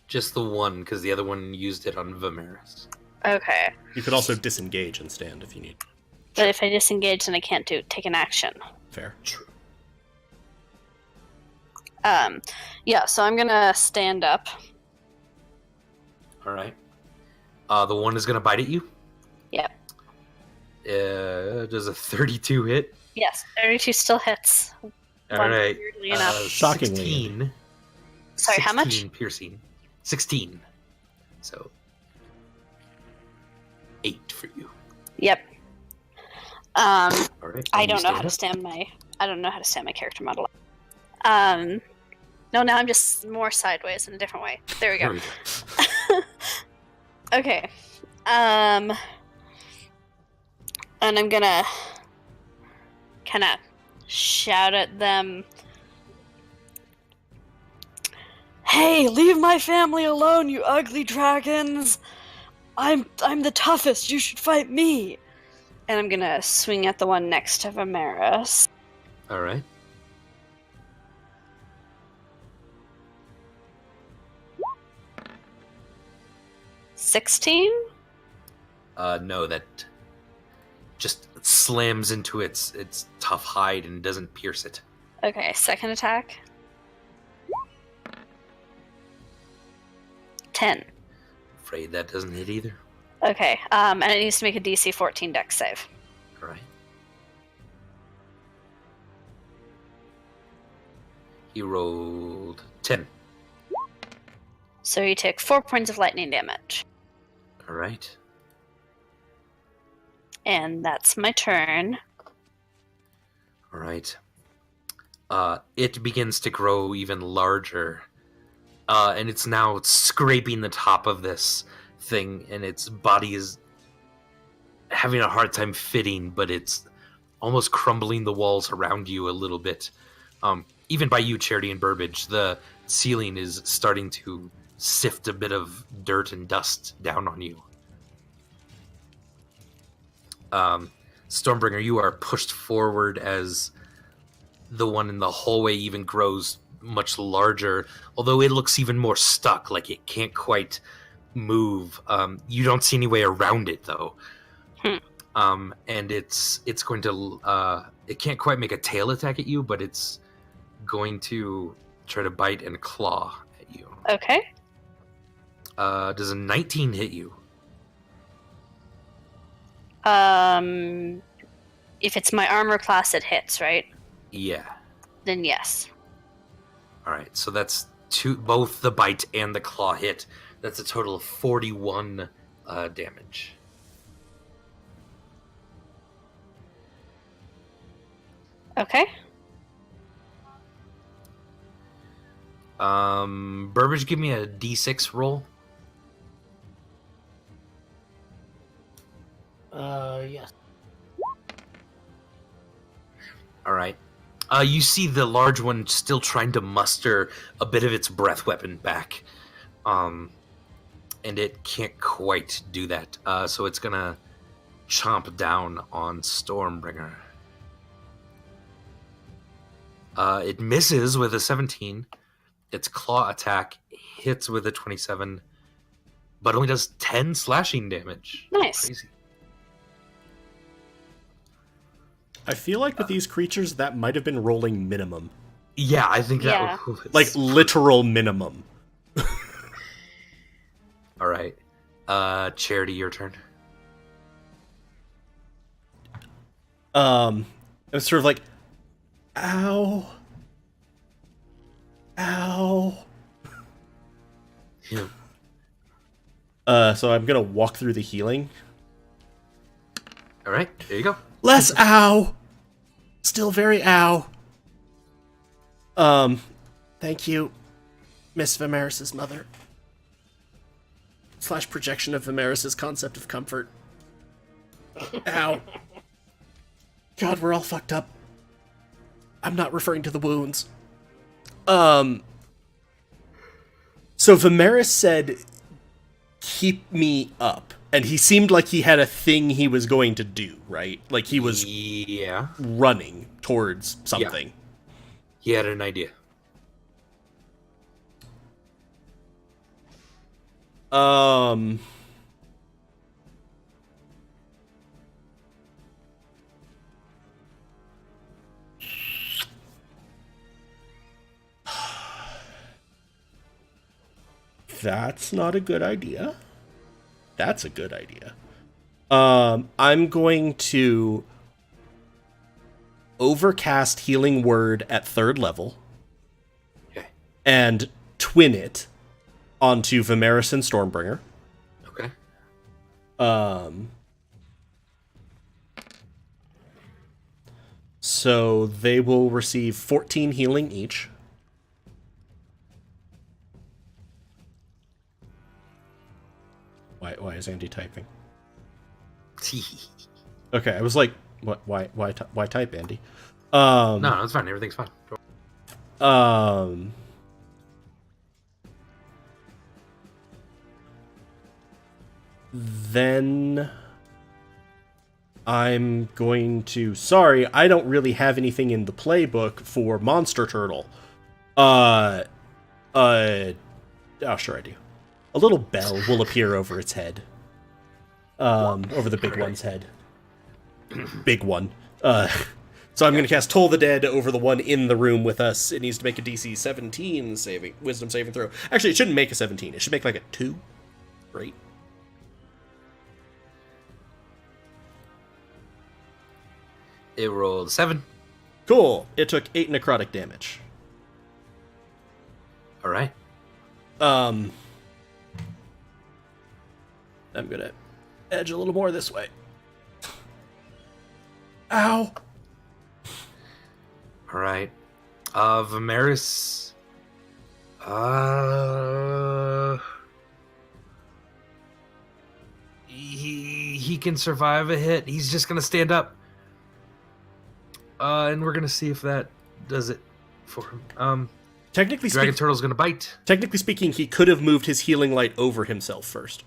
Just the one, because the other one used it on Vamaris. Okay. You could also disengage and stand if you need. But if I disengage, then I can't take an action. Fair. True. Yeah, so I'm gonna stand up. All right. The one is gonna bite at you. Yep. Does a 32 hit? Yes, 32 still hits. All right. Weirdly enough. Shockingly. 16. Sorry, how much? 16 piercing. 16. So 8 for you. Yep. All right. I and you don't know how to up? stand my. I don't know how to stand my character model. No, now I'm just more sideways in a different way. There we There go. we go. Okay. And I'm gonna kind of shout at them. Hey, leave my family alone, you ugly dragons! I'm the toughest. You should fight me. And I'm gonna swing at the one next to Vamaris. All right. $16? No, that just slams into its tough hide and doesn't pierce it. Okay, second attack. 10. Afraid that doesn't hit either. Okay, and it needs to make a DC 14 dex save. All right. He rolled 10. So you take 4 points of lightning damage. All right. And that's my turn. All right. It begins to grow even larger. And it's now scraping the top of this thing, and its body is having a hard time fitting, but it's almost crumbling the walls around you a little bit. Even by you, Charity and Burbage, the ceiling is starting to sift a bit of dirt and dust down on you. Stormbringer, you are pushed forward as the one in the hallway even grows much larger, although it looks even more stuck, like it can't quite move. You don't see any way around it, though. And it's going to it can't quite make a tail attack at you, but it's going to try to bite and claw at you. Okay. Does a 19 hit you? If it's my armor class, it hits, right? Yeah. Then yes. All right, so that's both the bite and the claw hit. That's a total of 41 damage. Okay. Burbage, give me a d6 roll. Yes. All right. You see the large one still trying to muster a bit of its breath weapon back. And it can't quite do that. So it's going to chomp down on Stormbringer. It misses with a 17. Its claw attack hits with a 27, but only does 10 slashing damage. Nice. Crazy. I feel like with these creatures, that might have been rolling minimum. Yeah, I think Yeah. that was... Like, literal minimum. All right. Charity, your turn. It was sort of like, ow. Ow. Yeah. So I'm gonna walk through the healing. All right, there you go. Less ow. Still very ow. Thank you, Miss Vamaris' mother. / projection of Vamaris' concept of comfort. Ow. God, we're all fucked up. I'm not referring to the wounds. So Vamaris said, keep me up. And he seemed like he had a thing he was going to do, right? Like he was running towards something. Yeah. He had an idea. That's not a good idea. That's a good idea. I'm going to overcast Healing Word at 3rd level. Okay. And twin it onto Vamaris and Stormbringer. Okay. So they will receive 14 healing each. Why is Andy typing? Okay, I was like, what? Why type, Andy? No, it's fine. Everything's fine. Then I'm going to... Sorry, I don't really have anything in the playbook for Monster Turtle. Oh, sure I do. A little bell will appear over its head. Over the big one's head. Big one. So I'm going to cast Toll the Dead over the one in the room with us. It needs to make a DC 17 wisdom saving throw. Actually, it shouldn't make a 17. It should make like a 2. Great. It rolled 7. Cool. It took 8 necrotic damage. All right. I'm gonna edge a little more this way. Ow! All right. Vamaris. He can survive a hit. He's just gonna stand up. And we're gonna see if that does it for him. Dragon Turtle's gonna bite. Technically speaking, he could have moved his healing light over himself first.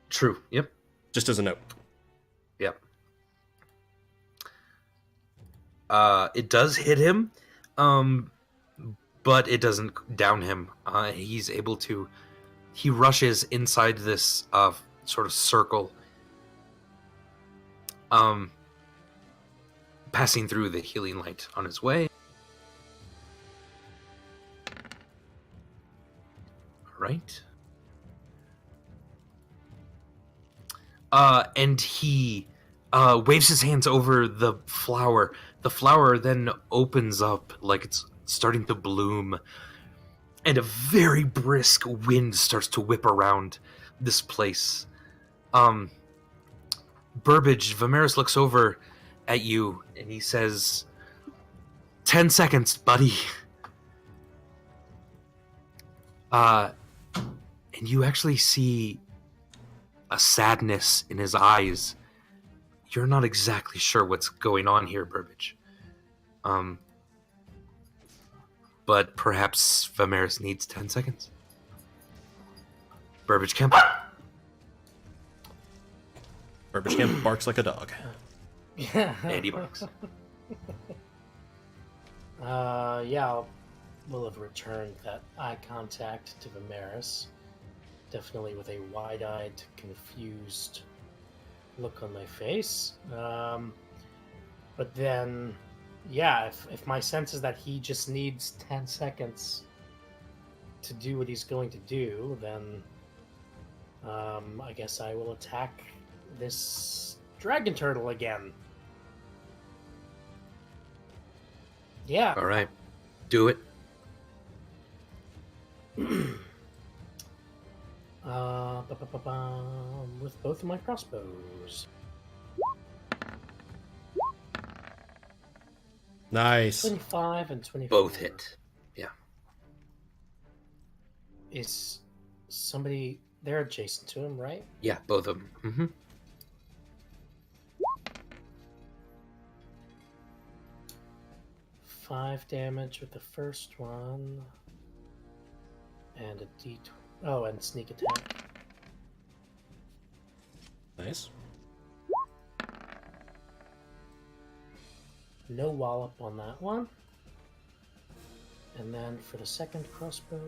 True. Yep. Just as a note. Yep. It does hit him, but it doesn't down him. He's able to... He rushes inside this sort of circle, passing through the healing light on his way. Right. And he waves his hands over the flower. The flower then opens up like it's starting to bloom, and a very brisk wind starts to whip around this place. Burbage, Vamaris looks over at you and he says, 10 seconds, buddy. And you actually see a sadness in his eyes. You're not exactly sure what's going on here, Burbage. But perhaps Vamaris needs 10 seconds. Burbage Kemp. Burbage Kemp barks like a dog. Andy barks. We'll have returned that eye contact to Vamaris. Definitely with a wide-eyed, confused look on my face. But then, if my sense is that he just needs 10 seconds to do what he's going to do, then I guess I will attack this dragon turtle again. Yeah. All right. Do it. With both of my crossbows. Nice. 25 and 24. Both hit. Yeah. Is somebody... They're adjacent to him, right? Yeah, both of them. Mm-hmm. Five damage with the first one. And a D20. Oh, and sneak attack. Nice. No wallop on that one. And then for the second crossbow,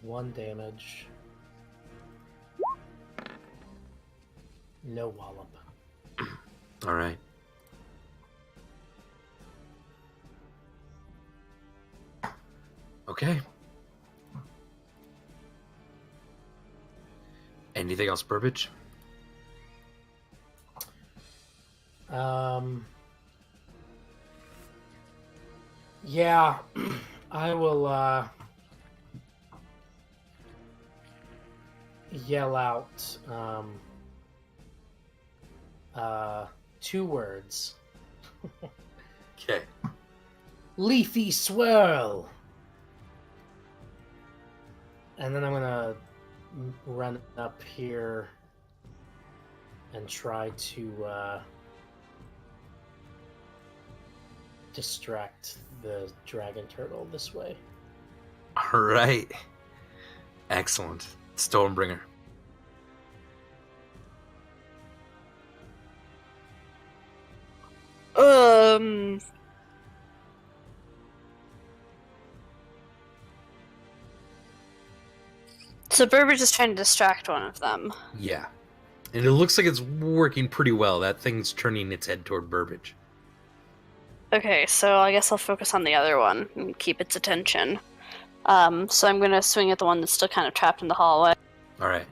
1 damage. No wallop. All right. Okay. Anything else, Burbage? Yeah, I will yell out 2 words. Okay. Leafy swirl. And then I'm gonna run up here and try to distract the dragon turtle this way. All right. Excellent. Stormbringer. So Burbage is trying to distract one of them. Yeah. And it looks like it's working pretty well. That thing's turning its head toward Burbage. Okay, so I guess I'll focus on the other one and keep its attention. So I'm gonna swing at the one that's still kind of trapped in the hallway. All right.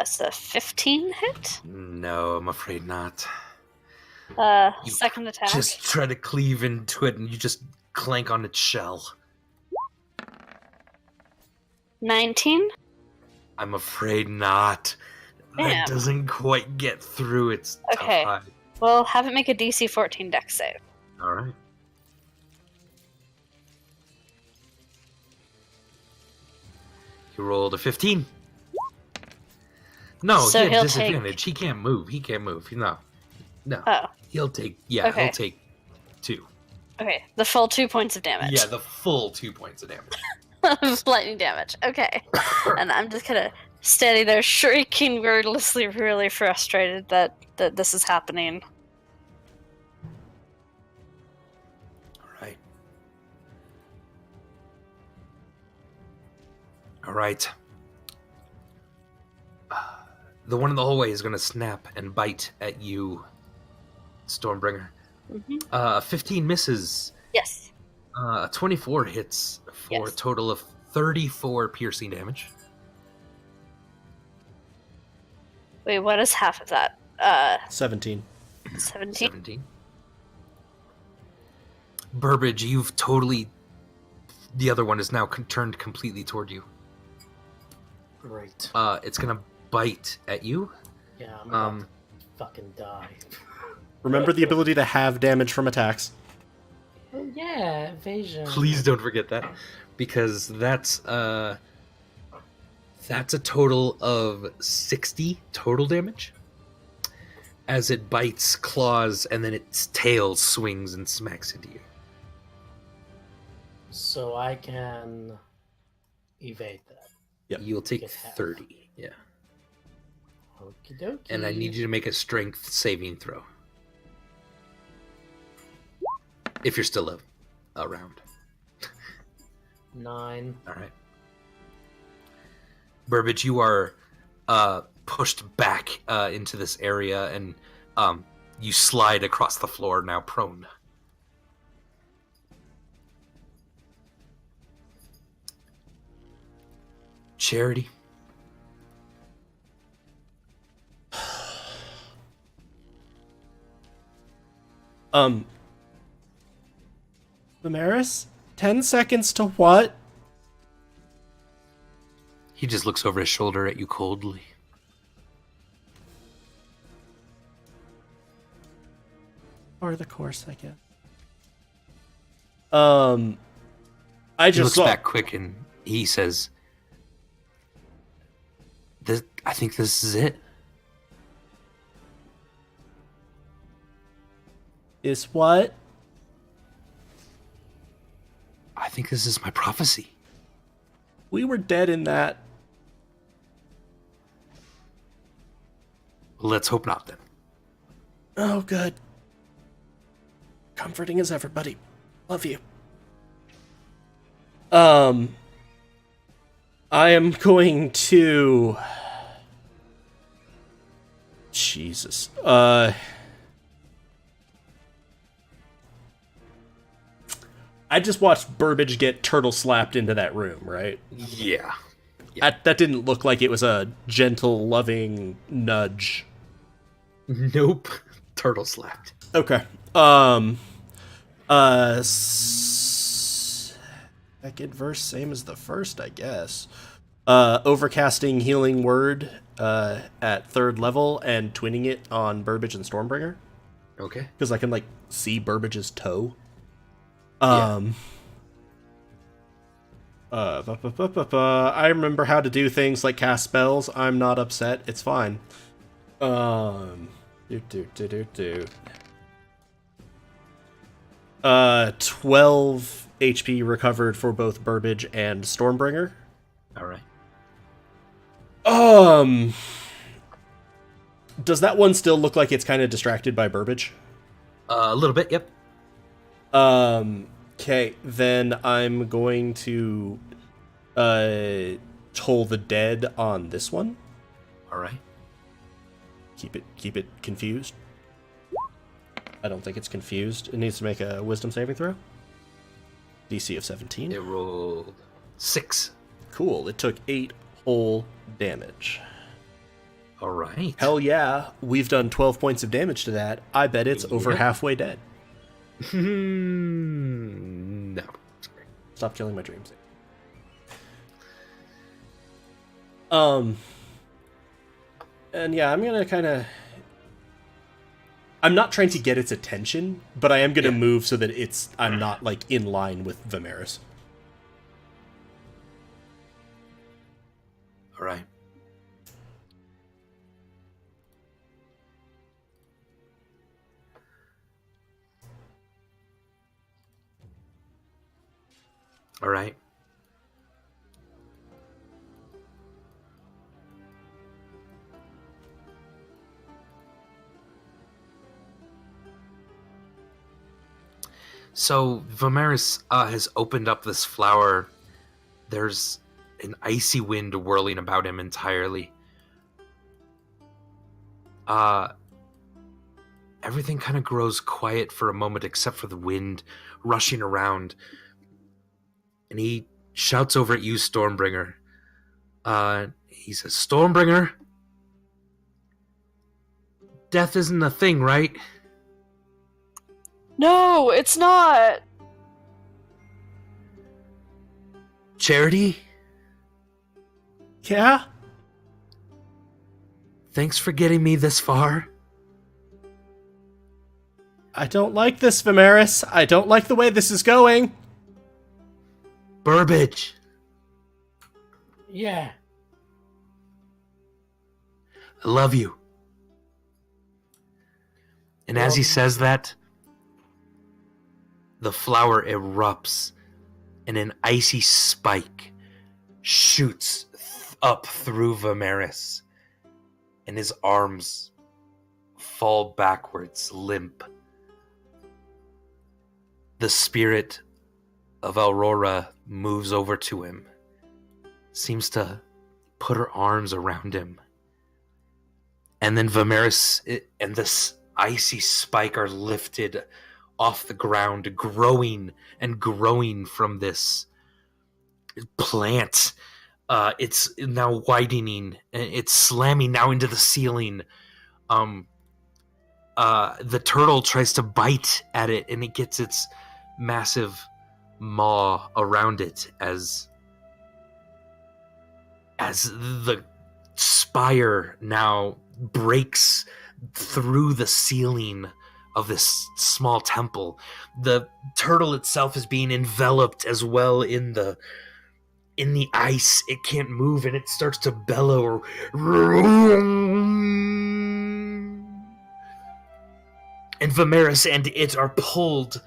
So 15 hit? No, I'm afraid not. Second attack. Just try to cleave into it and you just clank on its shell. 19? I'm afraid not. Damn. That doesn't quite get through its Okay. tough hide. Well, have it make a DC 14 dex save. All right. He rolled a 15. No, So he had he'll disadvantage. He can't move. No. Oh, He'll take, Okay. he'll take 2. okay. The full 2 points of damage. Yeah, the full 2 points of damage. Lightning damage. Okay. And I'm just kind of standing there shrieking wordlessly, really frustrated that this is happening. All right. The one in the hallway is going to snap and bite at you, Stormbringer. Mm-hmm. 15 misses. Yes. 24 hits for a total of 34 piercing damage. Wait, what is half of that? 17. 17? 17. Burbage, you've totally... The other one is now turned completely toward you. Great. It's going to bite at you. Yeah, I'm about to fucking die. Remember the ability to have damage from attacks. Oh yeah, evasion. Please don't forget that, because that's a total of 60 total damage as it bites, claws, and then its tail swings and smacks into you. So I can evade that. Yep. You'll take Get half. 30, yeah. Okie dokie. And I need you to make a strength saving throw. If you're still around. 9. All right. Burbage, you are pushed back into this area, and you slide across the floor, now prone. Charity. Vamaris? 10 seconds to what? He just looks over his shoulder at you coldly. Or the course, I guess. I He just looks saw. back quick and he says, I think this is it. Is what? I think this is my prophecy. We were dead in that. Let's hope not, then. Oh, good. Comforting as ever, buddy. Love you. I am going to Jesus. I just watched Burbage get turtle slapped into that room, right? Yeah. That didn't look like it was a gentle, loving nudge. Nope. Turtle slapped. Okay. Second verse, same as the first, I guess. Overcasting Healing Word at 3rd level and twinning it on Burbage and Stormbringer. Okay. Because I can, like, see Burbage's toe. Yeah. I remember how to do things like cast spells. I'm not upset. It's fine. 12 HP recovered for both Burbage and Stormbringer. All right. Does that one still look like it's kind of distracted by Burbage? A little bit, yep. Okay, then I'm going to Toll the Dead on this one. All right. Keep it confused. I don't think it's confused. It needs to make a Wisdom saving throw. DC of 17. It rolled 6. Cool. It took 8 whole damage. All right. Hell yeah. We've done 12 points of damage to that. I bet it's over halfway dead. No. Sorry. Stop killing my dreams. And yeah, I'm gonna kind of... I'm not trying to get its attention, but I am gonna move so that I'm not, like, in line with Vamaris. All right. All right. So Vamaris has opened up this flower. There's an icy wind whirling about him entirely. Everything kind of grows quiet for a moment except for the wind rushing around. And he shouts over at you, Stormbringer. He says, Stormbringer? Death isn't a thing, right? No, it's not. Charity? Yeah? Thanks for getting me this far. I don't like this, Vamaris. I don't like the way this is going. Burbage. Yeah. I love you. And as he says that, the flower erupts and an icy spike shoots up through Vamaris, and his arms fall backwards, limp. The spirit of Aurora moves over to him, seems to put her arms around him. And then Vamaris and this icy spike are lifted off the ground, growing and growing from this plant. It's now widening, and it's slamming now into the ceiling. The turtle tries to bite at it, and it gets its massive maw around it as the spire now breaks through the ceiling of this small temple. The turtle itself is being enveloped as well in the ice. It can't move, and it starts to bellow. And Vamaris and it are pulled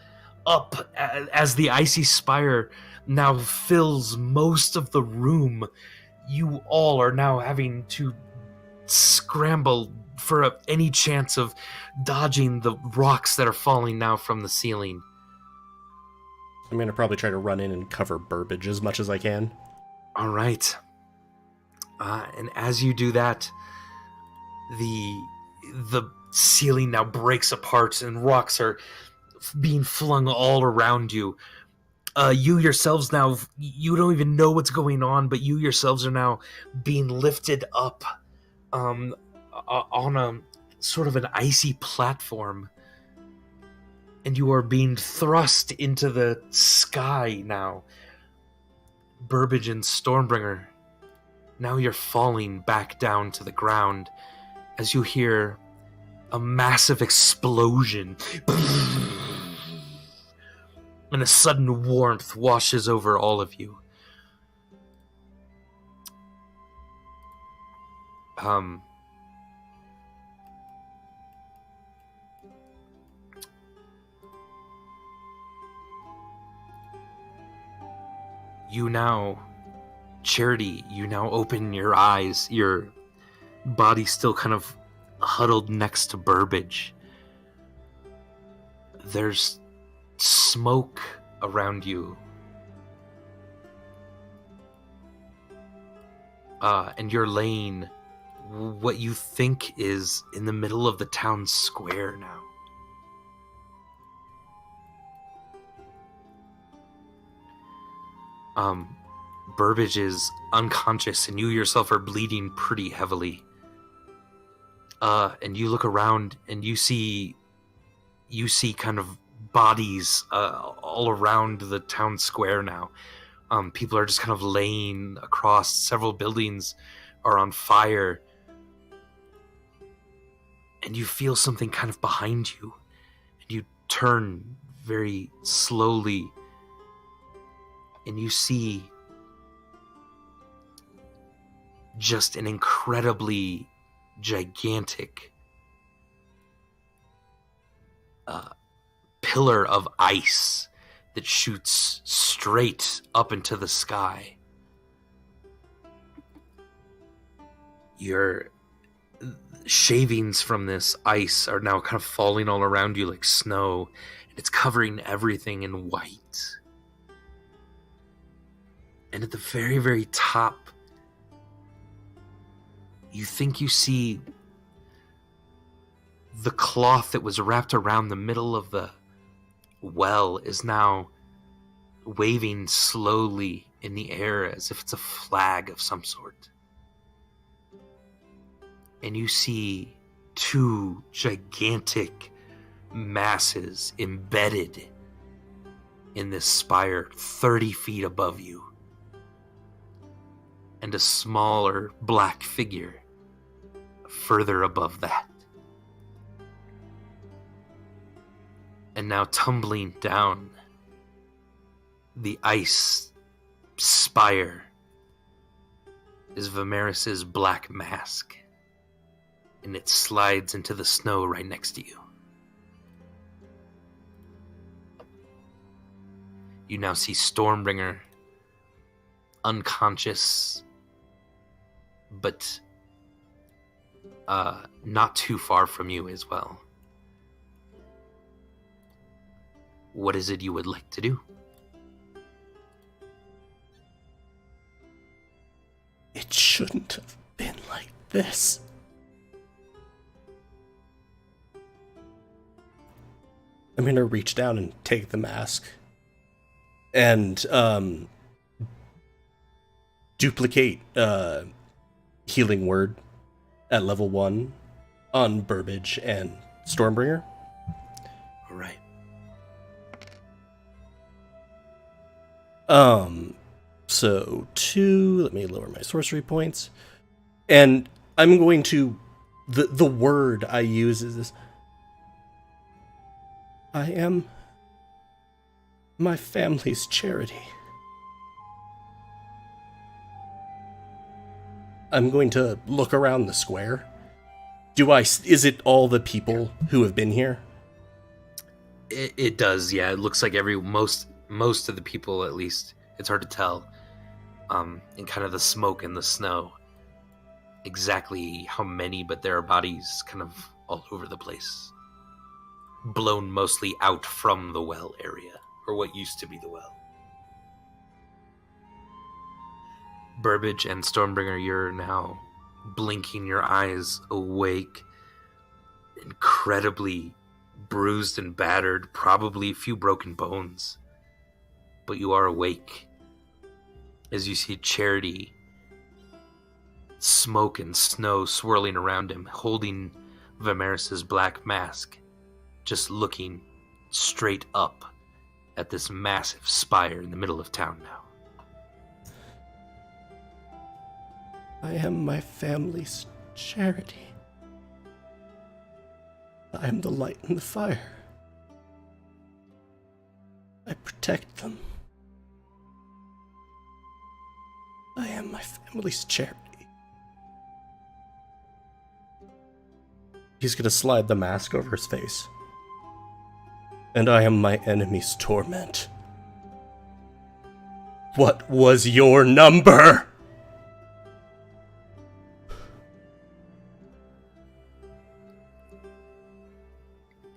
up as the icy spire now fills most of the room. You all are now having to scramble for any chance of dodging the rocks that are falling now from the ceiling. I'm going to probably try to run in and cover Burbage as much as I can. All right. And as you do that, the ceiling now breaks apart and rocks are being flung all around you. You yourselves now, you don't even know what's going on, but you yourselves are now being lifted up on a sort of an icy platform. And you are being thrust into the sky now. Burbage and Stormbringer, now you're falling back down to the ground as you hear a massive explosion. And a sudden warmth washes over all of you. You now, Charity, you now open your eyes, your body still kind of huddled next to Burbage. There's smoke around you. And you're laying what you think is in the middle of the town square now. Burbage is unconscious and you yourself are bleeding pretty heavily. And you look around and you see kind of bodies all around the town square now. People are just kind of laying across. Several buildings are on fire. And you feel something kind of behind you. And you turn very slowly. And you see just an incredibly gigantic pillar of ice that shoots straight up into the sky. Your shavings from this ice are now kind of falling all around you like snow, and it's covering everything in white. And at the very, very top, you think you see the cloth that was wrapped around the middle of the well is now waving slowly in the air as if it's a flag of some sort. And you see two gigantic masses embedded in this spire 30 feet above you. And a smaller black figure further above that. And now tumbling down the ice spire is Vamaris' black mask. And it slides into the snow right next to you. You now see Stormbringer unconscious, but not too far from you as well. What is it you would like to do? It shouldn't have been like this. I'm gonna reach down and take the mask and duplicate healing word at level 1 on Burbage and Stormbringer. All right. So 2, let me lower my sorcery points. And I'm going to, the word I use is this. I am my family's charity. I'm going to look around the square. Is it all the people who have been here? It does, yeah. It looks like most of the people, at least. It's hard to tell. In kind of the smoke and the snow. Exactly how many, but there are bodies kind of all over the place. Blown mostly out from the well area, or what used to be the well. Burbage and Stormbringer, you're now blinking your eyes awake. incredibly bruised and battered, probably a few broken bones. But you are awake as you see Charity, smoke and snow swirling around him, holding Vamaris' black mask, just looking straight up at this massive spire in the middle of town now. I am my family's charity. I am the light in the fire. I protect them. I am my family's charity. He's gonna slide the mask over his face. And I am my enemy's torment. What was your number?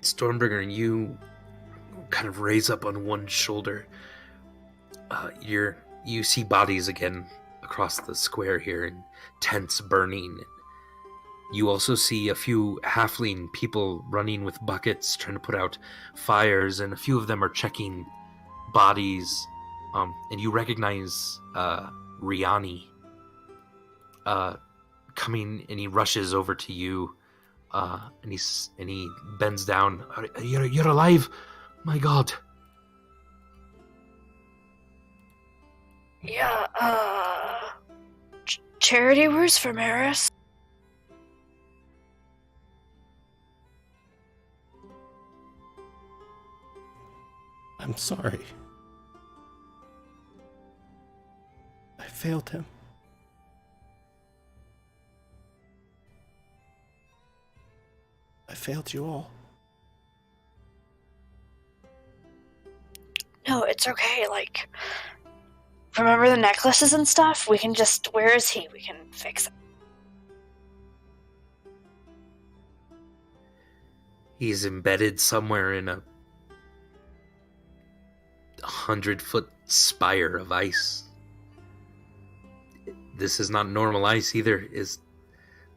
Stormbringer, you kind of raise up on one shoulder. You see bodies again across the square here, and tents burning. You also see a few halfling people running with buckets, trying to put out fires, and a few of them are checking bodies. And you recognize Riani coming, and he rushes over to you. And he bends down. You're alive, my God. Yeah. Charity, where's Vamaris? I'm sorry. I failed him. I failed you all. No, it's okay, like... Remember the necklaces and stuff? We can just... Where is he? We can fix it. He's embedded somewhere in a 100-foot spire of ice. This is not normal ice either.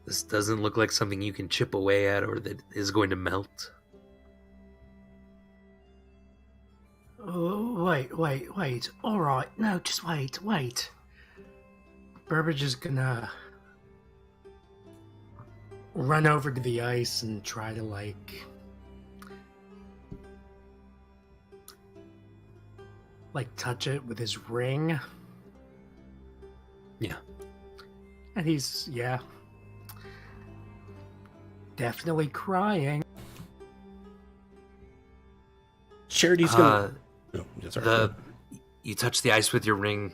This doesn't look like something you can chip away at or that is going to melt. Oh, wait. All right. No, just wait. Burbage is gonna run over to the ice and try to, touch it with his ring. Yeah. And he's, definitely crying. Charity's gonna... You touch the ice with your ring.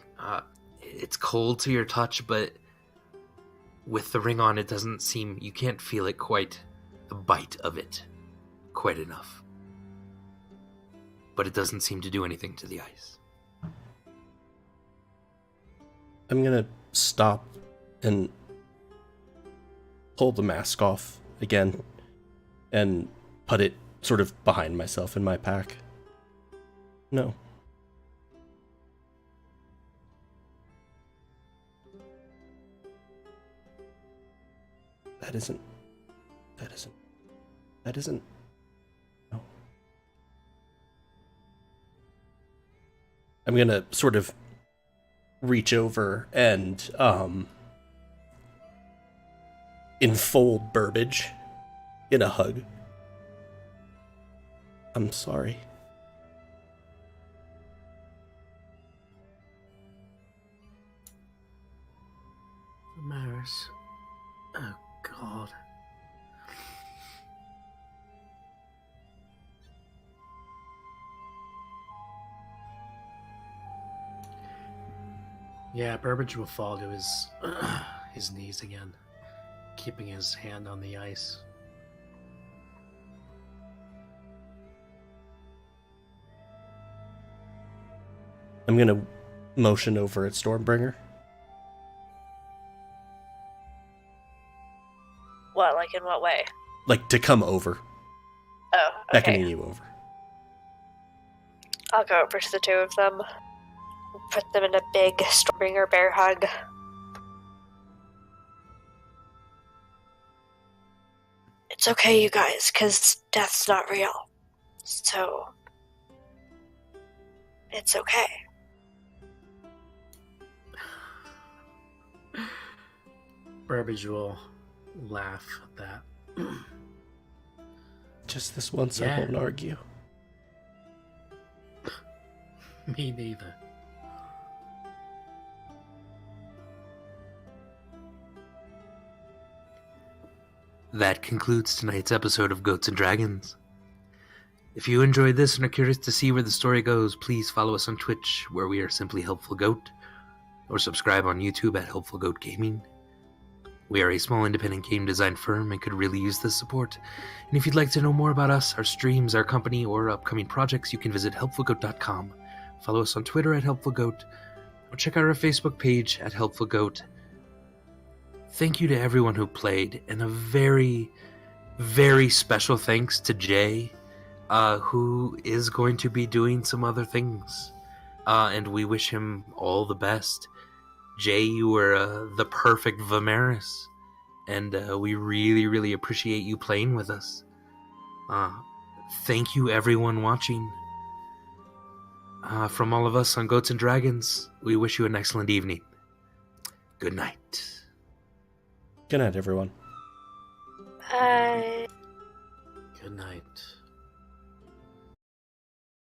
It's cold to your touch, but with the ring on, it doesn't seem... You can't feel it quite, the bite of it, quite enough. But it doesn't seem to do anything to the ice. I'm gonna stop and pull the mask off again and put it sort of behind myself in my pack. No. That isn't. No. I'm gonna sort of reach over and enfold Burbage in a hug. I'm sorry. Vamaris. Oh, God. Yeah, Burbage will fall to his knees again, keeping his hand on the ice. I'm gonna motion over at Stormbringer. What, like in what way? Like to come over. Oh, okay. Beckoning you over. I'll go over to the two of them. Put them in a big Stormbringer bear hug. it's okay, you guys, because death's not real. So, it's okay. Burbage will laugh at that. Just this once, I Yeah. won't argue. Me neither. That concludes tonight's episode of Goats and Dragons. If you enjoyed this and are curious to see where the story goes, please follow us on Twitch, where we are simply Helpful Goat, or subscribe on YouTube at Helpful Goat Gaming. We are a small independent game design firm and could really use the support. And if you'd like to know more about us, our streams, our company, or upcoming projects, you can visit helpfulgoat.com. Follow us on Twitter at Helpful Goat, or check out our Facebook page at Helpful Goat. Thank you to everyone who played, and a very, very special thanks to Jay, who is going to be doing some other things. And we wish him all the best. Jay, you were the perfect Vamaris, and we really, really appreciate you playing with us. Thank you, everyone watching. From all of us on Goats and Dragons, we wish you an excellent evening. Good night. Good night, everyone. Bye. Good night.